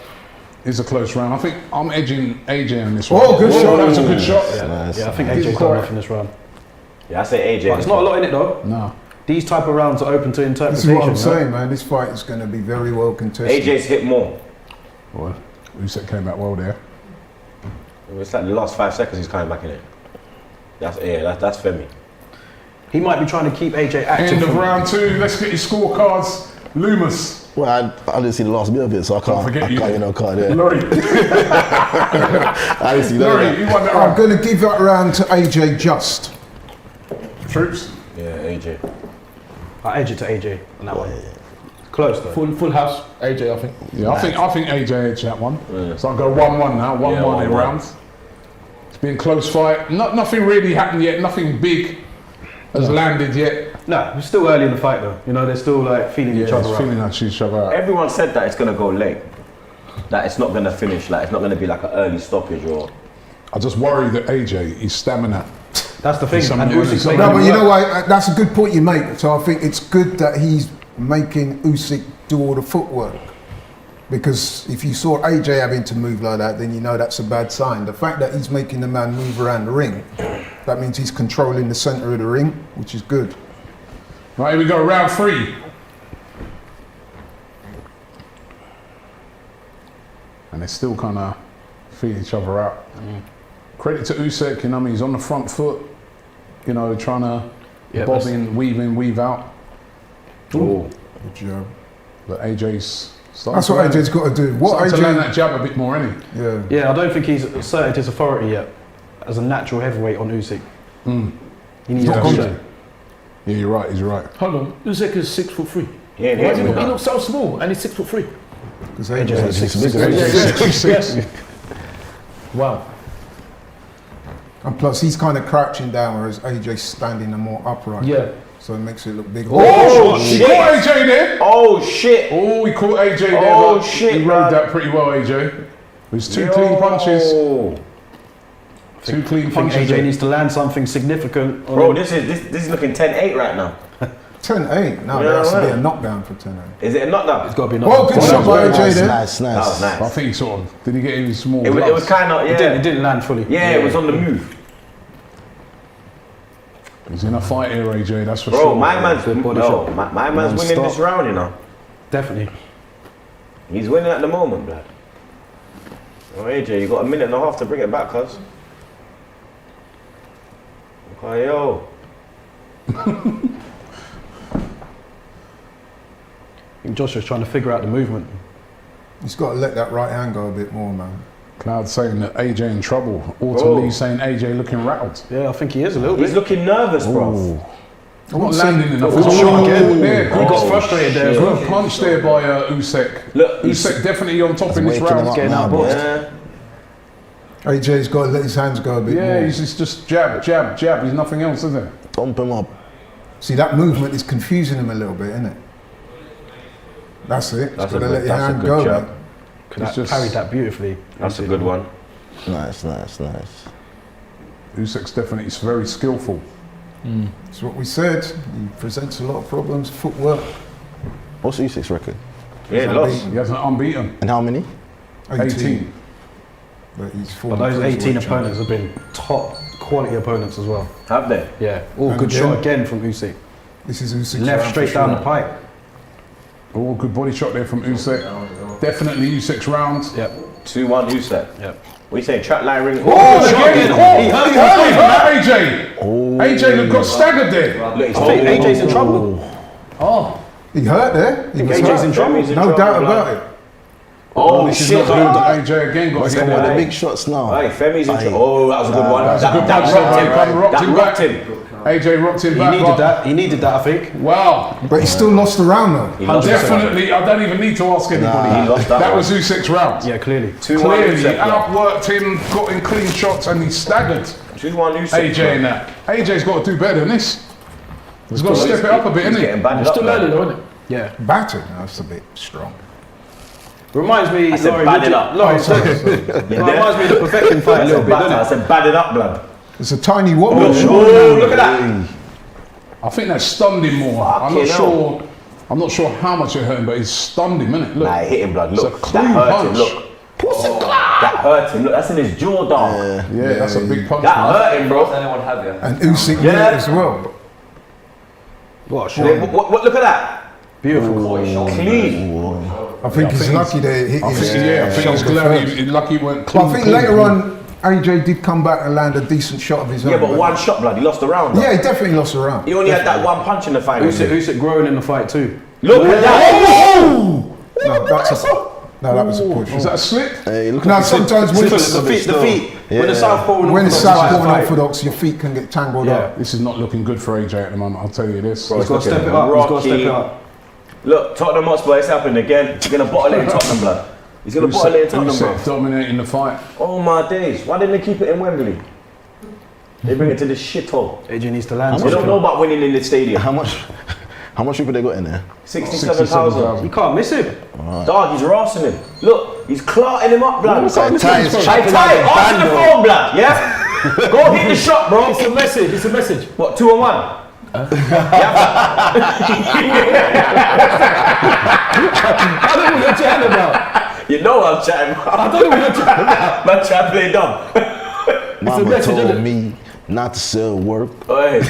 A: It's a close round. I think I'm edging AJ on this one.
D: Oh, good shot.
A: That was a good shot.
G: Nice.
C: Yeah, I think
A: He's
C: AJ's
A: quiet.
C: done enough in this round.
B: Yeah, I say AJ.
C: But it's not a lot in it though.
A: No.
C: These type of rounds are open to
D: This
C: interpretation.
D: is what I'm
C: right?
D: saying, man. This fight is going to be very well contested.
B: AJ's hit more.
A: Well, Usyk came back well there.
B: It's like the last 5 seconds he's coming back in it. That's Femi.
C: He might be trying to keep AJ active.
A: End of
C: from-
A: round 2. Let's get your scorecards. Loomis.
G: Well, I didn't see the last bit of it, so I can't
A: forget you.
G: get no card there.
A: Laurie.
G: I didn't see
A: Laurie,
G: that.
A: you won that
D: I'm
A: round.
D: going to give that round to AJ just.
A: Troopz.
B: Yeah, AJ.
C: I edge it to AJ on that one. Close though.
E: Full house, AJ, I think.
A: Yeah, I think AJ edged that one. So I'll go 1-1 now. 1-1 in
B: 1-1.
A: rounds. It's been a close fight. Nothing really happened yet. Nothing big has landed yet.
C: No, it's still early in the fight though. You know, they're still like feeling each
A: Yeah,
C: other
A: it's
C: out.
A: feeling like each other out.
B: Everyone said that it's gonna go late. That it's not gonna finish. Like it's not gonna be like an early stoppage or.
A: I just worry that AJ, his stamina.
C: That's the thing.
A: Some
C: And
A: winners.
C: Usyk's
A: No,
C: making
D: No, but
C: it
D: you know
C: work.
D: what? That's a good point you make. So I think it's good that he's making Usyk do all the footwork. Because if you saw AJ having to move like that, then you know that's a bad sign. The fact that he's making the man move around the ring, that means he's controlling the centre of the ring, which is good.
A: Right, here we go, round 3. And they're still kind of feeling each other out. Credit to Usyk, you know, I mean, he's on the front foot, you know, trying to bob in, weave in, weave out.
B: Oh.
D: Good job.
A: But AJ's starting
D: That's
A: to
D: what
A: land-
D: AJ's got to do. What
A: starting to land that
D: AJ?
A: jab a bit more, isn't he?
D: Yeah.
C: Yeah, I don't think he's asserted his authority yet as a natural heavyweight on Usyk. He needs
A: Not
C: to
A: gone
C: do
A: there.
C: that.
A: Yeah, you're right. He's right.
E: Hold on, Usyk is 6'3".
F: Yeah,
E: Why does he
F: yeah,
E: look so small and he's 6'3"?
D: Because AJ's
A: 6'6".
E: Wow.
D: And plus, he's kind of crouching down, whereas AJ's standing and more upright.
E: Yeah.
D: So it makes it look bigger.
A: Oh, he
F: shit.
A: caught AJ there.
F: Oh shit!
A: Oh, he caught AJ there.
F: Oh,
A: but
F: shit,
A: He rode
F: man.
A: that pretty well, AJ. It was two
F: Yo.
A: clean punches. Two clean
C: I think
A: punches.
C: AJ needs to land something significant.
F: Bro, this is looking 10-8 right now.
D: 10-8. No,
F: Yeah,
D: that has to be
F: right.
D: a knockdown for 10-8.
F: Is it a knockdown?
C: It's got to be
D: Well, good shot by AJ
G: Nice,
D: there.
G: nice,
F: That was
G: nice.
A: I
F: nice.
A: think he sort of, did he get his small
F: It was
A: gloves?
F: kind of,
C: It
F: yeah.
C: didn't land fully.
F: Yeah, it was on the move.
A: He's in a fight here, AJ, that's for
F: Bro,
A: sure.
F: my man's
C: body
F: no,
C: shot.
F: my man's winning
C: Non-stop.
F: this round, you know.
C: Definitely.
F: He's winning at the moment, blood. Oh, AJ, you got a minute and a half to bring it back, cuz. Okay, yo.
C: I think Joshua's trying to figure out the movement.
D: He's got to let that right hand go a bit more, man.
A: Cloud saying that AJ in trouble. Auto
F: Bro.
A: Lee saying AJ looking rattled.
C: Yeah, I think he is a little
F: He's
C: bit.
F: looking nervous, bro.
A: I'm not landing enough.
C: Good
A: It's
C: shot
A: all
C: again.
A: there.
C: He
A: Good
C: got frustrated there as
A: Good
C: well.
A: punch there by Usyk.
F: Look,
A: Usyk definitely on top in this
G: waking him
A: round.
G: up
C: Getting
G: now,
C: out
G: bro.
C: boxed.
F: Yeah.
D: AJ's got to let his hands go a bit
A: Yeah,
D: more.
A: he's just jab, jab, jab. There's nothing else, is there?
G: Thump him up.
D: See, that movement is confusing him a little bit, isn't it? That's it.
F: That's
D: Just got
F: a
D: to let
F: good-
D: your
F: that's a
D: hand
F: good
D: go,
F: jab.
D: mate.
A: It's just
C: Carried that beautifully.
F: That's a good one.
G: Nice, nice, nice.
A: Usyk's definitely very skillful.
D: That's what we said. He presents a lot of problems. Footwork.
G: What's Usyk's record?
F: Yeah, lost.
A: He hasn't unbeaten.
G: And how many?
A: 18.
D: But he's
C: But those 18 opponents have been top quality opponents as well.
F: Have they?
C: Yeah. Oh,
D: And
C: good
D: again-
C: shot again from Usyk.
D: This is Usyk.
C: Left straight down the pipe.
A: Oh, good body shot there from Usyk. Definitely Usyk's round.
C: Yep.
F: 2-1 Usyk.
C: Yep.
F: What you saying? Trap line ring.
A: Oh, again! Oh, he hurt him, AJ. AJ got staggered there.
F: Look, he's
C: AJ's in trouble.
A: Oh,
D: He hurt there. He was
C: AJ's
D: hurt.
C: in trouble.
F: He's in
D: No
F: trouble,
D: doubt
F: blood.
D: about it.
F: Oh,
A: this is
F: shit.
A: not good. AJ again got
G: Let's
A: hit
G: come with the
A: there.
G: big shots now.
F: Hey, Femi's in
G: Aye.
F: trouble. Oh, that was a good one.
A: That's a good
F: That
A: punch
F: rocked
A: there,
F: him.
A: man. Rocked
F: That
A: him
F: rocked
A: back.
F: him.
A: AJ rocked him
C: He
A: back
C: needed
A: up.
C: that. He needed that, I think.
A: Wow.
D: But he still lost the round though.
F: He lost
A: Definitely, I don't even need to ask anybody.
F: He lost that
A: That
F: one.
A: was Usyk's round.
C: Yeah, clearly.
F: 2-1
A: Clearly,
F: Usyk. blood.
A: outworked him, got in clean shots, and he staggered
F: 2-1 Usyk.
A: AJ in that. AJ's got to do better than this. He's got to step it up a bit,
F: He's
A: innit?
F: getting banded up.
E: Still
F: blood.
E: early though, isn't it?
C: Yeah.
D: Battered. That's a bit strong.
C: Reminds me,
F: I said
C: Laurie,
F: bad it up.
C: Laurie, reminds me of the perfecting fight a
F: I
C: little
F: said
C: bit,
F: batter. I
C: doesn't it?
F: said bad it up, blood.
D: It's a tiny wobble.
F: Oh, look at that.
A: I think that stunned him more.
F: Fucking hell.
A: I'm not sure how much it hurt him, but it stunned him, innit? Look.
F: Nah, it hit him, blood.
A: It's
F: Look,
A: a
F: that
A: clean
F: hurt
A: punch.
F: him. Look. That hurt him. Look, that's in his jaw, dog.
A: Yeah, that's a big punch.
F: That
A: man.
F: hurt him, bro.
H: Anyone have you?
D: And Usyk
F: Yeah.
D: knew it as well.
C: What a shot.
F: What, look at that.
C: Beautiful.
F: Clean.
D: I think he's lucky that it hit
A: I
D: his
A: think, I think he's
D: shoulder
A: glad
D: first.
A: he lucky he went
D: But
A: clean.
D: I think
A: clean.
D: later on, AJ did come back and land a decent shot of his own.
F: Yeah, but one shot, blood. He lost the round.
D: Yeah, he definitely lost a round.
F: He only had that one punch in the final.
C: Usyk growing in the fight too.
F: Look at that.
D: No, that was a push.
A: Is that a slip?
G: Hey, look
D: Now
G: at
D: sometimes when
C: The
D: it's,
C: feet. When the southpaw and
D: when it's
C: orthodox
D: southpaw and
C: fight.
D: orthodox, your feet can get tangled
C: Yeah.
D: up.
A: This is not looking good for AJ at the moment, I'll tell you this.
F: Bro,
C: He's got to
F: looking
C: step it up. He's got to step
F: rocky.
C: it up.
F: Look, Tottenham Hotspur, it's happening again. He's gonna bottle it in Tottenham, blood. He's gonna bottle it in Tottenham, bro.
A: Usyk dominating the fight.
F: Oh my days. Why didn't they keep it in Wembley? They bring it to this shithole.
C: AJ needs to land.
F: They don't know about winning in the stadium.
G: how much people they got in there?
F: 67,000.
C: You can't miss him.
F: Dog, he's rassing him. Look, he's clarting him up, blood.
G: Ty is
F: Hey,
G: chopping
F: Ty,
G: like a
F: answer the
G: bando.
F: phone, blood, yeah? Go hit the shot, bro.
E: It's a message. It's a message.
F: What, 2-1?
E: I don't know what you're chatting about.
F: You know what I'm chatting about.
E: I don't know what you're chatting about.
F: Man, try to play dumb.
G: Mama
E: message,
G: told
E: isn't it?
G: me not to sell work.
F: Hey,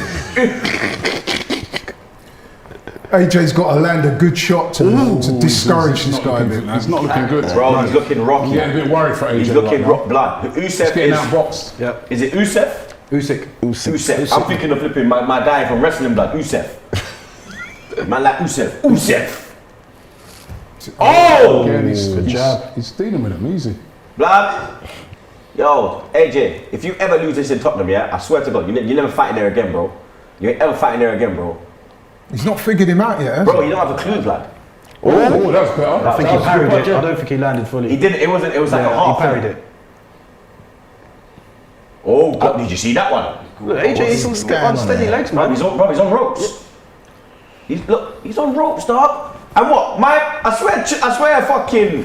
D: AJ's got to land a good shot to discourage
A: He's
D: this
A: not
D: guy a
A: looking-
D: bit, man.
A: He's not looking good.
F: bro, he's looking
A: I'm
F: rocky.
A: getting a bit worried for AJ.
F: He's looking
A: right now.
F: rock blood.
A: He's
F: Usyk
A: getting
F: is...
A: outboxed.
C: Yep.
F: Is it Usyk?
C: Usyk.
F: Usyk. I'm thinking of flipping my guy from wrestling blood, Usyk. Man like Usyk. Usyk. Oh!
A: Again, he's dealing with him easy.
F: Blood. Yo, AJ, if you ever lose this in Tottenham, yeah, I swear to God, you never fight there again, bro. You ain't ever fighting there again, bro.
D: He's not figured him out yet, has
F: Bro,
D: he?
F: you don't have a clue, blood.
A: Oh, that's better.
C: I think he parried it. I don't think he landed fully.
F: He didn't. It was like a half.
C: He parried it.
F: Oh God! Did you see that one?
C: Look, AJ is on steady legs,
F: Bro,
C: man.
F: he's on ropes. He's on ropes, dog. And what? I swear, fucking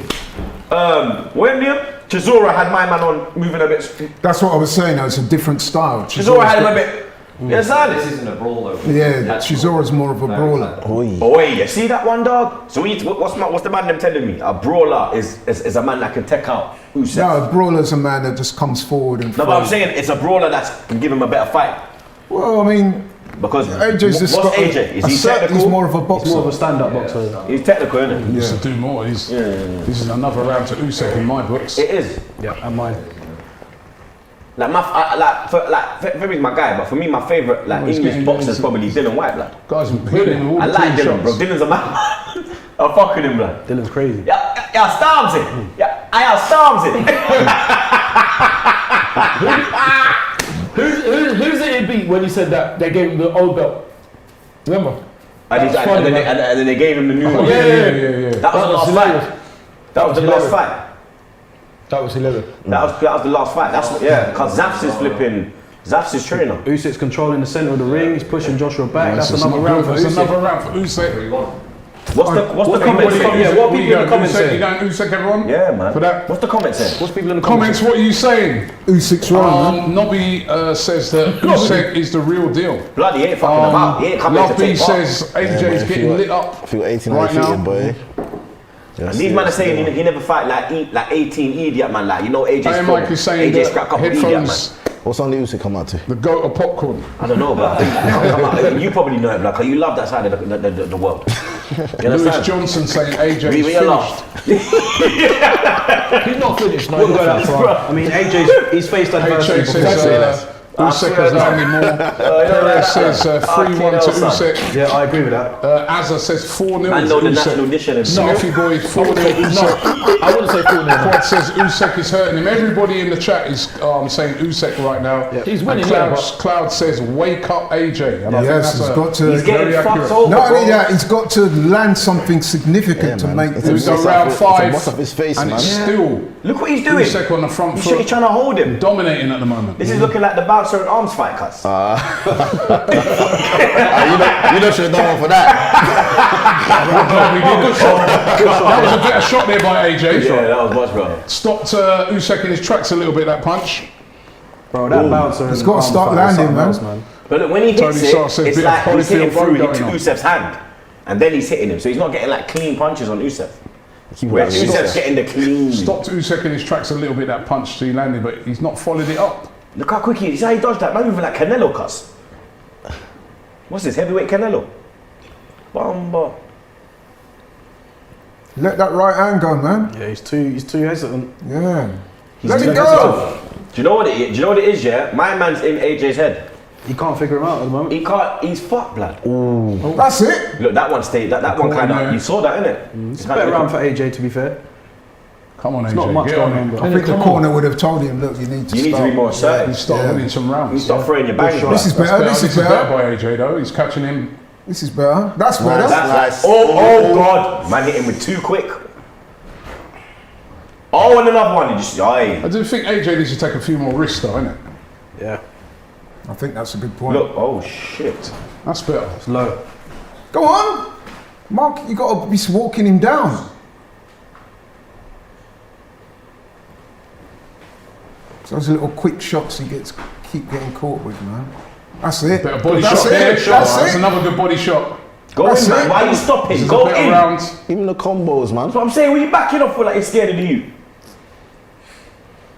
F: when Chisora had my man on moving a bit.
D: That's what I was saying. Though. It's a different style.
F: Chisora had him a bit. You understand?
H: This isn't a brawl though.
D: Yeah, Chisora's more of a brawler.
F: Oh, you see that one, dog? So what's the man them telling me? A brawler is a man that can take out Usyk.
D: No, a brawler's a man that just comes forward and.
F: No, but I'm saying it's a brawler that can give him a better fight.
D: Well, I mean,
F: Because
D: AJ's just
F: what's
D: got
F: AJ? Is he technical?
D: He's more of a boxer.
C: He's more of a stand-up boxer.
F: He's technical, isn't
A: He needs to do more. This is another round to Usyk in my books.
F: he? It is.
C: Yeah, and mine.
F: Like Femi's my guy, but for me, my favorite
A: he's
F: English
A: getting
F: boxer is
A: into-
F: probably Dylan White, blood.
A: Guys, hitting him all
F: I
A: the
F: like
A: clean
F: Dylan, bro.
A: shots.
F: Dylan's a man. I'm fucking him, blood.
C: Dylan's crazy.
F: Yeah, storms it. Yeah, I storms it.
E: Who's it beat when he said that they gave him the old belt? Remember?
F: And then they gave him the new one.
A: Yeah.
F: That was the last fight. That was the last fight.
E: That was 11.
F: That was the last fight. That's because Zaps is flipping. Zaps is trainer.
C: Usyk's controlling the centre of the ring. He's pushing Joshua back.
A: That's
C: That's another round for
A: That's
C: Usyk.
A: another round for Usyk.
F: What's the comments? Yeah, what people in the comments
A: You
F: saying?
A: going Usyk, everyone?
F: Yeah, man.
A: For that.
F: What's the comments saying?
C: What's people in the
A: Comments, what are you saying?
D: Usyk's wrong, man.
A: Nobby says that Usyk is the real deal.
F: Bloody ain't fucking about. He ain't coming to
A: Love B
F: take part.
A: says AJ's getting lit up.
G: I feel 18
A: right now.
G: boy.
F: And these men are saying he never fight like 18 idiot man. Like, you know, AJ's
A: Hey, Mike is saying
F: AJ
A: that
F: scrap couple idiot man.
A: headphones,
G: What song did Usyk come out to?
A: the goat of popcorn.
F: I don't know, but come on, you probably know it, like, you love that side of the world. You
A: Lewis
F: understand?
A: Johnson saying AJ
F: We
A: is
F: are lost.
A: finished.
E: He's not finished, no.
C: Wouldn't go that far. I mean, he's faced adversity
A: AJ
C: before.
A: says Usyk has landed more. Perez says 3-1 to Usyk.
C: Yeah, I agree with that.
A: Azza says 4-0
F: I know the
A: to
F: national
A: Usyk.
F: dish and
A: Snuffy boy 4-0 Usyk.
E: I wouldn't say 4-0.
A: Quad says Usyk is hurting him. Everybody in the chat is saying Usyk right now.
E: He's
A: And
E: winning,
A: Cloud says wake up AJ. And I think
D: Yes,
A: that's
D: he's got to.
F: He's getting
A: very
F: fucked
A: accurate.
F: over,
D: Not only
F: bro.
D: that, he's got to land something significant to make
A: It was
D: this.
A: around 5
G: What's up his face,
A: and
G: man?
A: it's still
F: Look what he's doing.
A: Usyk on the front
F: He's
A: foot,
F: trying to hold him.
A: dominating at the moment.
F: This is looking like the bouncer and arms fight, cuz.
G: You don't should have done one for that.
A: That was a better shot there by AJ.
F: Yeah, that was much better.
A: Stopped Usyk in his tracks a little bit, that punch.
C: Bro, that bouncer.
D: He's got to start landing, man.
F: But look, when he
A: Tony
F: hits
A: Stark says
F: it's
A: bit of
F: like he's hitting
A: Holyfield road
F: through
A: going
F: into
A: on.
F: Usyk's hand. And then he's hitting him. So he's not getting like clean punches on Usyk.
G: Keep
F: Where
G: right.
F: Usyk's getting the clean.
A: Stopped Usyk in his tracks a little bit, that punch he landed, but he's not followed it up.
F: Look how quick he is. See how he dodged that? Man moving like Canelo, cuz. What's this? Heavyweight Canelo? Bamba.
D: Let that right hand go, man.
C: Yeah, he's too hesitant.
D: Yeah.
F: He's
D: Let
F: too
D: it go.
F: Do you know what it is? Do you know what it is, yeah? My man's in AJ's head.
C: He can't figure him out at the moment.
F: He can't, he's fucked, blood.
D: That's it.
F: Look, that one stayed, that one kind
A: corner.
F: of, you saw that, innit?
C: It's a better round for AJ, to be fair.
A: Come on, AJ.
C: Not much
A: get
C: going
A: on
C: on,
A: it.
C: bro.
D: I think the corner would have told him, look, you need to
F: You need to
D: start.
F: be more assertive.
A: You start
D: Yeah.
A: winning some rounds.
F: You start throwing your bang.
D: This is better. This is better.
A: by AJ though. He's catching him.
D: This is better. That's better.
F: That's like, oh God. Man hit him with too quick. Oh, and another one. You just, aye.
A: I do think AJ needs to take a few more risks though, innit?
C: Yeah,
D: I think that's a good point.
F: Look, oh shit.
A: That's better.
C: it's low.
D: Go on. Mark, you got to be walking him down. So those little quick shots he gets, keep getting caught with, man. That's it.
A: Better body
D: That's
A: shot
D: it.
A: there.
D: That's
A: That's
D: it.
A: another good body shot.
F: Go
D: That's
F: in, man.
D: it.
F: Why are you stopping?
A: This is
F: Go
A: a better
F: in.
A: round.
G: Even the combos, man.
F: That's what I'm saying. What are you backing off for like you're scared of you?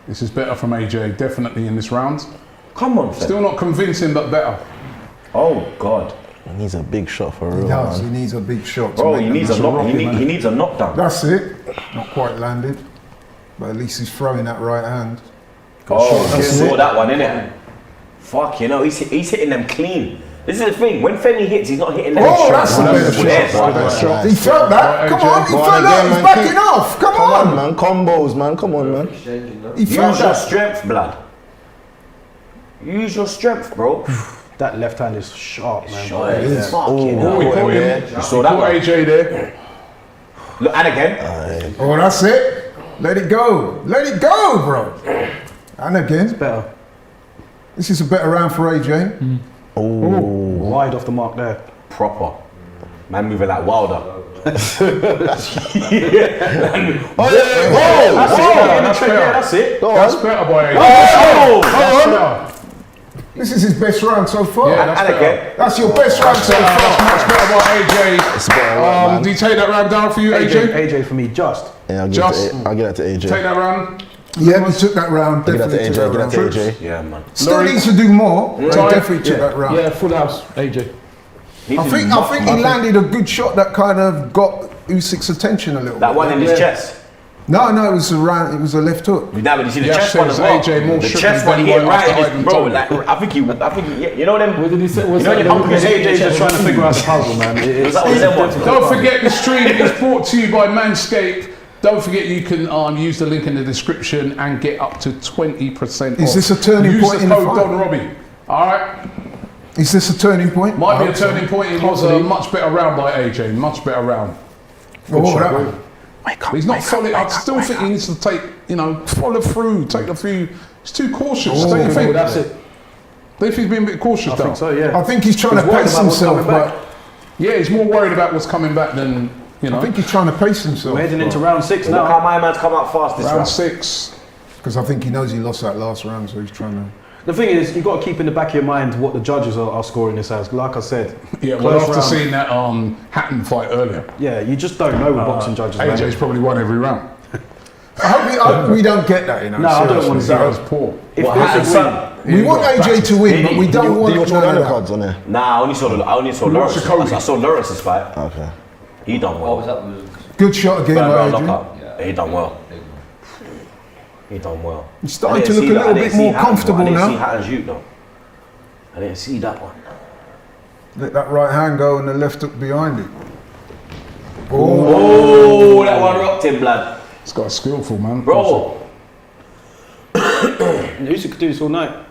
A: This is better from AJ, definitely in this round.
F: Come on, fam.
A: Still not convincing, but better.
F: Oh God.
G: He needs a big shot for
D: He
G: real,
D: does. He
G: man.
D: needs a big shot. to
F: Bro,
D: make
F: he
D: them
F: needs a
D: look
F: knock.
D: rocky,
F: He
D: man.
F: needs a knockdown.
D: That's it. Not quite landed. But at least he's throwing that right hand.
F: Oh, you
D: That's
F: saw
D: it.
F: that one, innit? Fuck, you know, he's hitting them clean. This is the thing. When Fenny hits, he's not hitting them.
D: Oh, that's a
F: shots.
D: better
F: Yeah,
D: shot.
F: bro.
A: shot.
D: He felt that.
A: Right,
D: Come
A: AJ.
D: on. He
G: Go on
D: felt that.
G: again,
D: He's
G: man.
D: backing off. Come
G: Come on,
D: on.
G: man. Combos, man. Come on, man.
D: He
F: Use
D: felt
F: your
D: that.
F: strength, blood. Use your strength, bro.
C: That left hand is sharp, man.
F: Fucking
A: Oh, he
F: hell.
A: caught him.
F: You saw that
A: Caught
F: one?
A: AJ there.
F: Look, and again.
D: Oh, that's it. Let it go. Let it go, bro. And again.
C: Better.
D: This is a better round for AJ.
C: Wide off the mark there.
F: Proper. Man moving like Wilder.
C: That's it.
A: That's better, boy. AJ. That's better.
D: This is his best round so far.
A: Yeah, that's
F: And
A: better.
F: again.
D: That's your best round so
A: That's
D: far.
A: much better by AJ.
G: It's better, man.
A: Do you take that round down for you, AJ?
C: AJ for me, just.
G: Yeah, I'll give that to AJ.
A: Take that round.
D: Yeah, we took that round.
G: Give that to
D: Definitely
G: AJ.
D: took
G: Give
D: that
G: that to
D: round.
G: AJ.
F: Yeah, man.
D: Still
A: Laurie.
D: needs to do more. But
A: Time.
D: definitely took that round.
E: Yeah, full house, AJ.
F: Needs
D: I
F: to
D: think
F: be
D: he landed a good shot that kind of got Usyk's attention a little
F: that
D: bit.
F: one in his chest.
D: No, it was a round. It was a left hook.
F: Now, but you see the
A: Yeah,
F: chest one as
A: says
F: well.
A: AJ more
F: The
A: shook
F: chest
A: than
F: one he hit
A: one
F: right
A: after
F: in
A: Ivan
F: his bro.
A: told him.
F: Like, I think you know them.
E: What did he say?
F: You know the pumpkins
C: AJ's just trying to figure out the puzzle, man.
F: Was that one of them ones?
A: Don't forget the stream is brought to you by Manscaped. Don't forget you can use the link in the description and get up to 20% off.
D: Is this a turning
A: Use
D: point
A: the
D: in the
A: code
D: fight?
A: Don Robbie. All right.
D: Is this a turning point?
A: Might
D: I
A: be a
D: hope so.
A: turning point. It was a much better round by AJ. Much better round.
D: Well, what
A: shot,
D: happened?
A: bro. But he's not following. I still think he needs to take, follow through, take a few. He's too cautious. Don't you think?
C: That's it.
A: Don't you think he's being a bit cautious
C: I
A: though?
C: think so, yeah.
D: I think he's trying to
C: He's worried
D: pace
C: about what's
D: himself,
C: coming back.
D: but
A: Yeah, he's more worried about what's coming back than,
D: I think he's trying to pace himself.
C: We're heading into round 6
F: Look how
C: now.
F: my man's come out fast this
A: round
F: round.
A: 6.
D: Because I think he knows he lost that last round, so he's trying to.
C: The thing is, you've got to keep in the back of your mind what the judges are scoring this as. Like I said,
A: Yeah, well,
C: close
A: after
C: round.
A: seeing that Hatton fight earlier,
C: Yeah, you just don't know with boxing judges. man.
A: AJ's probably won every round.
D: I hope we don't get that,
C: No, I don't want to see
A: That was
C: that.
A: poor.
C: If
F: What,
C: Usyk
F: Hatton's
C: win-
F: son?
D: We want AJ to win, but we don't want
G: Did you watch
D: none
G: all
D: of
G: the
D: that.
G: cards on there?
F: Nah, I only saw
A: watched the
F: Lawrence.
A: Cody.
F: I saw Lawrence's fight.
G: Okay.
F: He done well.
H: What was that?
D: Good shot again
F: Third
D: by
F: round
D: Adrian.
F: knockout. He done well. He done well.
D: He's starting
F: I
D: to
F: didn't
D: look
F: see
D: a
F: that. I
D: little
F: didn't
D: bit
F: see
D: more
F: Hatton,
D: comfortable
F: though. I didn't
D: now.
F: see Hatton shoot though. I didn't see that one.
D: Let that right hand go and the left hook behind it.
F: Oh, that one rocked him, blood.
A: He's got a skillful man.
F: Bro,
C: Usyk could do this all night.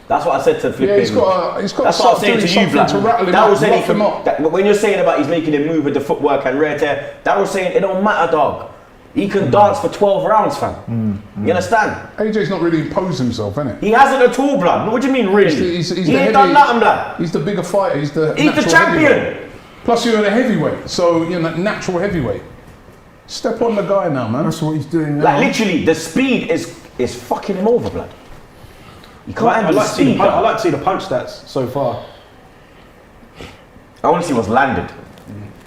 F: that's what I said to flipping.
A: Yeah, he's got to
F: That's what
A: start
F: I'm saying
A: doing
F: to you,
A: something
F: blood.
A: to rattle him
F: That
A: up,
F: was saying
A: rough him up.
F: but when you're saying about he's making him move with the footwork and rear tear, that was saying it don't matter, dog. He can dance for 12 rounds, fam. You understand?
A: AJ's not really imposed himself, innit?
F: He hasn't at all, blood. What do you mean, really?
A: He's
F: he
A: the
F: ain't
A: heavy-
F: done nothing, blood.
A: He's the bigger fighter. He's the natural
F: champion.
A: heavyweight. Plus, you're a heavyweight, so you're a natural heavyweight. Step on the guy now, man.
D: That's what he's doing now.
F: Like literally, the speed is fucking him over, blood. You can't
C: I
F: handle the
C: like to see
F: speed.
C: the
F: blood.
C: I like to see the punch stats so far.
F: I want to see what's landed.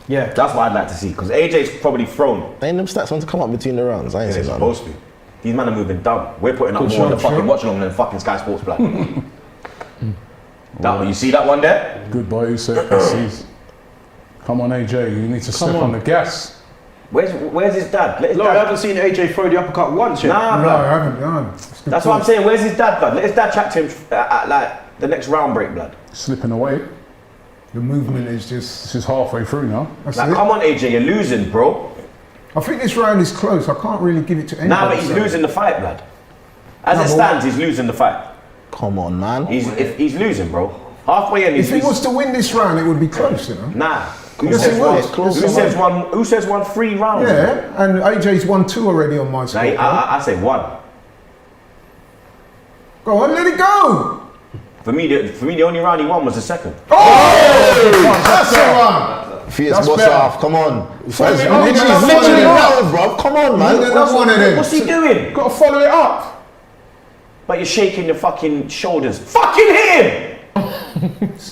C: Yeah.
F: That's what I'd like to see, because AJ's probably thrown.
G: Ain't them stats want to come up between the rounds? I ain't
F: They're
G: seen that.
F: supposed to. These men are moving dumb. We're putting up
D: Good
F: more on the
D: shot,
F: fucking
D: sure.
F: watch along than fucking Sky Sports, blood. That one, you see that one there?
A: Good boy, Usyk. Come on, AJ. You need to step on the gas.
F: Where's his dad? Let his
C: Look, I
F: dad.
C: haven't seen AJ throw the uppercut once yet.
F: Nah,
D: No,
F: blood.
D: I haven't. No.
F: That's what I'm saying. Where's his dad, blood? Let his dad chat to him at like the next round break, blood.
A: Slipping away.
D: The movement is just.
A: This is halfway through now.
D: That's
F: Like,
D: it.
F: come on, AJ, you're losing, bro.
D: I think this round is close. I can't really give it to anybody.
F: Nah, but he's losing the fight, blood. As
D: No,
F: it
D: but-
F: stands, he's losing the fight.
G: Come on, man.
F: He's losing, bro. Halfway in,
D: If he
F: he's
D: was to win this round, it would be close, you know.
F: Nah.
D: Yes, it was.
F: Who says won 3 rounds?
D: Yeah, and AJ's won 2 already on my
F: Nah,
D: side.
F: I say 1.
D: Go on, let it go.
F: For me, the only round he won was the second.
D: That's the one.
G: Fierce
A: That's
G: boss
A: better.
G: off. Come on.
A: Follow it up.
G: Literally,
A: Follow it
G: literally
A: up.
G: rattled, bro. Come on, man.
D: Another one of them.
F: What's he doing?
A: Got to follow it up.
F: But you're shaking your fucking shoulders. Fucking hit him!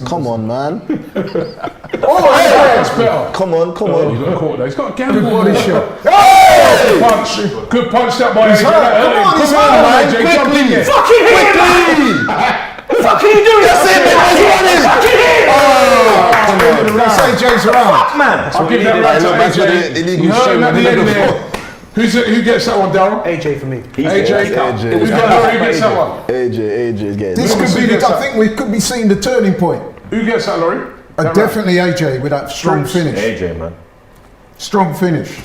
G: Come on, man.
A: That's better.
G: Come on, come
A: He's
G: on.
A: got caught there. He's got a
D: Good
A: gamble.
D: body shot.
A: Punch. Good punch that by AJ.
D: hurt. Come on, he's hurt,
A: man.
D: man.
A: AJ, jump in there.
F: Fucking hit him! What the fuck are you doing? That's it, fucking hit him!
D: That's AJ's round.
F: Fuck, man!
A: I'll give that round to
G: Look, that's
A: AJ.
G: what the illegal
A: You heard him at the
G: showman
A: end
G: did
A: there. Who gets that one, Darryl?
C: AJ for me.
A: AJ.
G: AJ.
A: Who's got Laurie gets that one?
G: AJ is getting
D: This could be the, I think we could be seeing the turning point.
A: Who gets that, Laurie? That
D: Definitely AJ with that strong
A: Troopz.
D: finish.
F: AJ, man.
D: Strong finish.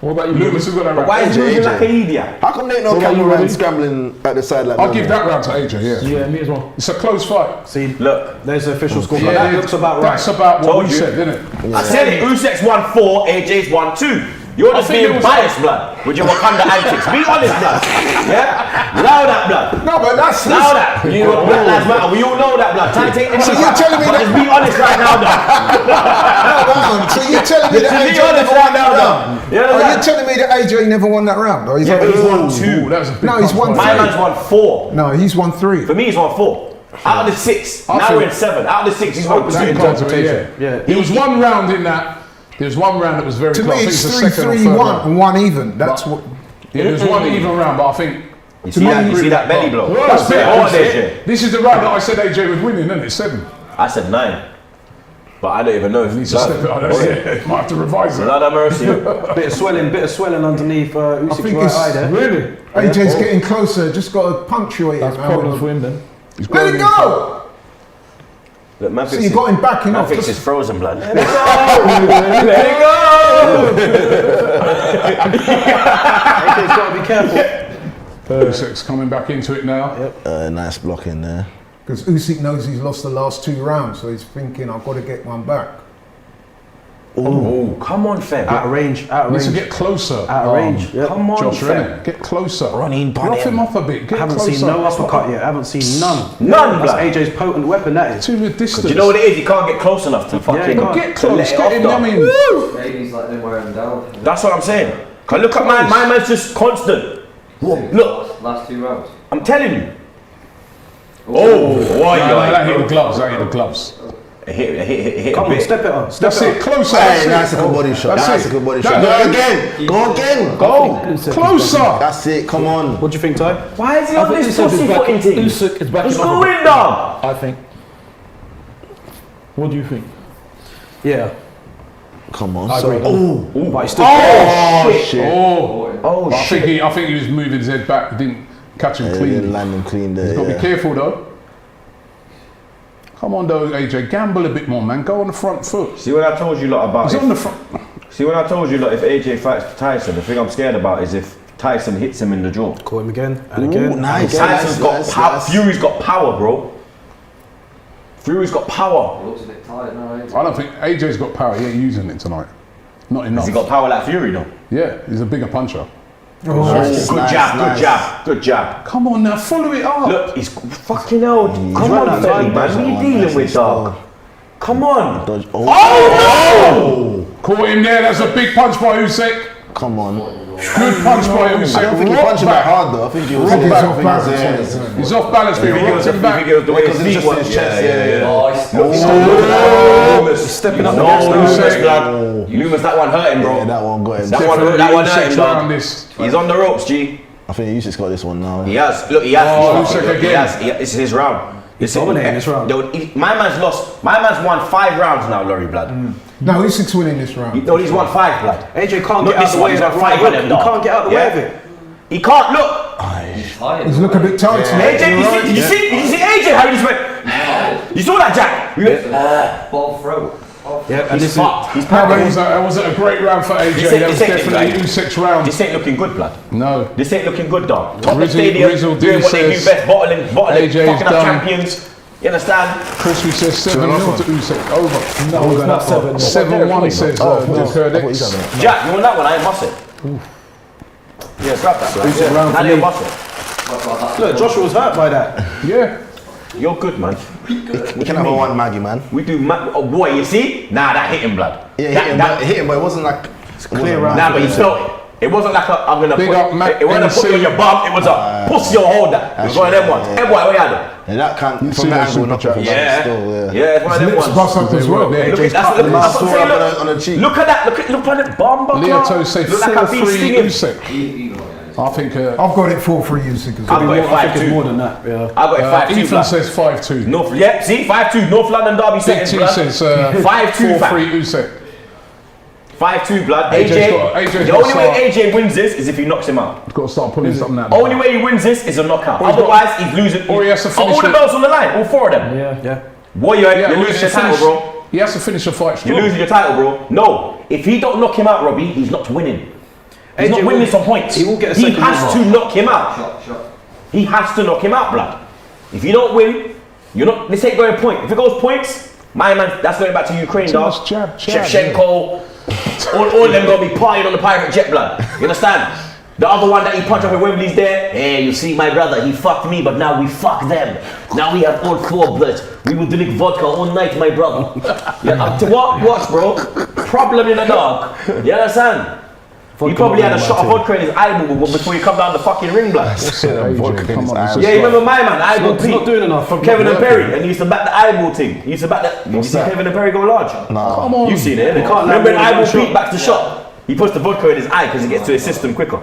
E: What about you?
A: Lewis has got that
F: But why
A: round.
F: is he moving like an idiot?
G: How come they no
E: What about you,
G: cameraman
E: Roddy?
G: scrambling at the side like
A: I'll
G: that?
A: give that round to AJ, yeah.
E: Yeah, me as well.
A: It's a close fight.
C: See,
F: Look,
C: there's the official score.
A: Yeah,
C: that looks about right.
A: That's about what
F: Told
A: we
F: you.
A: said, didn't it?
F: I said it. Usyk's 1-4, AJ's 1-2. You're just
A: think it
F: being
A: was-
F: biased, blood, with your Wakanda antics. Be honest, blood. Yeah? Allow that, blood.
D: No, but that's
F: Allow that. You know, Black Lives Matter. We all know that, blood. Try to take the
D: So
F: knee
D: you're
F: back.
D: telling me
F: But
D: that-
F: just be honest right now, blood.
D: So you're telling me that
F: Just be
D: AJ
F: honest
D: never
F: right
D: won
F: now,
D: that
F: blood.
D: round?
F: You
D: Are you
F: understand?
D: telling me that AJ never won that round? Or he's
F: Yeah, but he's won
A: Ooh,
F: 2.
A: that was a big
D: No, he's
A: punch.
D: won
F: My man's won 4.
D: No, he's won 3.
F: For me, he's won 4. Out of the 6.
A: I
F: Now
A: think-
F: we're in 7. Out of the 6, he's won
A: That
F: 2.
A: comes to it,
C: Yeah.
A: There was one round in that. There was one round that was very
D: To
A: close. I
D: me,
A: think
D: it's
A: it's the second or
D: 3-3,
A: third
D: 1
A: round.
D: and 1 even. That's what.
A: Yeah, there was one even round, but I think.
F: You see that belly blow?
A: That's
F: Oh,
A: it.
F: AJ.
A: This is the round that I said AJ was winning, isn't it? 7.
F: I said 9. But I don't even know if
A: He needs to step it up. That's it. Might have to revise it.
F: Lord have mercy.
C: Bit of swelling underneath Usyk's
D: think
C: right
D: it's
C: eye there.
A: Really?
D: AJ's getting closer. Just got to punctuate
E: That's
D: it.
E: problems for him then.
A: He's
D: Let
A: going
D: it
A: in
D: go!
F: Look, man
D: So
F: thinks
D: you
F: his-
D: got him backing
F: man
D: off.
F: thinks
D: Just
F: it's frozen blood.
A: Let it go!
C: AJ's got to be careful.
A: Usyk's coming back into it now.
G: Nice block in there.
D: because Usyk knows he's lost the last 2 rounds, so he's thinking, I've got to get one back.
F: Oh, come on, Feb.
C: Out of range.
A: Needs to get closer.
C: Out of range. Yep.
F: Come on,
A: Josh,
F: Feb.
A: innit? Get closer.
G: Running by
A: Rough
G: him.
A: him up a bit. Get
C: Haven't
A: closer.
C: seen no uppercut yet. Haven't seen none.
F: None,
C: That's
F: blood.
C: AJ's potent weapon. That is.
A: To the distance.
F: Do you know what it is? You can't get close enough to fucking
C: can't.
A: Get
F: to let
A: close.
F: it
A: Get him.
F: off,
A: I mean,
H: Maybe he's like them wearing him down.
F: That's what I'm saying. Cause look at my man's just constant. Look,
H: Last 2 rounds.
F: I'm telling you. Oh, why
A: no, that hit the gloves. That hit the gloves.
F: hit
C: Come
F: a
C: on,
F: bit.
C: step it on. Step
A: That's
C: it
A: it. Closer.
G: Hey,
A: That's
G: that's a
A: it.
G: good body shot.
A: That's
G: That's
A: it.
G: a good body
A: That-
G: shot.
A: that-
G: Go again. Go again.
A: Go. Closer.
G: That's it. Come on.
C: What do you think, Ty?
F: Why is he on this pussy fucking thing?
E: Usyk is backing
F: He's
E: off a
F: going
E: bit,
F: down.
E: I think. What do you think?
C: Yeah.
G: Come on.
C: I agree.
G: Oh,
C: But he's still.
F: Oh,
G: shit.
F: Oh,
A: I think
F: shit.
A: I think he was moving his head back. Didn't catch him
G: Yeah,
A: clean.
G: didn't land him clean there.
A: Got to
G: yeah.
A: be careful though. Come on though, AJ. Gamble a bit more, man. Go on the front foot.
F: See what I told you lot about
A: He's
F: if,
A: on the front.
F: see what I told you lot if AJ fights Tyson, the thing I'm scared about is if Tyson hits him in the jaw.
C: Call him again and
G: Ooh,
C: again.
G: nice.
F: Tyson's got
G: nice,
F: power.
G: nice.
F: Fury's got power, bro. Fury's got power.
H: He looks a bit tired now, eh?
A: I don't think AJ's got power. He ain't using it tonight. Not enough.
F: Has he got power like Fury though?
A: Yeah, he's a bigger puncher.
F: Good
G: Nice,
F: jab,
G: nice.
F: good jab, good jab.
A: Come on now, follow it up.
F: Look, he's fucking hell. Come
C: run
F: on,
C: out of
F: Felly,
C: time,
F: man. What are you dealing with, dog? Come on.
G: Dodge.
F: Oh
A: Caught him there. That's a big punch by Usyk.
G: Come on.
A: Good punch by
G: I don't think
A: Usyk.
G: he
A: Rock
G: punched him
A: back.
G: that hard though. I think he was
A: Rock
G: I
A: back.
G: think he was,
D: Balance.
A: He's off balance, but he
F: no!
A: rocked him
F: You
A: back.
F: think it was the way
G: Because
F: his
G: it's
F: feet
G: just
F: was?
G: his chest,
H: Oh, he's
F: Loomis
C: stepping up
F: no,
C: against
F: Loomis,
A: Usyk.
F: blood. Loomis, that one hurt him, bro.
G: Yeah, that one got him.
F: That one hurt
A: Usyk's
F: him,
A: round
F: dog.
A: this.
F: He's on the ropes, G.
G: I think Usyk's got this one now.
F: He has. Look, he has.
A: Oh,
F: He's
A: Usyk
F: fucking-
A: again.
F: He has. This is his round.
C: He's dominating this round.
F: My man's lost. My man's won 5 rounds now, Laurie, blood.
D: No, Usyk's winning this round.
F: No, he's won 5, blood.
C: AJ can't
F: Look,
C: get out
F: this
C: the
F: one,
C: way
F: he's
C: of
F: got
C: that right
F: 5 on
C: hook.
F: him,
C: He
F: dog.
C: can't get out the way of
F: Yeah.
C: it.
F: He can't look.
H: He's tired.
D: He's looking a bit tight tonight.
F: AJ, did you see AJ how he just went? You saw that, Jack? We went,
H: Ball throat.
C: Yeah, and
F: he's
C: this is
F: fucked. He's
A: That
F: packing.
A: wasn't a great round for AJ.
F: This ain't-
A: That was
F: this ain't
A: definitely
F: like-
A: Usyk's round.
F: This ain't looking good, blood.
A: No.
F: This ain't looking good, dog. Top of
A: Rizzle-
F: stadium,
A: Rizzle
F: doing what they do
A: says
F: best, bottling,
A: AJ is
F: fucking up
A: done.
F: champions. You understand?
A: Chris, we says 7-0 to Usyk. Over.
E: No, it's not 7.
A: 7-1 says Kurdex.
F: Jack, you want that one? I ain't bust it. Yeah, grab that.
C: Usyk
F: Yeah.
C: round
F: How
C: for
F: do you
C: me.
F: bust it?
C: Look, Joshua was hurt by that.
A: Yeah.
F: You're good, man.
G: We can have a one Maggie, man.
F: We do, oh boy, you see? Nah, that hit him, blood.
G: Yeah,
F: that,
G: hit him, but it wasn't like clear round.
F: Nah, but he felt it. It wasn't like I'm gonna
A: Big
F: put
A: up, Mac
F: it wasn't a put you on your bum, it was a pussy or hold that. It was one of them ones. Hey boy, what you had?
G: And that can't
A: see
G: from that
A: that
G: angle, not
A: super
G: from
A: chat.
F: Yeah.
G: still,
F: Yeah, it's one of them
D: Lips
F: ones.
D: bust up as well.
A: There.
F: Look at that's
G: the
F: what I'm
G: sore
F: saying,
G: up on the cheek.
F: look at that, look on the bum buckler.
A: Leoto say
F: Look like I've been
A: 4-3
F: stinging.
A: Usyk. I think
D: I've got it 4-3 Usyk as well.
F: I've got it
C: I think it's
F: 5-2.
C: more than that. Yeah.
F: I got it 5-2.
A: Ethan
F: blood.
A: says 5-2.
F: North, yeah, see, 5-2. North London Derby
A: Big
F: settings,
A: T
F: blood.
A: says
F: 5-2,
A: 4-3 Usyk.
F: 5-2, blood.
A: AJ's
F: the
A: got
F: only way AJ wins this is if he knocks him out.
A: He's got to start pulling something out.
F: Only way he wins this is a knockout.
A: Or he's got-
F: Otherwise, he's losing.
A: or he has to finish
F: all the
A: with-
F: belts on the line, all 4 of them.
C: Yeah.
F: Boy, you're losing your title, bro.
A: He has to finish a fight strong.
F: You're losing your title, bro. No, if he don't knock him out, Robbie, he's not winning. He's not
C: AJ
F: winning
C: will-
F: some points.
C: he will get a
F: He
C: second
F: has to
C: win.
F: knock him out.
H: Shot.
F: He has to knock him out, blood. If you don't win, you're not. This ain't going point. If it goes points, my man, that's going back to Ukraine,
A: Too
F: dog.
A: much jab,
F: Shevchenko, all of them gonna be partying on the pirate jet, blood. You understand? The other one that he punched up at Wembley's there. Hey, you see, my brother, he fucked me, but now we fuck them. Now we have all core blood. We will drink vodka all night, my brother. Yeah, to what? Watch, bro. Problem in the dog. You understand? He probably had a shot of vodka in his eyeball before he come down the fucking ring, blood.
A: AJ, come on, it's
F: Yeah,
A: just
F: you remember my man, eyeball
C: It's not
F: Pete,
C: doing enough.
F: from Kevin and Perry, and he used to back the eyeball thing. He used to back that. You see
G: that?
F: Kevin and Perry go large?
G: Nah.
A: Come on.
F: You seen it?
C: can't
F: Remember when
C: land
F: eyeball
C: one shot.
F: Pete backs the shot? He puts the vodka in his eye because he gets to his system quicker.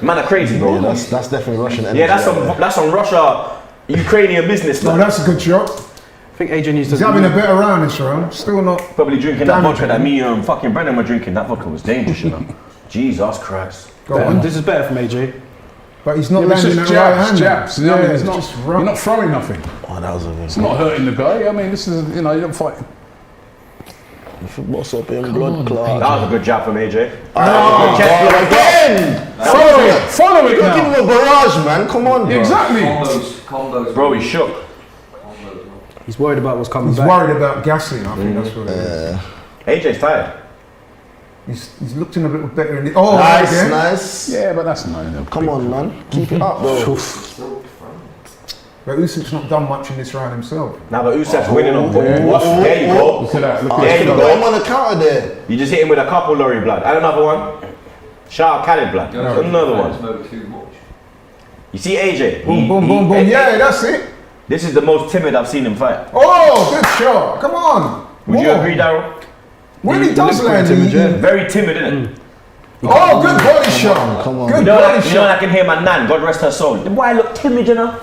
F: Man are crazy, bro.
G: Yeah, that's definitely Russian energy.
F: Yeah, that's
G: right there.
F: some Russia, Ukrainian business.
D: No,
F: Man.
D: that's a good shot.
C: I think AJ needs to.
D: He's having a better round this round. Still not.
F: Probably drinking that
D: Damage
F: vodka that
D: him.
F: me and fucking Brendan were drinking. That vodka was dangerous, you know. Jesus Christ.
D: Go on.
C: This is better from AJ.
D: But he's not
A: Yeah, but it's
D: landing
A: just
D: that right
A: jabs,
D: hand.
A: jabs. You know what I mean? It's
D: it's
A: not,
D: just
A: you're not throwing nothing.
G: Oh, that was a
A: It's not hurting the guy. I mean, this is, you know, you don't fight.
G: What's up in blood clot?
F: That was a good jab from AJ.
G: Again!
A: Follow it
G: Give
A: now.
G: him a barrage, man. Come on, bro.
A: Exactly.
H: Combos.
F: Bro, he's shook.
C: He's worried about what's coming
D: He's
C: back.
D: worried about gassing. I think that's what it is.
F: AJ's tired.
D: He's looking a little better in the. Oh,
G: Nice,
D: again.
G: nice.
A: Yeah, but that's no.
G: Come on, man. Keep it up, bro.
D: But Usyk's not done much in this round himself.
F: Now, but Usyk's winning on
A: yeah.
F: what? There you go.
A: Look at that. Look at
F: There you
G: Got
F: go.
G: him on the counter there.
F: You just hit him with a couple, Laurie blood. And another one. Shout out Khaled blood. Another one.
H: Too much.
F: You see AJ?
D: Boom, boom, boom, boom. Yeah, that's it.
F: This is the most timid I've seen him fight.
D: Oh, good shot. Come on.
F: Would you
D: More.
F: agree, Daryl?
D: When he does land,
F: Very timid, isn't it?
D: Oh, good body shot.
G: come on.
D: Good
F: You know,
D: body
F: like, you know,
D: shot.
F: I can hear my nan, God rest her soul. The boy look timid, you know.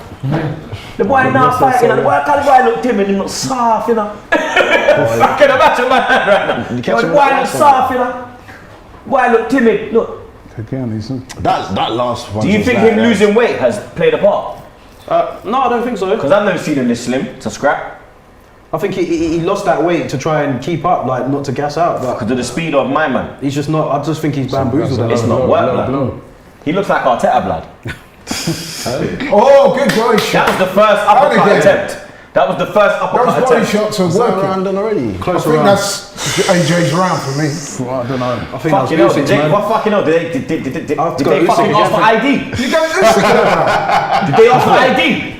F: The boy now fighting, you know. The boy look timid, he look soft, you know. I can imagine my nan right now. The
G: catch him
F: boy
G: with
F: look
G: that
F: soft, you know. Boy look timid, look.
A: Again, he's
G: That last one.
F: Do you
G: was
F: think
G: like
F: him
G: that.
F: losing weight has played a part?
C: No, I don't think so.
F: Because I've never seen him this slim to scrap.
C: I think he lost that weight to try and keep up, like not to gas out. But
F: Because of the speed of my man.
C: he's just not. I just think he's bamboozled.
F: It's not work, blood. He looks like Arteta blood.
D: Oh, good body
F: That
D: shot.
F: was the first uppercut
D: again.
F: attempt. That was the first uppercut
D: Those body
F: attempt.
D: shots are
G: Is that
D: working.
G: round done already?
D: I
C: Close
D: think
C: round.
D: that's AJ's round for me.
A: Well, I don't know.
C: I think
F: Fucking
C: that's
F: hell,
C: Usyk,
F: did they,
C: man.
F: what fucking hell, did they
C: I've got
F: fucking
C: Usyk
F: ask
C: again.
F: for ID?
D: You going Usyk in that round?
F: Did they ask for ID?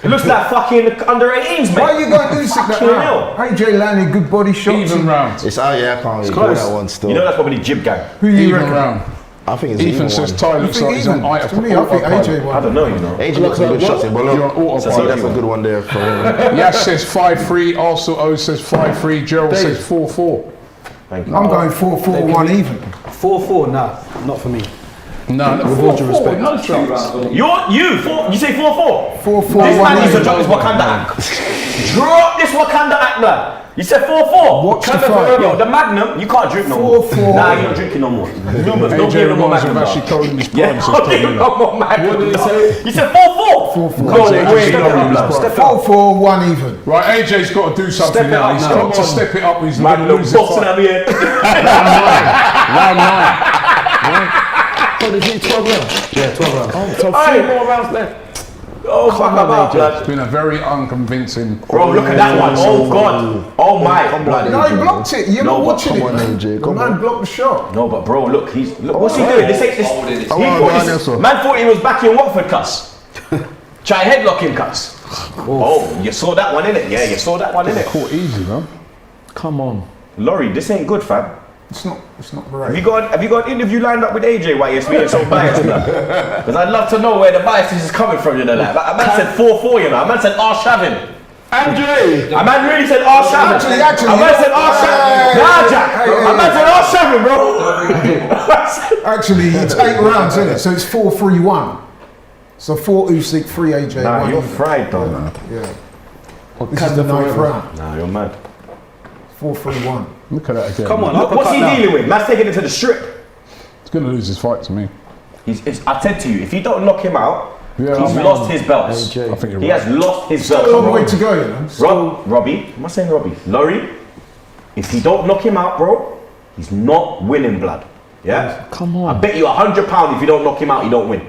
F: It looks like fucking under 18s,
D: Why
F: mate.
D: are you going Usyk that
F: Fucking
D: round? AJ landed good body shots.
A: Even round.
G: It's out, yeah, I can't really call
C: close.
G: that one still.
F: You know that's probably Jib Gang.
D: Who you
A: Even
D: reckon?
A: round.
G: I think it's an
A: Ethan
G: even
A: says
G: one.
A: Ty
D: You
A: looks
D: think
A: like he's on
D: even? To me, I think
A: autopilot.
D: AJ
F: I
D: won.
F: don't know, you know.
G: AJ got some good shots in, but
A: You're on
G: look,
A: autopilot.
G: that's a good one there for him.
A: Yash says 5-3. Also O says 5-3. Gerald says 4-4.
F: Thank you.
D: I'm going 4-4-1 even.
C: 4-4, nah, not for me.
A: No,
C: With all due
A: 4-4.
C: respect.
A: No chance.
F: You say 4-4?
D: 4-4-1
F: This man needs to
D: even.
F: drop this Wakanda act. Drop this Wakanda act, blood. You said 4-4.
D: Watch the
F: Trevor
D: fight.
F: Ferrero, the Magnum, you can't drink no more.
D: 4-4.
F: Nah, you're not drinking no more. Rumors, don't
A: AJ
F: give no more
A: reminds me
F: Magnum.
A: of actually
F: dog.
A: calling this
F: Yeah,
A: brother.
F: don't give no more Magnum.
C: What did he
F: dog.
C: say?
F: You said 4-4.
D: 4-4.
F: No way,
A: Step
F: no
A: up,
F: blood.
A: step
D: 4-4-1 even.
A: Right, AJ's got to do something
C: Step it
A: now.
C: up
A: He's
C: now.
A: got to
C: Come on.
A: step it up. He's going to
F: Magnum
A: lose the
F: boxing
A: fight.
F: at me head.
A: Round 9.
E: What did he 12 rounds?
C: Yeah, 12 rounds.
E: So 3 more rounds left.
F: Oh, fuck about, blood.
A: It's been a very unconvincing.
F: Bro, look at that one. Oh, God. Oh, my. blood.
D: No, he blocked it. You're
F: No,
D: not
F: but
D: watching
G: come
D: it.
G: on,
D: man.
G: AJ,
D: The
G: come
D: man
G: on.
D: blocked the shot.
F: No, but bro, look, what's he doing? This ain't this.
H: Holding it.
F: He
G: Come on,
F: thought
G: go on,
F: he's-
G: Nelson.
F: man thought he was back in Watford, cuss. Try headlock him, cuss. Oh, you saw that one, innit? Yeah, you saw that one, innit?
A: Caught easy, man.
E: Come on.
F: Laurie, this ain't good, fam.
D: It's not
F: Have
D: great.
F: you got an interview lined up with AJ? Why you're being so biased, Because I'd love to know where the bias is coming from, you know. Like, a man said 4-4, you know. A man said Shavin.
C: Andre!
F: A man really said Shavin.
D: Actually,
F: A man said Shavin. Nah, Jack.
D: Hey,
F: A man said Shavin, bro.
D: Actually, it's 8 rounds, isn't it? So it's 4-3-1. So 4 Usyk, 3 AJ.
F: Nah,
D: 1
F: you're
D: even.
F: fried, though.
D: Yeah. This is the 9th round.
F: Nah, you're mad.
D: 4-3-1.
A: Look at that again.
C: Come on,
F: Look, what's he
C: uppercut now.
F: dealing with? Man's taking it to the strip.
A: He's going to lose his fight to me.
F: I said to you, if you don't knock him out,
A: Yeah,
F: he's
A: I mean,
F: lost his belts.
C: AJ.
A: I think you're
F: He
A: right.
F: has lost his
D: Still a long way
F: belts.
D: to go, you know.
F: Robbie, am I saying Robbie? Laurie, if you don't knock him out, bro, he's not winning, blood. Yeah?
E: Come
F: I
E: on.
F: bet you £100 if you don't knock him out, you don't win.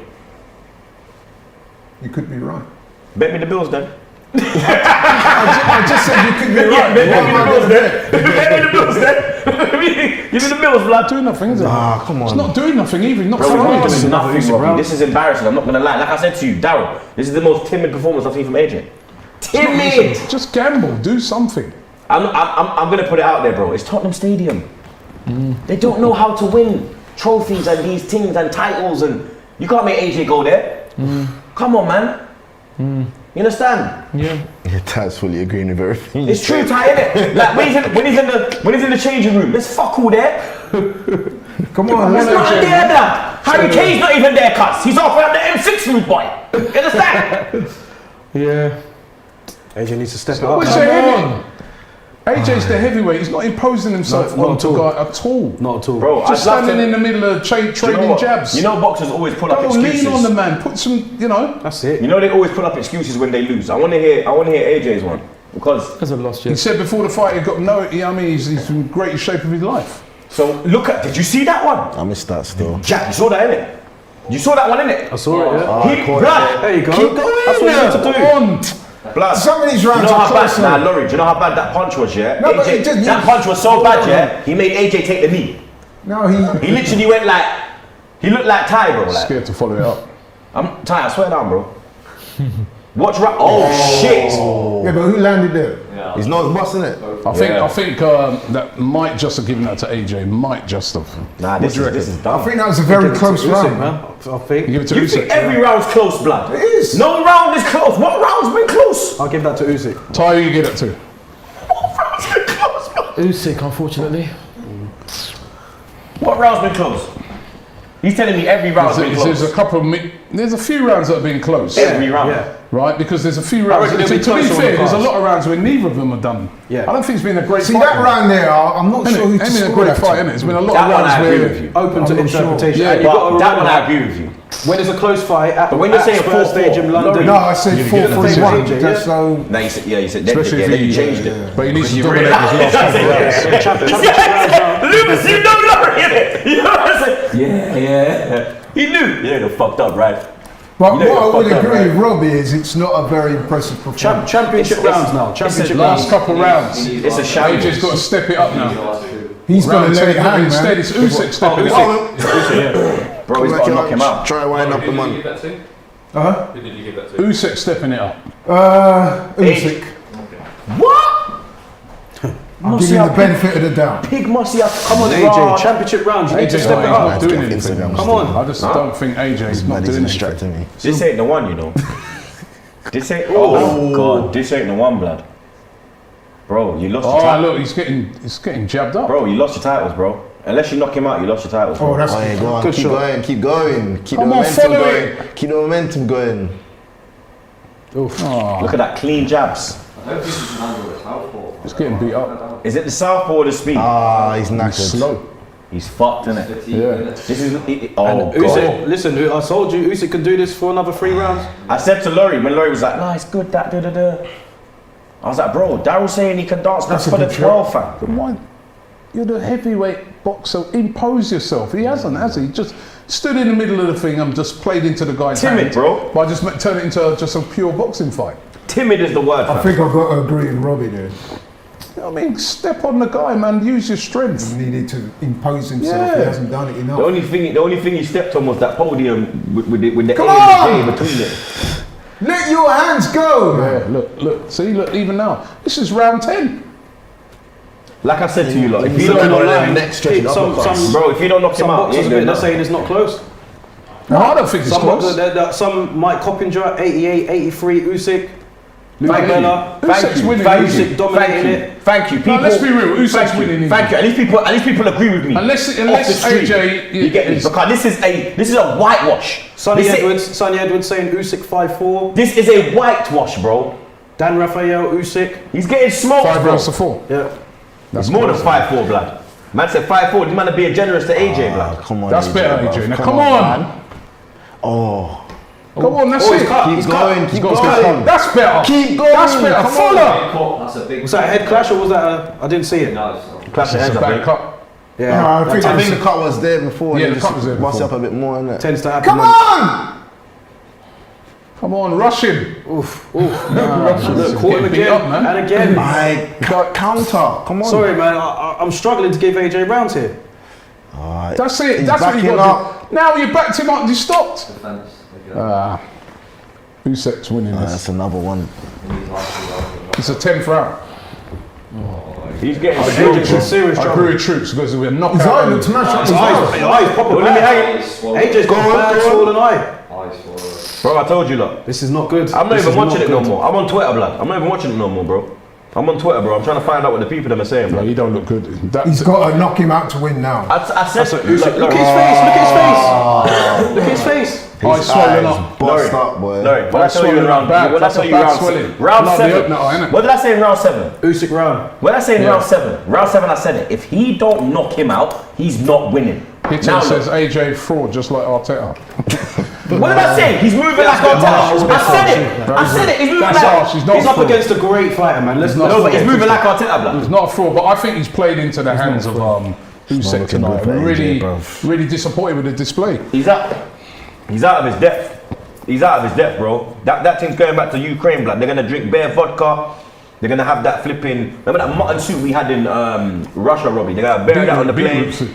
D: You could be right.
F: Bet me the bills then.
D: I just said you could be right.
F: Bet
D: What
F: me
D: am
F: the
D: I
F: bills
D: gonna
F: then. Bet me the bills then. Give me the bills, blood.
A: Doing nothing, is it?
G: Ah, come
A: It's
G: on.
A: not doing nothing either. Not
F: Bro,
A: for
F: he's not
A: us.
F: doing nothing,
C: Usyk
F: Robbie.
C: round.
F: This is embarrassing. I'm not gonna lie. Like I said to you, Darryl, this is the most timid performance I've seen from AJ. Timid.
A: Just gamble. Do something.
F: I'm gonna put it out there, bro. It's Tottenham Stadium. They don't know how to win trophies and these things and titles, and you can't make AJ go there. Come on, man. You understand?
E: Yeah.
G: Yeah, Taz fully agreeing with everything.
F: It's true, Ty, innit? Like when he's in the changing room, there's fuck all there.
D: Come on,
F: There's
D: let's
F: nothing there, blood. Harry Kane's not even there, cuz. He's off around the M6 route, boy. You understand?
E: Yeah.
C: AJ needs to step it up.
A: What's
C: man.
A: your heavy? AJ's the heavyweight. He's not imposing himself
C: No, not
A: onto
C: at all.
A: guy at all.
C: Not at all.
F: Bro,
A: Just
F: I'd love
A: standing
F: to-
A: in the middle of trading jabs.
F: You know boxers always pull up
A: Don't
F: excuses.
A: lean on the man. Put some, you know.
C: That's it.
F: You know they always pull up excuses when they lose. I want to hear AJ's one because.
E: That's a loss,
A: He
E: yeah.
A: said before the fight he got no. You know what I mean, he's in great shape of his life.
F: So look at. Did you see that one?
G: I missed that still.
F: Jack, you saw that innit? You saw that one innit?
C: I saw it, yeah.
F: Blood.
C: There you go.
F: Keep going.
C: That's what you need to do.
A: On.
F: Blood.
D: Some of these
F: You
D: rounds
F: know
D: are
F: how
D: close.
F: bad? Nah, Laurie. Do you know how bad that punch was? Yeah.
D: No, but it didn't-
F: that punch was so bad. Yeah. He made AJ take the knee.
D: No,
F: He literally went like. He looked like Ty, bro. Like.
A: Scared to follow it up.
F: I'm Ty. I swear down, bro. Watch right. Oh shit.
D: Yeah, but who landed there?
G: He's not busting it.
A: I think that might just have given that to AJ. Might just have.
F: Nah,
A: What
F: this
A: do you
F: is
A: reckon?
F: dumb.
D: I think that was a very close
C: Usyk,
D: round.
C: man. I think.
A: You give it to
F: You
A: Usyk.
F: think every round's close, blood?
D: It is.
F: No round is close. What round's been close?
C: I'll give that to Usyk.
A: Ty, you get it to.
F: What round's been close, blood?
E: Usyk, unfortunately.
F: What round's been close? He's telling me every round's been
A: There's
F: close.
A: a couple. There's a few rounds that have been close.
F: Every round.
C: Yeah.
A: Right, because there's a few rounds.
C: reckon
A: To
C: they'll
A: be
C: be closer on
A: fair,
C: the
A: there's a
C: cards.
A: lot of rounds where neither of them are done.
C: Yeah.
A: I don't think it's been a great
D: See
A: fight.
D: that round there, I'm not sure who
A: Ain't
D: to
A: been a
D: score
A: great
D: that
A: fight,
D: to.
A: innit? It's been a lot
F: That
A: of
F: one
A: rounds
F: I agree
A: where
F: with you.
C: Open to
D: I'm not sure.
C: interpretation.
A: Yeah,
C: And you've got to
F: But that
C: remember,
F: one I agree with you.
C: when it's a close fight at,
F: But when you're saying
C: at Spurs
F: 4-4,
C: Stadium, London.
D: No, I said
A: You get it
D: 4-3-1.
C: AJ,
D: That's
C: yeah.
D: so.
F: No, you said, yeah, you said,
A: Especially
F: yeah,
A: if
F: then
A: he-
F: you changed it.
A: But he needs to
F: You
A: dominate
F: realised-
A: his last couple rounds.
C: Championship rounds now.
F: Lewis, you know Laurie, innit? You know what I'm saying? Yeah. He knew. Yeah, they're fucked up, right?
D: But
F: You know
D: what I
F: you're
D: would
F: fucked up,
D: agree
F: right?
D: with Robbie is it's not a very impressive performance.
C: Championship
F: It's-
C: rounds now. Championship
A: Last
C: rounds.
A: couple rounds.
F: It's a shambles.
A: AJ's got to step it up now.
D: He's going
A: Round
D: to let
A: 10,
D: it hang,
A: instead
D: man.
A: it's Usyk stepping it up.
F: Bro, he's got to knock him out.
G: Try wind up the man.
H: Who did you give that to?
A: Usyk stepping it up.
D: Usyk.
F: What?
D: I'm giving him the benefit of the doubt.
F: Pig must have come on,
C: AJ, championship rounds. You need to
A: AJ's
C: step
A: not,
C: it
A: he's not
C: up.
A: doing
G: Instagram
A: anything.
G: still.
C: Come on.
A: I just don't think AJ's not
G: Man, he's
A: doing anything.
G: distracting me.
F: This ain't the one, you know. This ain't. Oh God, this ain't the one, blood. Bro, you lost your
A: Oh,
F: titles.
A: look, he's getting jabbed up.
F: Bro, you lost your titles, bro. Unless you knock him out, you lost your titles. Bro.
D: Oh, that's
G: Oh, yeah, go on,
C: Good
G: keep
C: shot.
G: going, keep going. Keep
A: Come
G: the
A: on,
G: momentum
A: follow
G: going.
A: it.
G: Keep the momentum going.
A: Oh,
F: Look at that clean jabs.
H: I don't think you can handle the southpaw.
A: he's getting beat up.
F: Is it the southpaw or the speed?
G: Ah, he's
A: He's
G: knackered.
A: slow.
F: He's fucked, innit?
A: Yeah.
F: This is. Oh God.
C: Usyk, listen, I told you, Usyk can do this for another 3 rounds.
F: I said to Laurie when Laurie was like, "Nah, it's good that da da da." I was like, "Bro, Darryl's saying he can dance. That's
D: a
F: for the
D: good
F: 12, fam."
A: But why? You're the heavyweight boxer. Impose yourself. He hasn't, has he? Just stood in the middle of the thing and just played into the guy's
F: Timid,
A: hand.
F: bro.
A: By just turn it into just a pure boxing fight.
F: Timid is the word,
D: I
F: fam.
D: think I've got to agree with Robbie there.
A: You know what I mean? Step on the guy, man. Use your strength.
D: He needed to impose himself.
A: Yeah.
D: He hasn't done it enough.
F: The only thing he stepped on was that podium with the
D: Come
F: A
D: on!
F: and the J between it.
D: Let your hands go, man.
A: Yeah, look. See, look, even now. This is round 10.
F: Like I said to you, lot, if
G: He's
F: you don't
G: looking
F: knock
G: online.
F: him,
G: Next stretching
C: Some-
G: uppercuts.
C: some-
F: bro, if you don't knock him
C: Some
F: out, you
C: boxers
F: ain't
C: a
F: doing
C: bit, they're
F: nothing.
C: saying it's not close.
A: No, I don't think it's
C: Some
A: close.
C: boxers, some Mike Coppinger, 88, 83, Usyk, Luke
F: Thank you.
C: Bella.
F: Thank
A: Usyk's
F: you.
A: winning,
F: Thank
A: isn't
F: you.
C: he? Dominating
F: Thank you.
C: it.
F: Thank you. People,
A: let's be real, Usyk's
F: thank you.
A: winning,
F: Thank you. At least people agree with me.
A: Unless
F: Off the
A: AJ
F: street. You get me?
A: is-
F: Because this is a whitewash.
C: Sonny
F: This is-
C: Edwards saying Usyk 5-4.
F: This is a whitewash, bro.
C: Dan Rafael, Usyk.
F: He's getting smoked,
A: 5
F: bro.
A: rounds to 4.
C: Yeah.
F: It's more than 5-4, blood. Man said 5-4. This man to be generous to AJ,
G: Ah,
F: blood.
G: come on,
A: That's
G: AJ,
A: better,
G: bro.
A: AJ. Now, come on.
G: man. Oh,
A: Come on, that's
C: he's
A: it.
C: cut.
G: keep
C: He's
G: going,
C: cut.
G: keep
A: Got to
G: going.
A: cut. That's better.
G: Keep going.
A: That's better.
G: Come on.
A: Fuller.
H: That's a big.
C: Was that a head clash or was that a... I didn't see it.
H: No, it's not.
F: Clash of
A: It's
F: hands,
A: a
F: I
A: bad
F: think.
A: cut.
C: Yeah,
G: I think the cut was there before.
A: Yeah,
G: and
A: the
G: just
A: cut was there
G: bust
A: before.
G: up a bit more, innit?
C: tends to happen.
D: Come
C: when-
D: on!
A: Come on, rush him.
C: Oof. Look, caught him
A: Getting beat
C: again
A: up, man.
C: and again.
G: Counter. Come on.
C: Sorry, man. I'm struggling to give AJ rounds here.
G: Alright.
A: That's it.
G: He's
A: That's what you
G: backing
A: got to do. Now you backed him up. You stopped.
H: Defense. Like,
A: Usyk's winning this.
G: That's another one.
A: It's a 10th round.
F: He's getting
C: AJ's in serious
A: I
C: trouble.
A: agree with Troopz because we're knockout.
D: His eye looks mashed up.
C: His eyes proper
F: Well, let me
C: bad.
F: hang
C: AJ's got a bad swollen eye.
F: Bro, I told you, look.
C: This is not good.
F: I'm not
C: This
F: even
C: is
F: watching it no
C: good.
F: more. I'm on Twitter, blood. I'm not even watching it no more, bro. I'm on Twitter, bro. I'm trying to find out what the people them are saying,
A: Yeah,
F: bro.
A: you don't look good.
D: He's got to knock him out to win now.
F: I said,
C: Look at his face. Look at his face. Look at his face.
A: Eyes swollen up.
G: Bust up, boy.
F: Larry, what did I tell you in round?
A: Bad.
F: What did I
A: That's
F: tell
A: a
F: you
A: bad
F: round?
A: swelling.
F: Round
A: Not the
F: 7.
A: opener, innit?
F: What did I say in round 7?
C: Usyk round.
F: What did I say in
A: Yeah.
F: round 7? Round 7, I said it. If he don't knock him out, he's not winning.
A: Hitler
F: Now
A: says
F: look.
A: AJ fraud, just like Arteta.
F: What did I say? He's moving like Arteta. I said it. I said it. He's moving
A: That's
F: like.
A: harsh. He's not
C: He's
A: a
C: up
A: fraud.
C: against a great fighter, man. Let's
A: not
C: not.
F: No, but he's moving like Arteta, blood.
A: He's not a fraud, but I think he's played into the hands of Usyk
G: looking
A: tonight.
G: good for AJ,
A: Really,
G: bruv.
A: really disappointed with the display.
F: He's out of his depth. He's out of his depth, bro. That thing's going back to Ukraine, blood. They're gonna drink bare vodka. They're gonna have that flipping. Remember that mutton soup we had in Russia, Robbie? They're gonna bury that on the plane.
A: Beetroot soup.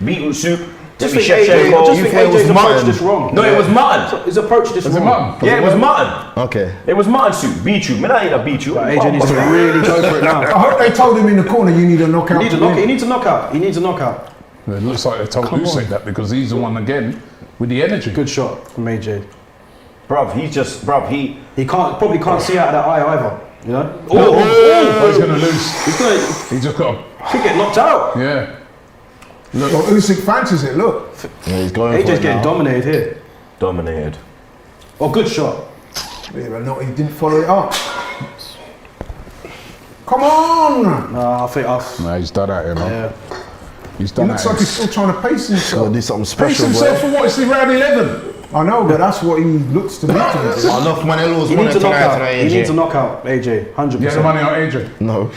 F: Beetroot soup.
C: Just
F: Maybe
C: think
F: chef
C: AJ,
F: Shefko.
C: just think
G: thought it was
C: AJ's approached
G: mutton?
C: this wrong.
F: No, it was mutton.
C: His approach this
A: Is it
C: wrong.
A: mutton?
F: Yeah, it was mutton.
G: Okay.
F: It was mutton soup. Beetroot. Man, I eat a beetroot.
C: But AJ needs to really go for it now.
D: I hope they told him in the corner you need a knockout.
C: He needs
D: to
C: a knockout.
D: win.
C: He needs a knockout. He needs a knockout.
A: It looks like they told Usyk that because he's the one again with the energy.
C: Good shot from AJ.
F: Bruv, he
C: He probably can't see out of that eye either. You know.
A: Oh, he's going to lose.
C: He's gonna.
A: He just got
C: He get knocked out.
A: yeah.
D: Well, Usyk fancies it, look.
G: Yeah, he's going for
C: AJ's
G: it
C: getting
G: now.
C: dominated here.
F: dominated.
C: Oh, good shot.
D: Yeah, but no, he didn't follow it up. Come on!
C: Nah, I think I've.
A: No, he's done at him.
C: Yeah.
A: He's
D: He
A: done
D: looks
A: at
D: like
A: him.
D: he's still trying to pace
G: Gotta
D: himself.
G: do something
A: Pace
G: special,
A: himself
G: boy.
A: for what? It's the round 11.
D: I know, but that's what he looks to me to do.
G: I love Manelo's
C: He
G: one
C: needs a
G: tonight,
C: knockout. He
G: AJ.
C: needs a knockout, AJ. 100%.
A: Get the money on AJ.
G: No,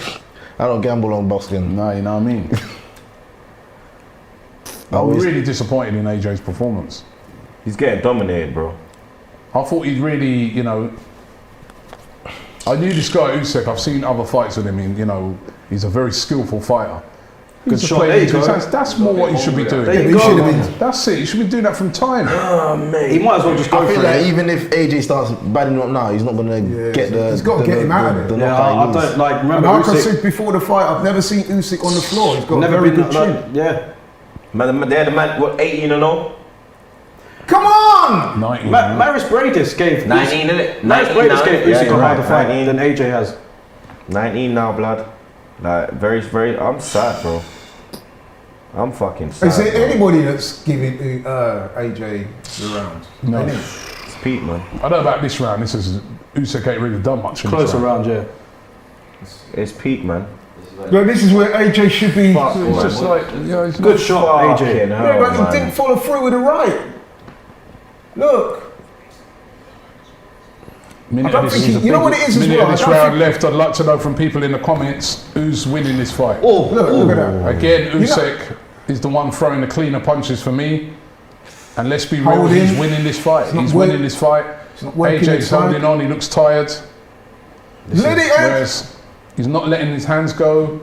G: I don't gamble on boxing.
A: No, you know what I mean? I'm really disappointed in AJ's performance.
F: He's getting dominated, bro.
A: I thought he'd really, you know, I knew this guy Usyk. I've seen other fights with him. And, you know, he's a very skillful fighter. He's
C: Good
A: just
C: shot.
A: playing
C: There you
A: into his
C: go.
A: hands. That's more what he should be doing.
C: There you
D: He
C: go.
D: should have been.
A: That's it. He should be doing that from time.
C: He might as well just go
G: I feel
C: for
G: like
C: it.
G: even if AJ starts batting up now, he's not gonna get the.
D: he's gotta
G: the-
D: get him out of
G: the
D: there.
C: Yeah,
G: knockout
C: I
G: he needs.
C: don't like.
D: And
C: Remember,
D: like I
C: Usyk
D: said before the fight, I've never seen Usyk on the floor. He's got
C: never
D: a very
C: been
D: good
C: like,
D: chin.
C: yeah.
F: Man, they had a man, what, 18 and 0?
D: Come on!
A: 19.
C: Maris Bradis gave
F: 19, innit?
C: Maris
F: 19
C: Bradis
F: now.
C: gave
F: Yeah,
C: Usyk
F: you're
C: a
F: right,
C: harder fight
F: 19.
C: than AJ has.
F: 19 now, blood. Like, very, very, I'm sad, bro. I'm fucking sad.
D: Is there
F: bro.
D: anybody that's giving AJ the round?
A: No.
D: Any?
F: It's Pete, man.
A: I don't know about this round. This is Usyk ain't really done much in
C: Close
A: this round.
C: around, yeah.
F: It's Pete, man.
D: But this is where AJ should be.
F: Fuck,
A: It's
F: man.
A: just like, you know, it's
C: Good shot,
F: Fucking
C: AJ.
F: hell,
D: Yeah, but he
F: man.
D: didn't follow through with the right. Look.
A: Minute
D: I don't
A: of
D: think
A: this-
D: he- you know what it is as
A: minute
D: well?
A: of this
D: I don't
A: round
D: think-
A: left. I'd like to know from people in the comments who's winning this fight.
D: Look at that.
A: Again,
D: You know-
A: Usyk is the one throwing the cleaner punches for me. And let's be real,
D: Hold
A: he's
D: in.
A: winning this fight.
D: not
A: He's
D: work-
A: winning this fight.
D: not working
A: AJ's
D: inside.
A: holding on. He looks tired.
D: Let it out.
A: Whereas he's not letting his hands go.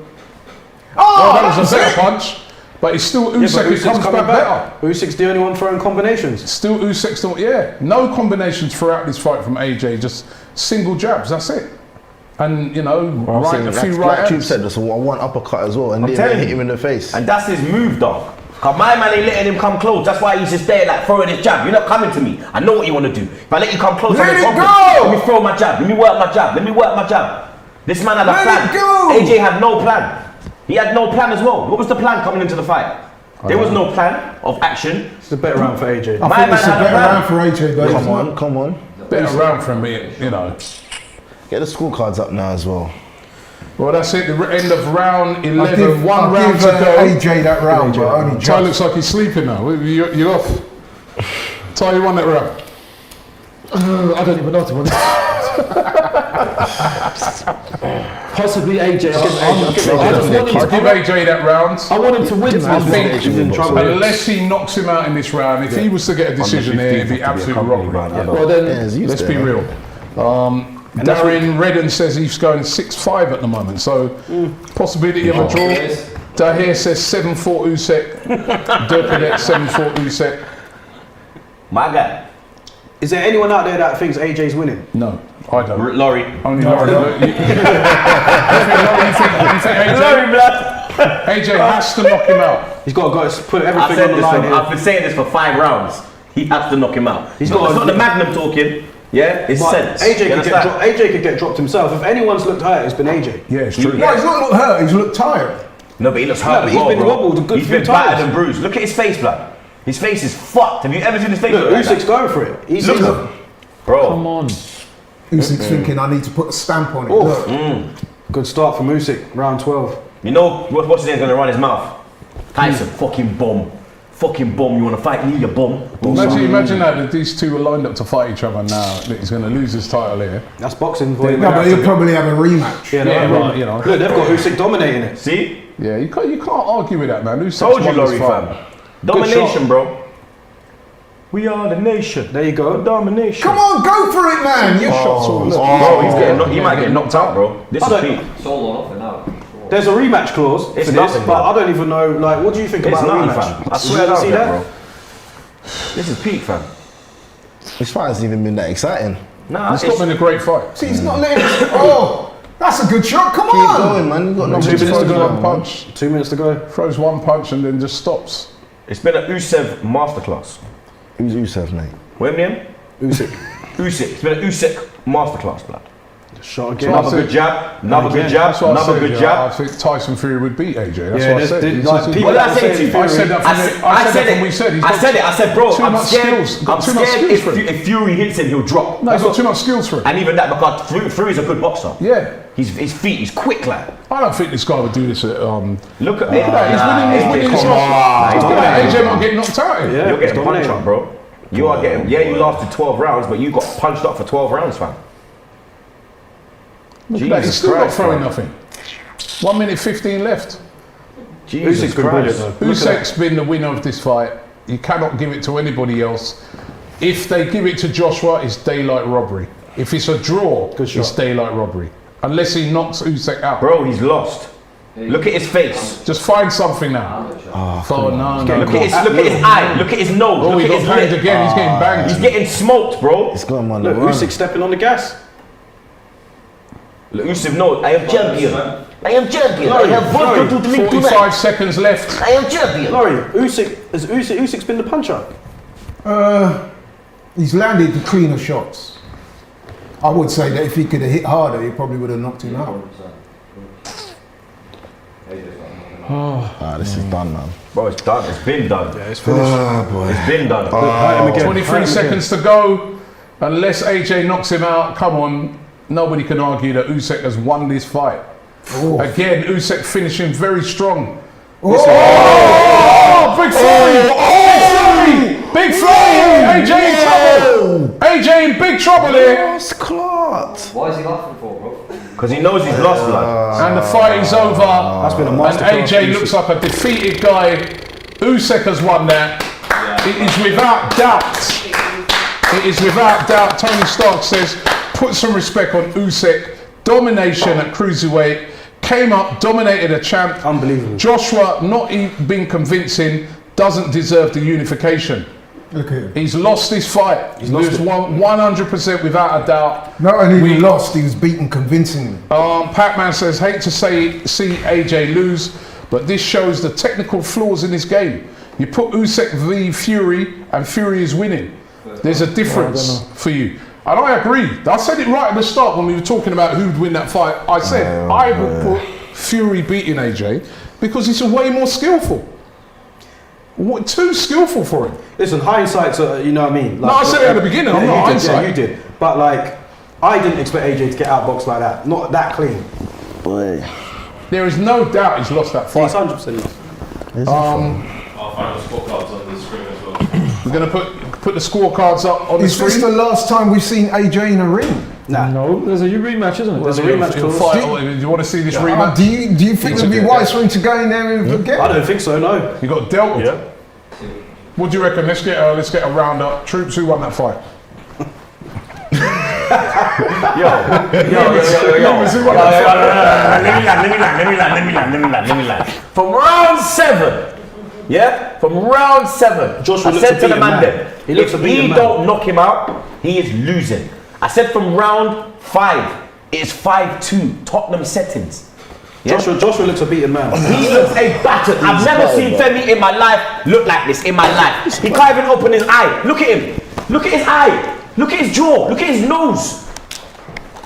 D: Oh,
A: Oh, that was
D: that's
A: a better
D: it.
A: punch. But it's still
C: Yeah,
A: Usyk
C: but
A: who
C: Usyk's
A: comes
C: coming
A: back better.
C: Usyk's the only one throwing combinations.
A: Still Usyk, still, yeah. No combinations throughout this fight from AJ, just single jabs, that's it. And, you know, right, a few right
G: Like Troopz
A: hands.
G: said, just one uppercut as well, and
F: I'm
G: then
F: telling
G: hit
F: you.
G: him in the face.
F: And that's his move, dog. Cause my man ain't letting him come close. That's why he's just there, like throwing his jab. You're not coming to me. I know what you want to do. If I let you come close,
D: Let
F: I'm in
D: it
F: problem.
D: go!
F: Let me throw my jab. Let me work my jab. Let me work my jab. This man had a
D: Let
F: plan.
D: it go!
F: AJ had no plan. He had no plan as well. What was the plan coming into the fight? There was no plan of action.
C: It's a better round for AJ.
D: I
F: My
D: think
F: man
D: it's a
F: had a
D: better
F: plan.
D: round for AJ, though.
G: Come on, come on.
A: Better round for him, you know.
G: Get the scorecards up now as well.
A: Well, that's it, the end of round 11. One
D: I'll
A: round
D: give,
A: to go.
D: AJ that round, but only
A: Ty
D: just.
A: looks like he's sleeping now. You're off. Ty, you won that round.
E: I don't even know to be honest. Possibly AJ. I just want him
A: I'll
E: to
A: give AJ that round.
E: I want him to win,
A: I
E: man.
A: think
C: He's in trouble.
A: unless he knocks him out in this round, if he was to get a decision there, it'd be absolute robbery.
E: Well then,
A: Let's be real. Darren Redden says he's going 6-5 at the moment, so possibility of a draw. Dahir says 7-4 Usyk. Durkadet 7-4 Usyk.
F: My guy.
C: Is there anyone out there that thinks AJ's winning?
A: No, I don't.
F: Laurie.
A: Only Laurie. You think AJ?
F: Laurie, blood.
A: AJ has to knock him out.
C: He's got to put
F: I've
C: everything
F: said
C: on the
F: this.
C: line here.
F: I've been saying this for 5 rounds. He has to knock him out.
C: He's
F: It's
C: got
F: not the Magnum talking. Yeah, it's
C: But
F: sense.
C: AJ
F: You understand?
C: could get dropped himself. If anyone's looked hurt, it's been AJ.
A: Yeah, it's true.
D: No, he's not looked hurt. He's looked tired.
F: No, but he looks
C: No,
F: hurt
C: but
F: as
C: he's
F: well,
C: been
F: bro.
C: wobbled a good
F: He's
C: few
F: been battered
C: times.
F: and bruised. Look at his face, blood. His face is fucked. Have you ever seen his face?
C: Look,
F: look like
C: Usyk's
F: that?
C: going for it. He's
F: Look, bro.
E: come on.
D: Usyk's thinking, I need to put a stamp on it.
C: Oh.
D: Look.
C: Good start from Usyk, round 12.
F: You know what's his name's gonna run his mouth? Tyson, fucking bum. Fucking bum. You wanna fight me, you bum?
A: Imagine that these two are lined up to fight each other now. That he's going to lose his title here.
C: That's boxing for you.
D: No, but he'll probably have a rematch.
C: Yeah,
A: Yeah,
C: no,
A: right, you know.
C: Look, they've got Usyk dominating it.
F: See?
A: Yeah, you can't argue with that, man. Usyk's
F: Told you,
A: won this
F: Laurie,
A: fight.
F: fam. Domination, bro. We are the nation.
C: There you go.
F: Domination.
D: Come on, go for it, man. You shots all look.
F: Bro, he might get knocked out, bro. This
C: I
F: is
C: don't-
F: peak.
H: It's all or nothing now.
C: There's a rematch clause
F: It's
C: for this,
F: nothing,
C: but
F: bro.
C: I don't even know. Like, what do you think
F: It's
C: about a
F: nothing,
C: rematch?
F: fam. I swear
C: You see
F: down,
C: that?
F: bro. This is peak, fam.
G: This fight hasn't even been that exciting.
F: Nah,
A: It's not been a great fight.
D: See, he's not letting it. Oh, that's a good shot. Come
G: Keep
D: on.
G: going, man. You got no
C: 2
A: Just
C: minutes to
A: throws
C: go.
A: one punch,
C: 2 minutes to go.
A: throws one punch, and then just stops.
F: it's been an Usyk masterclass.
G: Who's Usyk, mate?
F: What's his name?
C: Usyk.
F: Usyk. It's been an Usyk masterclass, blood.
C: Shot again.
F: Another good jab. Another good jab.
A: That's what I
F: Another
A: said,
F: good
A: yeah.
F: jab.
A: I think Tyson Fury would beat AJ. That's
C: Yeah,
A: what I
C: there's-
A: said.
C: there's,
A: He's
C: like,
A: just-
C: people
F: What did I
C: that
F: say to you?
A: I said that from when we said. He's
F: I
A: got
F: said it. I said, bro,
A: too
F: I'm
A: much
F: scared.
A: skills. Got
F: I'm
A: too much
F: scared
A: skills for him.
F: if Fury hits him, he'll drop.
A: No, he's got too much skills for him.
F: And even that, because Fury's a good boxer.
A: Yeah.
F: His feet, he's quick, lad.
A: I don't think this guy would do this at.
F: Look at
A: Look at that. He's winning this
F: come
A: one.
F: on.
A: Look at that. AJ might get knocked out here.
C: Yeah,
F: You're getting
C: it's
F: punched
C: dominating.
F: up, bro. You are getting. Yeah, you lasted 12 rounds, but you got punched up for 12 rounds, fam.
A: Look at that. He's
F: Jesus
A: still not
F: Christ,
A: throwing
F: bro.
A: nothing. 1 minute 15 left.
F: Jesus
C: Usyk's been brilliant,
F: Christ.
C: though. Look at
A: Usyk's been the winner of this fight. You cannot give it to anybody else. If they give it to Joshua, it's daylight robbery. If it's a draw,
C: Good shot.
A: it's daylight robbery. Unless he knocks Usyk out.
F: Bro, he's lost. Look at his face.
A: Just find something now. Oh, no.
F: Look at his eye. Look at his nose.
A: Oh,
F: Look
A: he
F: at
A: got
F: his
A: banged
F: lip.
A: again. He's getting banged.
F: He's getting smoked, bro.
G: It's going on the
C: Look,
G: run.
C: Usyk stepping on the gas.
F: Look, Usyk knows, I am champion. I am champion. I have vodka to drink
A: 45
F: tonight.
A: seconds left.
F: I am champion.
C: Laurie, Usyk's been the puncher.
D: He's landed the cleaner shots. I would say that if he could have hit harder, he probably would have knocked him out.
G: This is done, man.
F: Bro, it's done. It's been done.
C: It's finished.
G: Oh, boy.
F: It's been done.
C: Hurt him again.
A: 23 seconds to go. Unless AJ knocks him out, come on. Nobody can argue that Usyk has won this fight. Again, Usyk finishing very strong. Oh, big flurry! Big flurry! AJ in trouble! AJ in big trouble here!
G: It's clot.
H: Why is he laughing for, bro?
F: Because he knows he's lost, blood.
A: And the fight is over.
C: That's been a
A: And
C: masterclass.
A: AJ looks like a defeated guy. Usyk has won that. It is without doubt. It is without doubt. Tony Stark says, put some respect on Usyk. Domination at cruiserweight. Came up, dominated a champ.
C: Unbelievable.
A: Joshua, not been convincing, doesn't deserve the unification.
D: Look at him.
A: He's lost this fight. He's
C: lost it.
A: won 100% without a doubt.
D: Not only he lost, he was beaten convincingly.
A: Pac-Man says, hate to see AJ lose, but this shows the technical flaws in his game. You put Usyk v Fury, and Fury is winning. There's a difference for you. And I agree. I said it right at the start when we were talking about who'd win that fight. I said, I would put Fury beating AJ because he's way more skillful. Too skillful for him.
C: Listen, hindsight's, you know what I mean?
A: No, I said it at the beginning, I'm not
C: you did,
A: hindsight.
C: Yeah, you did. But like, I didn't expect AJ to get outboxed like that. Not that clean.
G: Boy.
A: There is no doubt he's lost that
C: He's
A: fight.
C: 100% lost.
H: I'll find the scorecards on the screen as well.
A: We're going to put the scorecards up on the
D: Is this
A: screen.
D: the last time we've seen AJ in a ring?
C: Nah.
E: No, there's a rematch, isn't it?
C: There's a rematch clause.
A: Do you want to see this rematch?
D: Do you think it'd be wise for him to go in there and get?
C: I don't think so. No.
A: You got dealt with. What do you reckon? Let's get a round up. Troopz, who won that fight?
F: Let me land. From round 7, yeah? From round 7,
C: Joshua
F: I
C: looks
F: said
C: a
F: to the
C: beaten
F: man
C: man.
F: then,
C: He looks
F: if
C: a beaten
F: he
C: man.
F: don't knock him out, he is losing. I said from round 5, it's 5-2, Tottenham settings. Yeah?
C: Joshua looks a beaten man.
F: He looks a battered. I've never seen Femi in my life look like this in my life. He can't even open his eye. Look at him. Look at his eye. Look at his jaw. Look at his nose.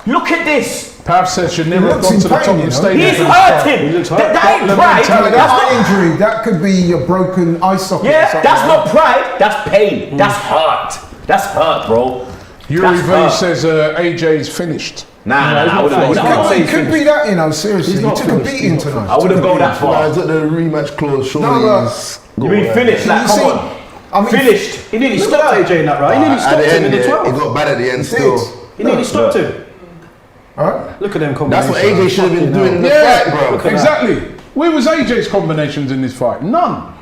F: Look at this.
A: Pav says should never have
D: looks
A: gone to the
D: in pain,
A: top
D: you
A: of the
D: know.
A: stadium.
F: He's
A: for this fight.
F: hurting.
C: looks hurt.
F: That ain't pride.
D: That
F: That's
D: eye
F: not,
D: injury, that could be a broken eye socket. or
F: yeah,
D: something
F: that's
D: like
F: not pride. That's pain. That's hurt. That's hurt, bro.
A: Yuri
F: That's
A: V
F: hurt.
A: says AJ's finished.
F: Nah, I wouldn't go
C: he's
F: that
C: not.
F: far.
D: It could be that, you know, seriously. He
C: not
D: took a
C: finished,
D: beating
C: he's not
D: tonight.
F: I wouldn't go that
G: Nah,
F: far.
G: is it the rematch clause? Surely
D: No, but-
G: he's
F: You mean finished? Like,
D: You
F: come
D: see,
F: on.
D: I mean,
F: Finished.
C: He nearly
D: Look
C: stopped
D: at that.
C: AJ in that, right? He nearly
G: at
C: stopped
G: the
C: him
G: end.
C: in the
G: It
C: 12.
G: got bad at the end
D: He
G: still.
D: did.
C: He nearly stopped him.
D: Alright.
C: Look at them
G: That's what
C: combinations.
G: AJ should have been doing in the
A: Yeah,
G: fight, bro.
C: Look at
A: exactly. Where was AJ's combinations in this fight? None.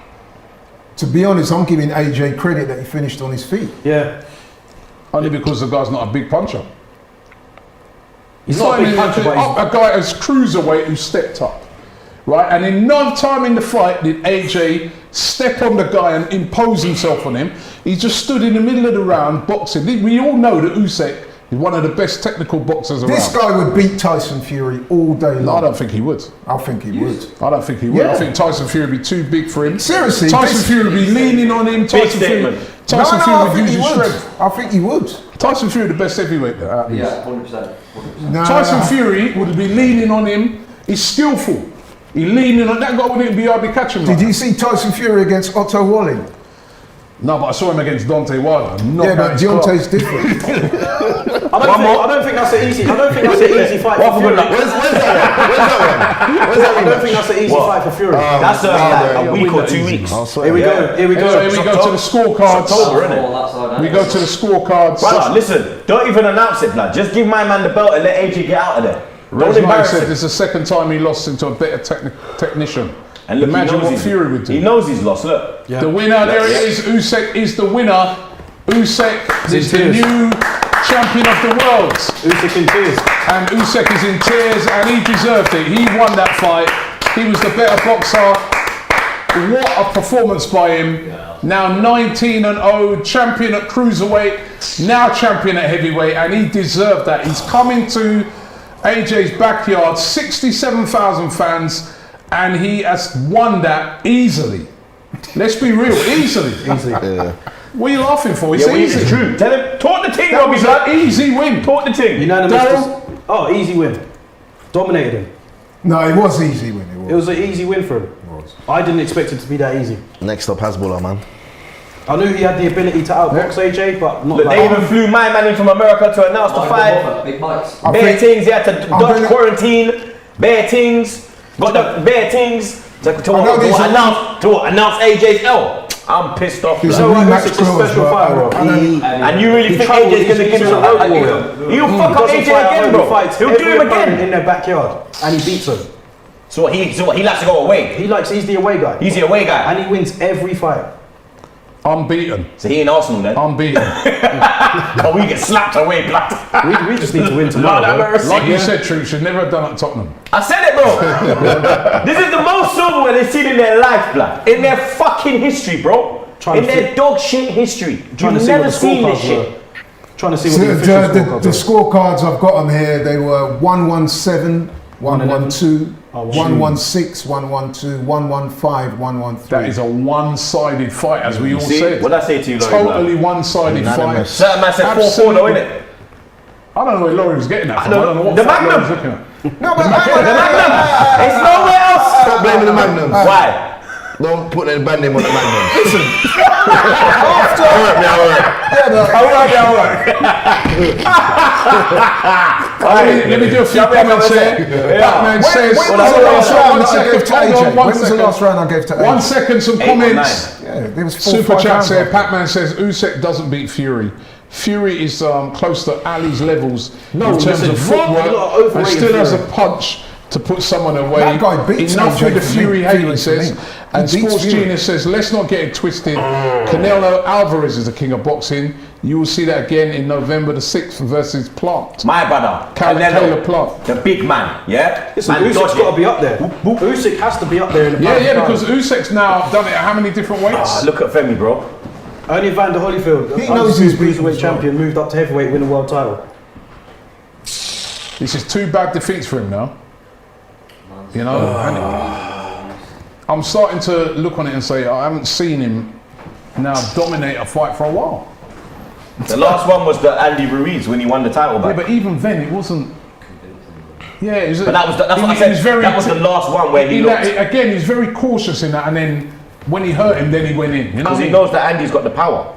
D: To be honest, I'm giving AJ credit that he finished on his feet.
C: Yeah.
A: Only because the guy's not a big puncher.
C: He's not a big puncher, but he's
A: a guy as cruiserweight who stepped up, right? And in no time in the fight did AJ step on the guy and impose himself on him. He just stood in the middle of the round boxing. We all know that Usyk is one of the best technical boxers around.
D: This guy would beat Tyson Fury all day
A: No, I
D: long.
A: don't think he would.
D: I think he would.
A: I don't think he would.
D: Yeah.
A: I think Tyson Fury would be too big for him.
D: Seriously,
A: Tyson
D: this-
A: Fury would be leaning on him. Tyson Fury
F: statement.
D: No,
A: Fury
D: I
A: would
D: think
A: use
D: he
A: his
D: would.
A: strength.
D: I think he would.
A: Tyson Fury, the best heavyweight there. out of these.
H: Yeah, 100%.
D: No,
A: Tyson Fury would be leaning on him. He's skillful. He leaning on that guy wouldn't be able to catch him.
D: Did
A: like
D: you see Tyson Fury against Otto Wally?
A: that. No, but I saw him against Deontay Wilder.
D: Yeah, but Deontay's different.
C: I don't think that's an easy. I don't think that's an easy fight for Fury.
G: Where's that
C: I don't think that's an easy fight for Fury.
F: That's
G: yeah,
F: a week or 2 weeks.
G: I'll swear.
C: Here we go. Here we go.
A: So we go to the scorecards.
F: October, innit?
H: All that side,
A: We go to the scorecards.
F: Brother, listen, don't even announce it, blood. Just give my man the belt and let AJ get out of there. Don't
A: Rez Mike
F: embarrass
A: said
F: him.
A: this is the second time he lost into a better technician.
F: And look,
A: Imagine
F: he knows
A: what
F: he's-
A: Fury would do.
F: He knows he's lost, look.
C: Yeah.
A: The winner, there it is. Usyk is the winner. Usyk is the
C: tears.
A: new champion of the world.
C: Usyk in tears.
A: And Usyk is in tears and he deserved it. He won that fight. He was the better boxer. What a performance by him. Now 19-0, champion at cruiserweight, now champion at heavyweight, and he deserved that. He's coming to AJ's backyard, 67,000 fans, and he has won that easily. Let's be real, easily. What are you laughing for? It's
F: Yeah,
A: easy.
F: it's true. Tell him, talk the thing,
A: That
F: Robbie,
A: was
F: blood.
A: an easy win.
F: Talk the thing.
C: Unanimous.
A: Darryl?
C: Oh, easy win. Dominated him.
D: No, it was easy when
C: It was an easy win for him. I didn't expect it to be that easy.
G: Next up, Hasbulla, man.
C: I knew he had the ability to outbox AJ, but not
F: Look,
C: like
F: they even flew my man in from America to announce the fight.
H: Big bites.
D: I
F: Bare
D: think-
F: things, he had to dodge
D: think-
F: quarantine. Bare things. Got the bare things. To
D: know these are-
F: announce AJ's L. I'm pissed off.
D: There's
F: blood.
D: a
C: what,
D: rematch
C: Usyk's a
D: clause,
C: special
D: but
C: fighter,
D: I don't-
F: And you really think
C: travels,
F: AJ's gonna
C: he's
F: give him
C: a road warrior.
F: He'll fuck up
C: doesn't
F: AJ
C: fight at
F: again,
C: home,
F: bro.
C: he fights
F: He'll do
C: every
F: him
C: opponent
F: again.
C: in their backyard, and he beats them.
F: So he likes to go away.
C: He's the away guy,
F: He's the away guy.
C: and he wins every fight.
A: Unbeaten.
F: So he in Arsenal then.
A: Unbeaten.
F: Oh, we get slapped away, blood.
C: We just need to win
F: Lord
C: tomorrow.
F: have
C: bro.
F: mercy.
A: Like you said, Troopz should never have done it at Tottenham.
F: I said it, bro. This is the most silverware they've seen in their life, blood. In their fucking history, bro.
C: Trying
F: In
C: to
F: their
C: see-
F: dog shit history.
C: Trying
F: You've
C: to see what
F: never
C: the
F: seen this
C: scorecards
F: shit.
C: were. Trying to see
D: So
C: what the official
D: the
C: scorecards
D: scorecards I've got them here, they were 117, 112, 116, 112, 115, 113.
A: That is a one-sided fight, as we all
F: See,
A: said.
F: what I say to you, Laurie?
A: Totally one-sided fight.
G: Unanimous.
F: Certain man said 4-4
A: Absolutely.
F: though, innit?
A: I don't know where Laurie was getting that from.
F: know.
A: I don't know what
F: The
A: fight
F: Magnum.
A: Laurie's looking at.
D: No, but
F: It's nowhere else.
G: Stop blaming the Magnums.
F: Why?
G: Don't put any band name on the Magnums.
D: listen,
A: Let me do a few comments here. Batman says,
D: when was the last round
A: one
D: that I gave to
A: second, hold on,
D: AJ?
A: one
D: When was the
A: second.
D: last round I gave to AJ?
A: 1 second, some
F: 8 or
A: comments.
F: 9.
D: Yeah, there was 4
A: Super
D: 5
A: chat
D: rounds
A: said,
D: after.
A: Pac-Man says, Usyk doesn't beat Fury. Fury is close to Ali's levels
C: No,
A: in terms
C: listen,
A: of
C: you lot
A: footwork, and
C: overrated
A: still has
C: Fury.
A: a punch to put someone away.
D: That guy beats
A: Enough
D: AJ
A: with the
D: for
A: Fury
D: me.
A: hate,
D: Fury
A: he
D: for
A: says.
D: me.
A: And
D: He beats
A: Sports
D: Fury.
A: Genius says, let's not get it twisted. Canelo Alvarez is the king of boxing. You will see that again in November the 6th versus Plant.
F: My brother,
A: Taylor Plant.
F: the big man, yeah?
C: Listen,
F: Man,
C: Usyk's
F: dodge
C: got
F: it.
C: to be up there. Usyk has to be up there in the
A: Yeah,
C: pound
A: yeah,
C: for
A: because
C: pound.
A: Usyk's now done it at how many different weights?
F: Ah, look at Femi, bro.
C: Only Vander Holyfield,
D: He knows his
C: undisputed
D: business,
C: cruiserweight champion, moved up to heavyweight, win a world title.
A: This is 2 bad defeats for him now. You know, and I'm starting to look on it and say I haven't seen him now dominate a fight for a while.
F: The last one was the Andy Ruiz when he won the title
A: Yeah,
F: back.
A: but even then it wasn't. Yeah, it was,
F: But that's what I
A: he
F: said.
A: was very,
F: That was the last one where he
A: in
F: looked.
A: that, again, he's very cautious in that, and then when he hurt him, then he went in. You know
F: Because
A: what I
F: he
A: mean?
F: knows that Andy's got the power.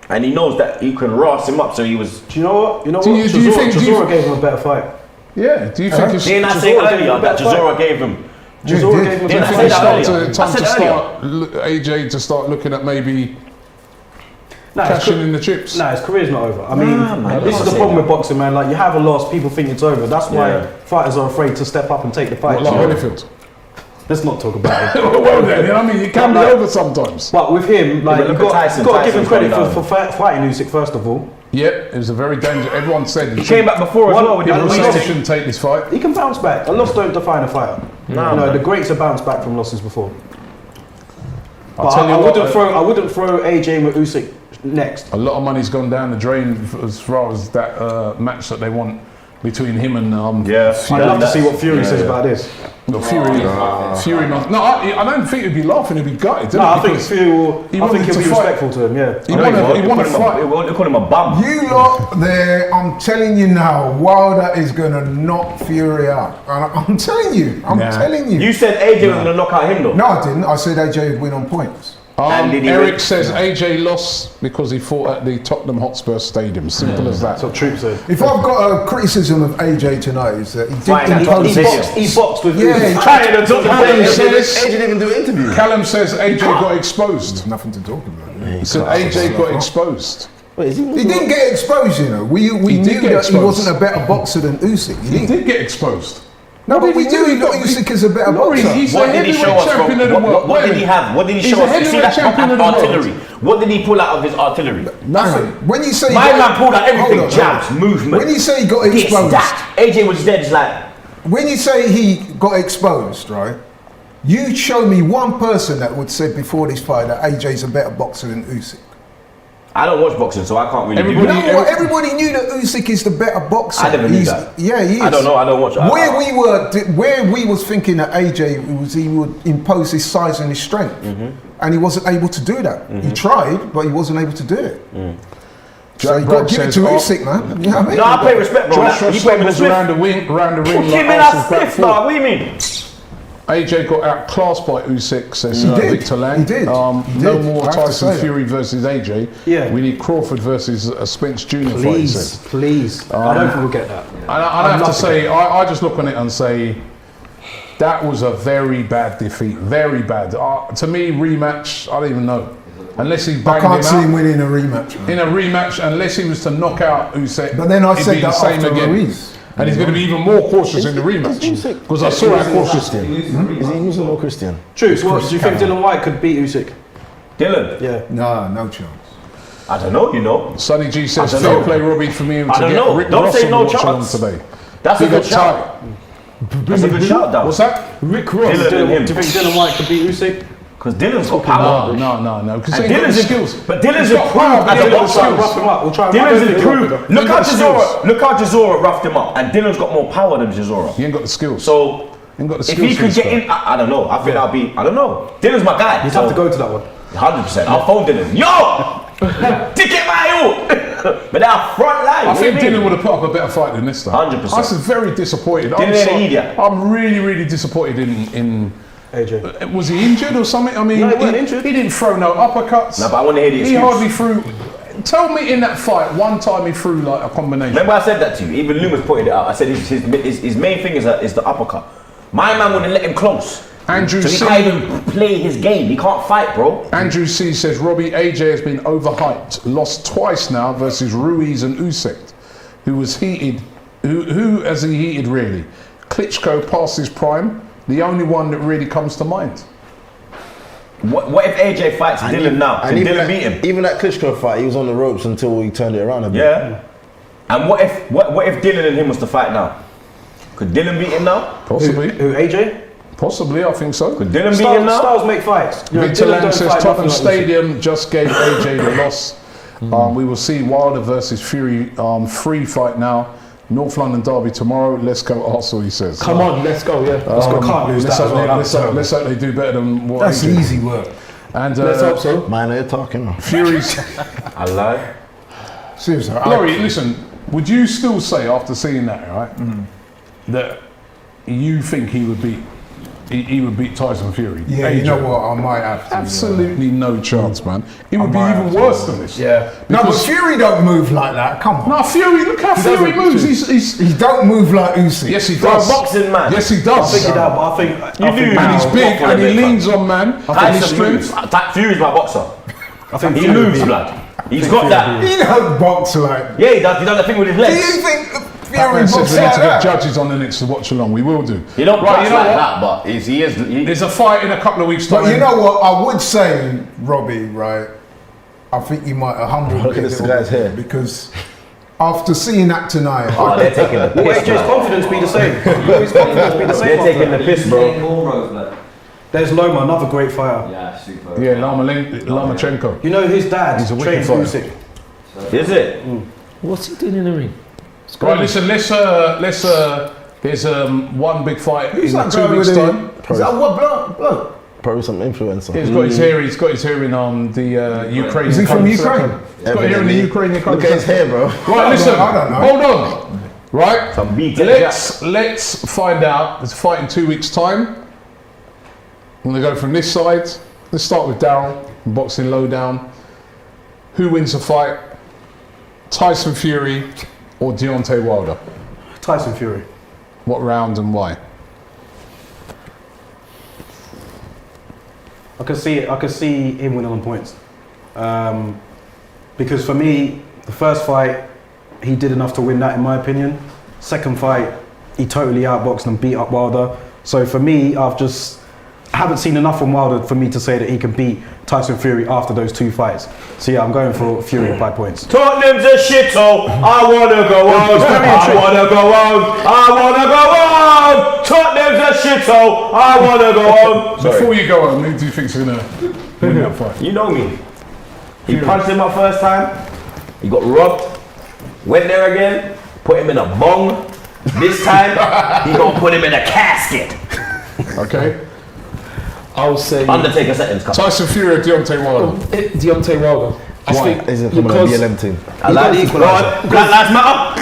F: And he knows that he can ras him up, so he was.
C: Do you know what? You know
A: Do
C: what?
A: you- do you think- do you-
C: Chisora gave him a better fight.
A: Yeah. Do you think it's?
F: Didn't I say
C: Chisora gave
F: earlier
C: him a
F: that
C: better fight.
F: Chisora gave him?
C: Chisora
D: did.
C: gave him a
F: Didn't
C: better
F: I
C: fight.
F: say that
A: Time
F: earlier?
A: to
F: I said
A: start AJ to start looking at maybe
C: Nah, his
A: cashing in the chips.
C: Nah, his career's not over. I mean,
F: man,
C: this is
F: don't
C: the
F: say
C: problem
F: that.
C: with boxing, man. Like, you have a loss, people think it's over. That's why
F: Yeah.
C: fighters are afraid to step up and take the fight.
A: Like Holyfield.
C: Let's not talk about it.
A: Well then, you know what I mean? It can be
C: Like-
A: over sometimes.
C: But with him, like,
F: but
C: you've
F: look at
C: got,
F: Tyson.
C: you've got to give him
F: Tyson's
C: credit
F: gone
C: for fighting Usyk, first of all.
A: Yep, it was a very dangerous. Everyone said
F: He came back before as well with the
C: One-
A: Ruiz
C: one-
F: Ruiz.
A: shouldn't take this fight.
C: He can bounce back. A loss don't define a fighter. You know, the greats have bounced back from losses before. But
A: tell you
C: I
A: what,
C: wouldn't throw AJ with Usyk next.
A: A lot of money's gone down the drain as far as that match that they want between him and
F: Yeah.
C: I'd love to see what Fury says about this.
A: no, Fury must. No, I don't think he'd be laughing. He'd be gutted.
C: No, I think
A: because
C: Fury will.
A: he
C: I
A: wanted
C: think he'll
A: to
C: be
A: fight.
C: respectful to him. Yeah.
A: he want to fight.
F: They call him a bum.
D: You lot there, I'm telling you now, Wilder is going to knock Fury out. And I'm telling you,
F: You said AJ was going to knock out him though.
D: No, I didn't. I said AJ would win on points.
F: And did he
A: Eric
F: win?
A: says AJ lost because he fought at the Tottenham Hotspur Stadium. Simple as that.
C: That's what Troopz said.
D: If I've got a criticism of AJ tonight, is that he
F: Fine,
D: didn't
F: that's what
D: impose
F: he
D: his...
F: said.
C: He boxed with
D: Yeah,
C: Usyk.
D: he
F: Trying to talk
A: Callum
F: about
A: says,
G: AJ didn't even do an interview.
A: Callum says AJ got exposed.
D: There's nothing to talk about.
A: He said AJ got exposed.
G: Wait, is he?
D: He didn't get exposed, you know. We
A: He
D: knew
A: did get
D: that he
A: exposed.
D: wasn't a better boxer than Usyk.
A: He did get exposed.
D: No, but
A: did
D: we
A: he
D: knew
A: do?
D: that Usyk is a better
A: Laurie,
D: boxer.
A: he's
F: What
A: a
F: did he show
A: heavyweight
F: us?
A: champion of the world.
F: What did he have? What did he
A: He's
F: show
A: a
F: us? You see
A: heavyweight
F: that
A: champion of the world.
F: artillery? What did he pull out of his artillery?
D: Nothing. When you say
F: My man pulled out everything.
D: Hold on,
F: Jabs,
D: hold on.
F: movement.
D: When you say he got
F: This,
D: exposed,
F: that. AJ was dead. It's like
D: when you say he got exposed, right? You show me one person that would say before this fight that AJ's a better boxer than Usyk.
F: I don't watch boxing, so I can't really.
A: Everybody-
F: do
D: You know what? Everybody knew that Usyk is the better boxer.
F: I never knew
D: He's-
F: that.
D: Yeah, he is.
F: I don't know. I don't watch.
D: Where we was thinking that AJ was, he would impose his size and his strength, and he wasn't able to do that. He tried, but he wasn't able to do it. So you got
A: Bragg
D: to give it
A: says,
D: to
A: oh,
D: Usyk, man. You know what I mean?
F: No, I pay respect, bro.
A: Joshua
F: He put him in the
A: stumbles
F: Smith.
A: around the ring
F: Put him in
A: like
F: that
A: Arsenal's back
F: Smith,
A: foot.
F: dog. What do you mean?
A: AJ got outclassed by Usyk, says
D: He did.
A: Victor Lang.
D: He did. He
A: No
D: did.
A: more
D: I have to
A: Tyson
D: say that.
A: Fury versus AJ.
C: Yeah.
A: We need Crawford versus Spence Jr. fight, he
C: Please,
A: says.
C: please. I don't think we'll get that.
A: I have to say, I just look on it and say, that was a very bad defeat. Very bad. To me, rematch, I don't even know. Unless he
D: I
A: banged
D: can't see him
A: him out.
D: winning a rematch, man.
A: In a rematch, unless he was to knock out Usyk,
D: But then I
A: it'd
D: said
A: be
D: that
A: the same
D: after
A: again.
D: Ruiz.
A: And he's going to be even more cautious in the rematch. Because I saw how cautious.
G: Is he Muslim or Christian?
C: Troopz, what do you think Dylan White could beat Usyk?
F: Dylan.
C: Yeah.
D: No chance.
F: I don't know. You know.
A: Sonny G says,
F: I don't
A: fair
F: know.
A: play, Robbie, for me to
F: I don't
A: get
F: know.
A: Rick
F: Don't
A: Ross
F: say
A: on
F: no
A: the watch along
F: chance.
A: today.
F: That's a
A: Big
F: good
A: up
F: shout. That's a good shout, though.
A: What's that?
C: Rick Ross.
F: Dylan and him.
C: Do you think Dylan White could beat Usyk?
F: Because Dylan's got power.
A: No. Because
F: And Dylan's
A: skills.
F: But Dylan's
A: He's got power,
F: improved
A: but
F: as
A: he
F: a
A: got
F: boxer.
A: skills.
C: Rough him up. We'll try and
F: Dylan's
C: rough him
F: improved.
C: up.
F: Look how
A: got skills.
F: Chisora roughed him up, and Dylan's got more power than Chisora.
A: He ain't got the skills.
F: So
A: He ain't got the
F: if
A: skills
F: he
A: for
F: could
A: this
F: get
A: guy.
F: in, I don't know. I think I'll be. I don't know. Dylan's my guy.
C: You'd have to go to that one.
F: 100%. I'll phone Dylan. Yo, ticket my but our front line.
A: I think
F: what do you
A: Dylan
F: mean?
A: would have put up a better fight than this time.
F: 100%.
A: I was very disappointed.
F: Dylan ain't an idiot.
A: I'm really disappointed in
C: AJ.
A: was he injured or something? I mean,
C: No, he wasn't injured.
A: He didn't throw no uppercuts.
F: No, but I want to hear the
A: He
F: excuse.
A: hardly threw. Tell me in that fight one time he threw like a combination.
F: Remember I said that to you. Even Loomis pointed it out. I said his main thing is the uppercut. My man wouldn't let him close.
A: Andrew
F: So he
A: C.
F: can't even play his game. He can't fight, bro.
A: Andrew C says Robbie AJ has been overhyped, lost twice now versus Ruiz and Usyk, who was heated. Who has he heated really? Klitschko past his prime, the only one that really comes to mind.
F: What if AJ fights Dylan now? Can Dylan beat him?
G: Even that Klitschko fight, he was on the ropes until he turned it around a bit.
F: Yeah. And what if Dylan and him was to fight now? Could Dylan beat him now?
A: Possibly.
C: Who, AJ?
A: Possibly, I think so.
F: Could Dylan beat him now?
C: Styles make fights. You know,
A: Victor
C: Dylan
A: Lang
C: don't
A: says
C: fight
A: Tottenham
C: nothing like
A: Stadium just gave AJ the loss. We will see Wilder versus Fury free fight now. North London derby tomorrow. Let's go Arsenal, he says.
E: Come on, let's go, yeah.
C: Let's go. Can't lose that as well.
A: Let's hope they do better than what
D: That's
A: AJ.
D: easy work.
A: And
E: Let's hope so.
G: Man, they're talking.
A: Fury's...
F: I lie.
D: Seriously.
A: Laurie, listen, would you still say after seeing that, right, that you think he would beat Tyson Fury?
D: Yeah, you know what? I might have to.
A: Absolutely no chance, man. It would be
D: might
A: even
D: have to.
A: worse than this.
D: Yeah. No, but Fury don't move like that. Come on.
A: No, Fury, look how Fury moves. He's
D: He don't move like Usyk.
A: yes, he
F: For a
A: does.
F: boxing man.
A: Yes, he
C: I
A: does.
C: think he does, but I think
A: And he's big and he leans on man. And his
F: Tyson moves.
A: strength.
F: Fury's my boxer.
C: I think
F: He
C: Fury
F: moves,
C: beat-
F: blood. He's got that.
D: He don't box like.
F: Yeah, he does. He does the thing with his
D: Do
F: legs.
D: you think Fury
A: Batman says
D: boxes
A: we need
D: like
A: to get
D: that?
A: judges on the next to watch along. We will do.
F: He don't
A: Right,
F: box
A: you know
F: like
A: what?
F: that, but he is.
A: There's a fight in a couple of weeks' time.
D: But you know what? I would say, Robbie, right? I think you might 100
G: Look at this guy's hair.
D: because after seeing that tonight,
F: Oh, they're taking the
C: Will
F: piss,
C: AJ's
F: man.
C: confidence be the same? Will his confidence be the same?
F: They're taking
C: after
F: the
C: that?
F: piss, bro.
H: Cornrows, blood.
C: There's Loma, another great fighter.
H: Yeah, super.
A: Yeah, Lomachenko.
C: You know his dad
A: He's a wicked
C: trains
A: fighter.
C: Usyk.
F: Is it?
E: What's he doing in the ring?
A: Right, listen. Let's. There's one big fight
D: who's
A: in
D: that
A: 2
D: guy
A: weeks'
D: with
A: time.
D: Is that what bloke?
G: Probably some influencer.
A: He's got his hair. He's got his hair in the Ukrainian.
D: Is he from
A: colours.
D: Ukraine?
A: He's got hair in the Ukrainian.
G: Look at his hair, bro.
A: Right, listen.
D: I don't know.
A: Hold on. Right.
F: Some beat.
A: Let's find out. There's a fight in 2 weeks' time. I'm gonna go from this side. Let's start with Darryl, Boxing Lowdown. Who wins the fight? Tyson Fury or Deontay Wilder?
C: Tyson Fury.
A: What round and why?
C: I could see him winning on points. Because for me, the first fight, he did enough to win that in my opinion. Second fight, he totally outboxed and beat up Wilder. So for me, I haven't seen enough from Wilder for me to say that he can beat Tyson Fury after those two fights. So yeah, I'm going for Fury by points.
F: Tottenham's a shithole. I wanna go out. I wanna go out. I wanna go out. Tottenham's a shithole. I wanna go out.
A: Before you go on, who do you think's gonna win that fight?
F: You know me. He punched him up first time. He got robbed. Went there again. Put him in a bong. This time, he gonna put him in a casket.
A: Okay.
E: I'll say
F: Undertaker sentence. Come.
A: Tyson Fury or Deontay Wilder?
E: Deontay Wilder. I think
G: Is it from a
E: because
G: BLM team?
F: I like the equalizer. Black Lives Matter.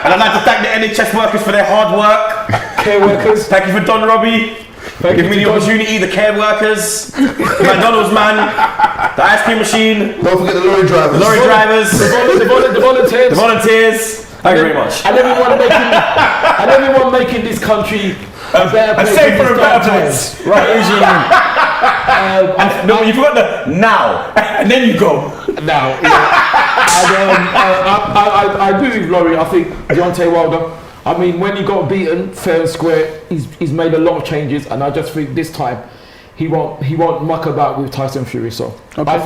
F: And I'd like to thank the NHS workers for their hard work.
E: care workers.
F: Thank you for Don Robbie. Give me the opportunity, the care workers, McDonald's man, the ice cream machine,
G: Don't forget the lorry drivers.
F: lorry drivers,
E: The volunteers.
F: the volunteers. Thank you very much.
E: And everyone making this country a better
F: A
E: place.
F: safer
E: in
F: and
E: this
F: better
E: dark
F: place.
E: times. Right,
F: No, you forgot the now, and then you go.
E: now. Yeah. And, I agree with Laurie. I think Deontay Wilder. I mean, when he got beaten fair and square, he's made a lot of changes, and I just think this time he won't muck about with Tyson Fury. So I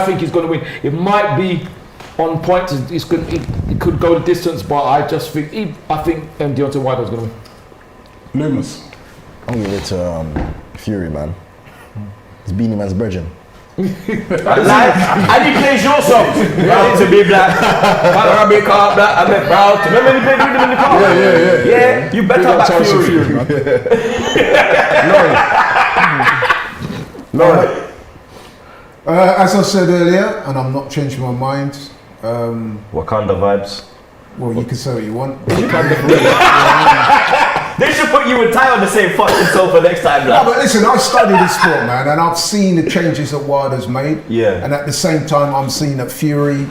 E: think he's going to win. It might be on points. It could go the distance, but I just think Deontay Wilder's going to win.
A: Loomis.
G: I'm giving it to Fury, man. It's Beanie Man's virgin.
F: And he plays your songs. Proud to be black. Proud to be called black. I'm proud to. Remember he played with him in the car? Yeah. You better back
A: Tyson
F: Fury.
A: man.
D: Laurie. As I said earlier, and I'm not changing my mind.
F: Wakanda vibes.
D: Well, you can say what you want.
F: They should put you and Ty on the same fucking sofa next time,
D: No,
F: lad.
D: but listen, I studied this sport, man, and I've seen the changes that Wilder's made.
F: Yeah.
D: And at the same time, I'm seeing that Fury,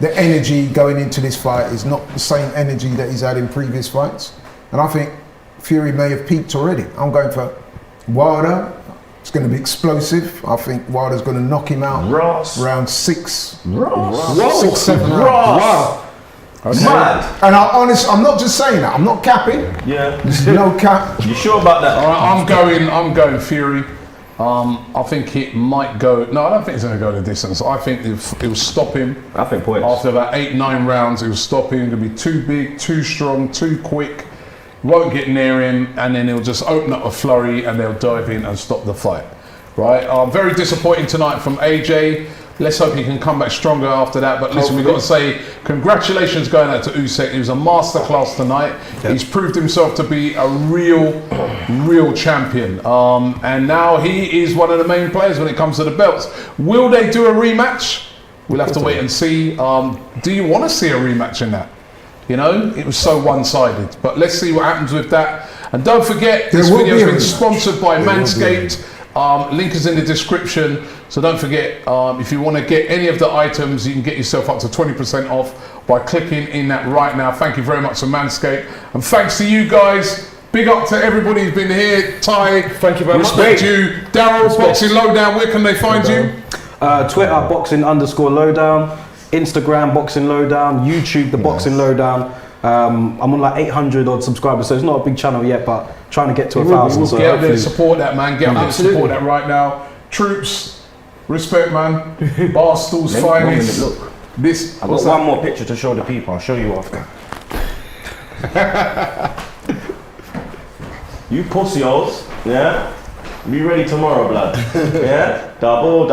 D: the energy going into this fight is not the same energy that he's had in previous fights. And I think Fury may have peaked already. I'm going for Wilder. It's going to be explosive. I think Wilder's going to knock him out round 6.
F: Ross.
D: 6, 7 rounds.
F: Ross.
D: Okay.
F: Mad.
D: And I'm not just saying that. I'm not capping.
F: Yeah.
D: There's no cap.
F: You sure about that?
A: All right, I'm going Fury. I think it might go. No, I don't think it's going to go the distance. I think it will stop him.
F: I think points.
A: After about 8-9 rounds, it will stop him. It's going to be too big, too strong, too quick. Won't get near him, and then he'll just open up a flurry, and they'll dive in and stop the fight. Right? Very disappointing tonight from AJ. Let's hope he can come back stronger after that. But listen, we've got to say congratulations going out to Usyk. He was a masterclass tonight. Yep. He's proved himself to be a real champion. And now he is one of the main players when it comes to the belts. Will they do a rematch? We'll have to wait and see. Do you want to see a rematch in that? You know, it was so one-sided. But let's see what happens with that. And don't forget, this video has been sponsored by Manscaped. Link is in the description. So don't forget, if you want to get any of the items, you can get yourself up to 20% off by clicking in that right now. Thank you very much to Manscaped. And thanks to you guys. Big up to everybody who's been here. Ty,
C: thank you very much.
A: Respect you. Darryl, Boxing Lowdown, where can they find you?
C: Twitter, boxing_lowdown. Instagram, Boxing Lowdown. YouTube, The Boxing Lowdown. I'm on like 800 odd subscribers, so it's not a big channel yet, but trying to get to 1,000.
A: So get out there and support that, man. Get out there and support that right now. Troopz, respect, man. Barstool's finest.
F: Look,
A: this.
F: I've got one more picture to show the people. I'll show you after. You pussy holes, yeah? Be ready tomorrow, blood. Yeah? Double.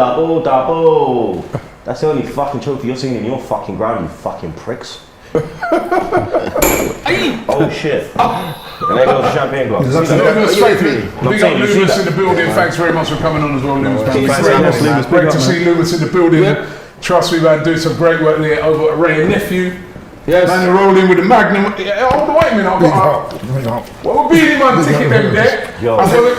F: That's the only fucking trophy you're seeing in your fucking ground, you fucking pricks. Oh shit. And there goes the champagne glass.
A: Big up Loomis in the building. Thanks very much for coming on as well, Loomis. Great to see Loomis in the building. Trust me, man, do some great work there over at Ray and Nephew. Yes. Man, roll in with the Magnum. Wait a minute, what would Beanie Man ticket them there?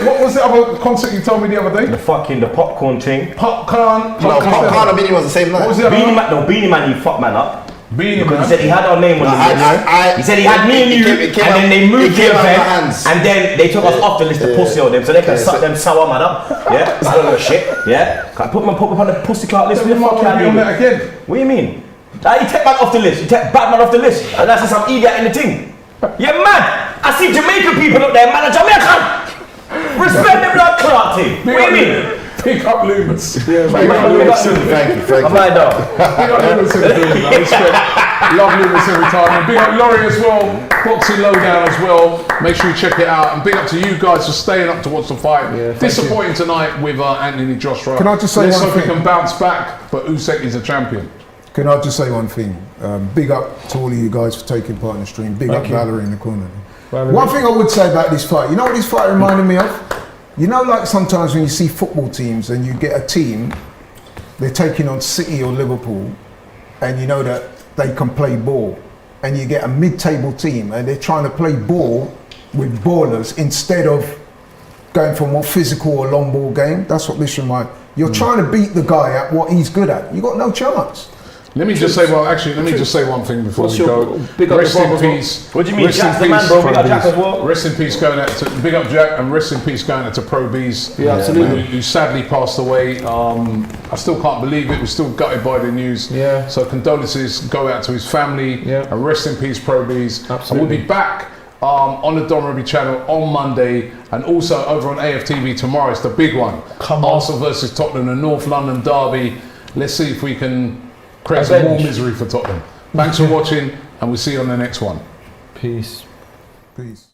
A: What was the other concert you told me the other day?
F: The popcorn thing.
A: Popcorn.
G: No, Popcorn and Beanie was the same night.
A: What was the other
F: Beanie Man, you fuck man up.
A: Beanie Man.
F: He said he had our name on the list. He said he had me and you, and then they moved the event, and then they took us off the list to pussy on them, so they can suck them sour man up. Yeah, I don't know shit. Yeah, can I put me on the pussy clout list?
A: What
F: do you mean? You take man off the list. You take Batman off the list, and that's some idiot in the thing. You're mad. I see Jamaican people up there, man. Jamaican. Respect the blood clot thing. What do you mean?
A: Pick up Loomis.
G: Thank you.
F: I'm like, dog.
A: Big up Loomis in the building, man. Respect. Love Loomis every time. And big up Laurie as well. Boxing Lowdown as well. Make sure you check it out. And big up to you guys for staying up to watch the fight. Disappointing tonight with Anthony Joshua.
D: Can I just say one thing?
A: Let's hope he can bounce back, but Usyk is a champion.
D: Can I just say one thing? Big up to all of you guys for taking part in the stream. Big up Valerie in the corner. One thing I would say about this fight, you know what this fight reminded me of? You know, like sometimes when you see football teams and you get a team, they're taking on City or Liverpool, and you know that they can play ball, and you get a mid-table team and they're trying to play ball with ballers instead of going for a more physical or long ball game. That's what this reminds. You're trying to beat the guy at what he's good at. You got no chance.
A: Let me just say, just say one thing before we go.
F: Big up
A: rest in peace.
F: What do you mean, Jack's the man, bro? Big up Jack as well.
A: Rest in peace going out to Big up Jack, and rest in peace going out to Pro B's.
E: Yeah, absolutely.
A: Who sadly passed away. I still can't believe it. We're still gutted by the news.
E: Yeah.
A: So condolences go out to his family.
E: Yeah.
A: And rest in peace, Pro B's.
E: Absolutely.
A: And we'll be back on the Don Ruby channel on Monday, and also over on AFTV tomorrow. It's the big one. Arsenal versus Tottenham, the North London derby. Let's see if we can create some more misery for Tottenham. Thanks for watching, and we'll see you on the next one.
E: Peace.
D: Peace.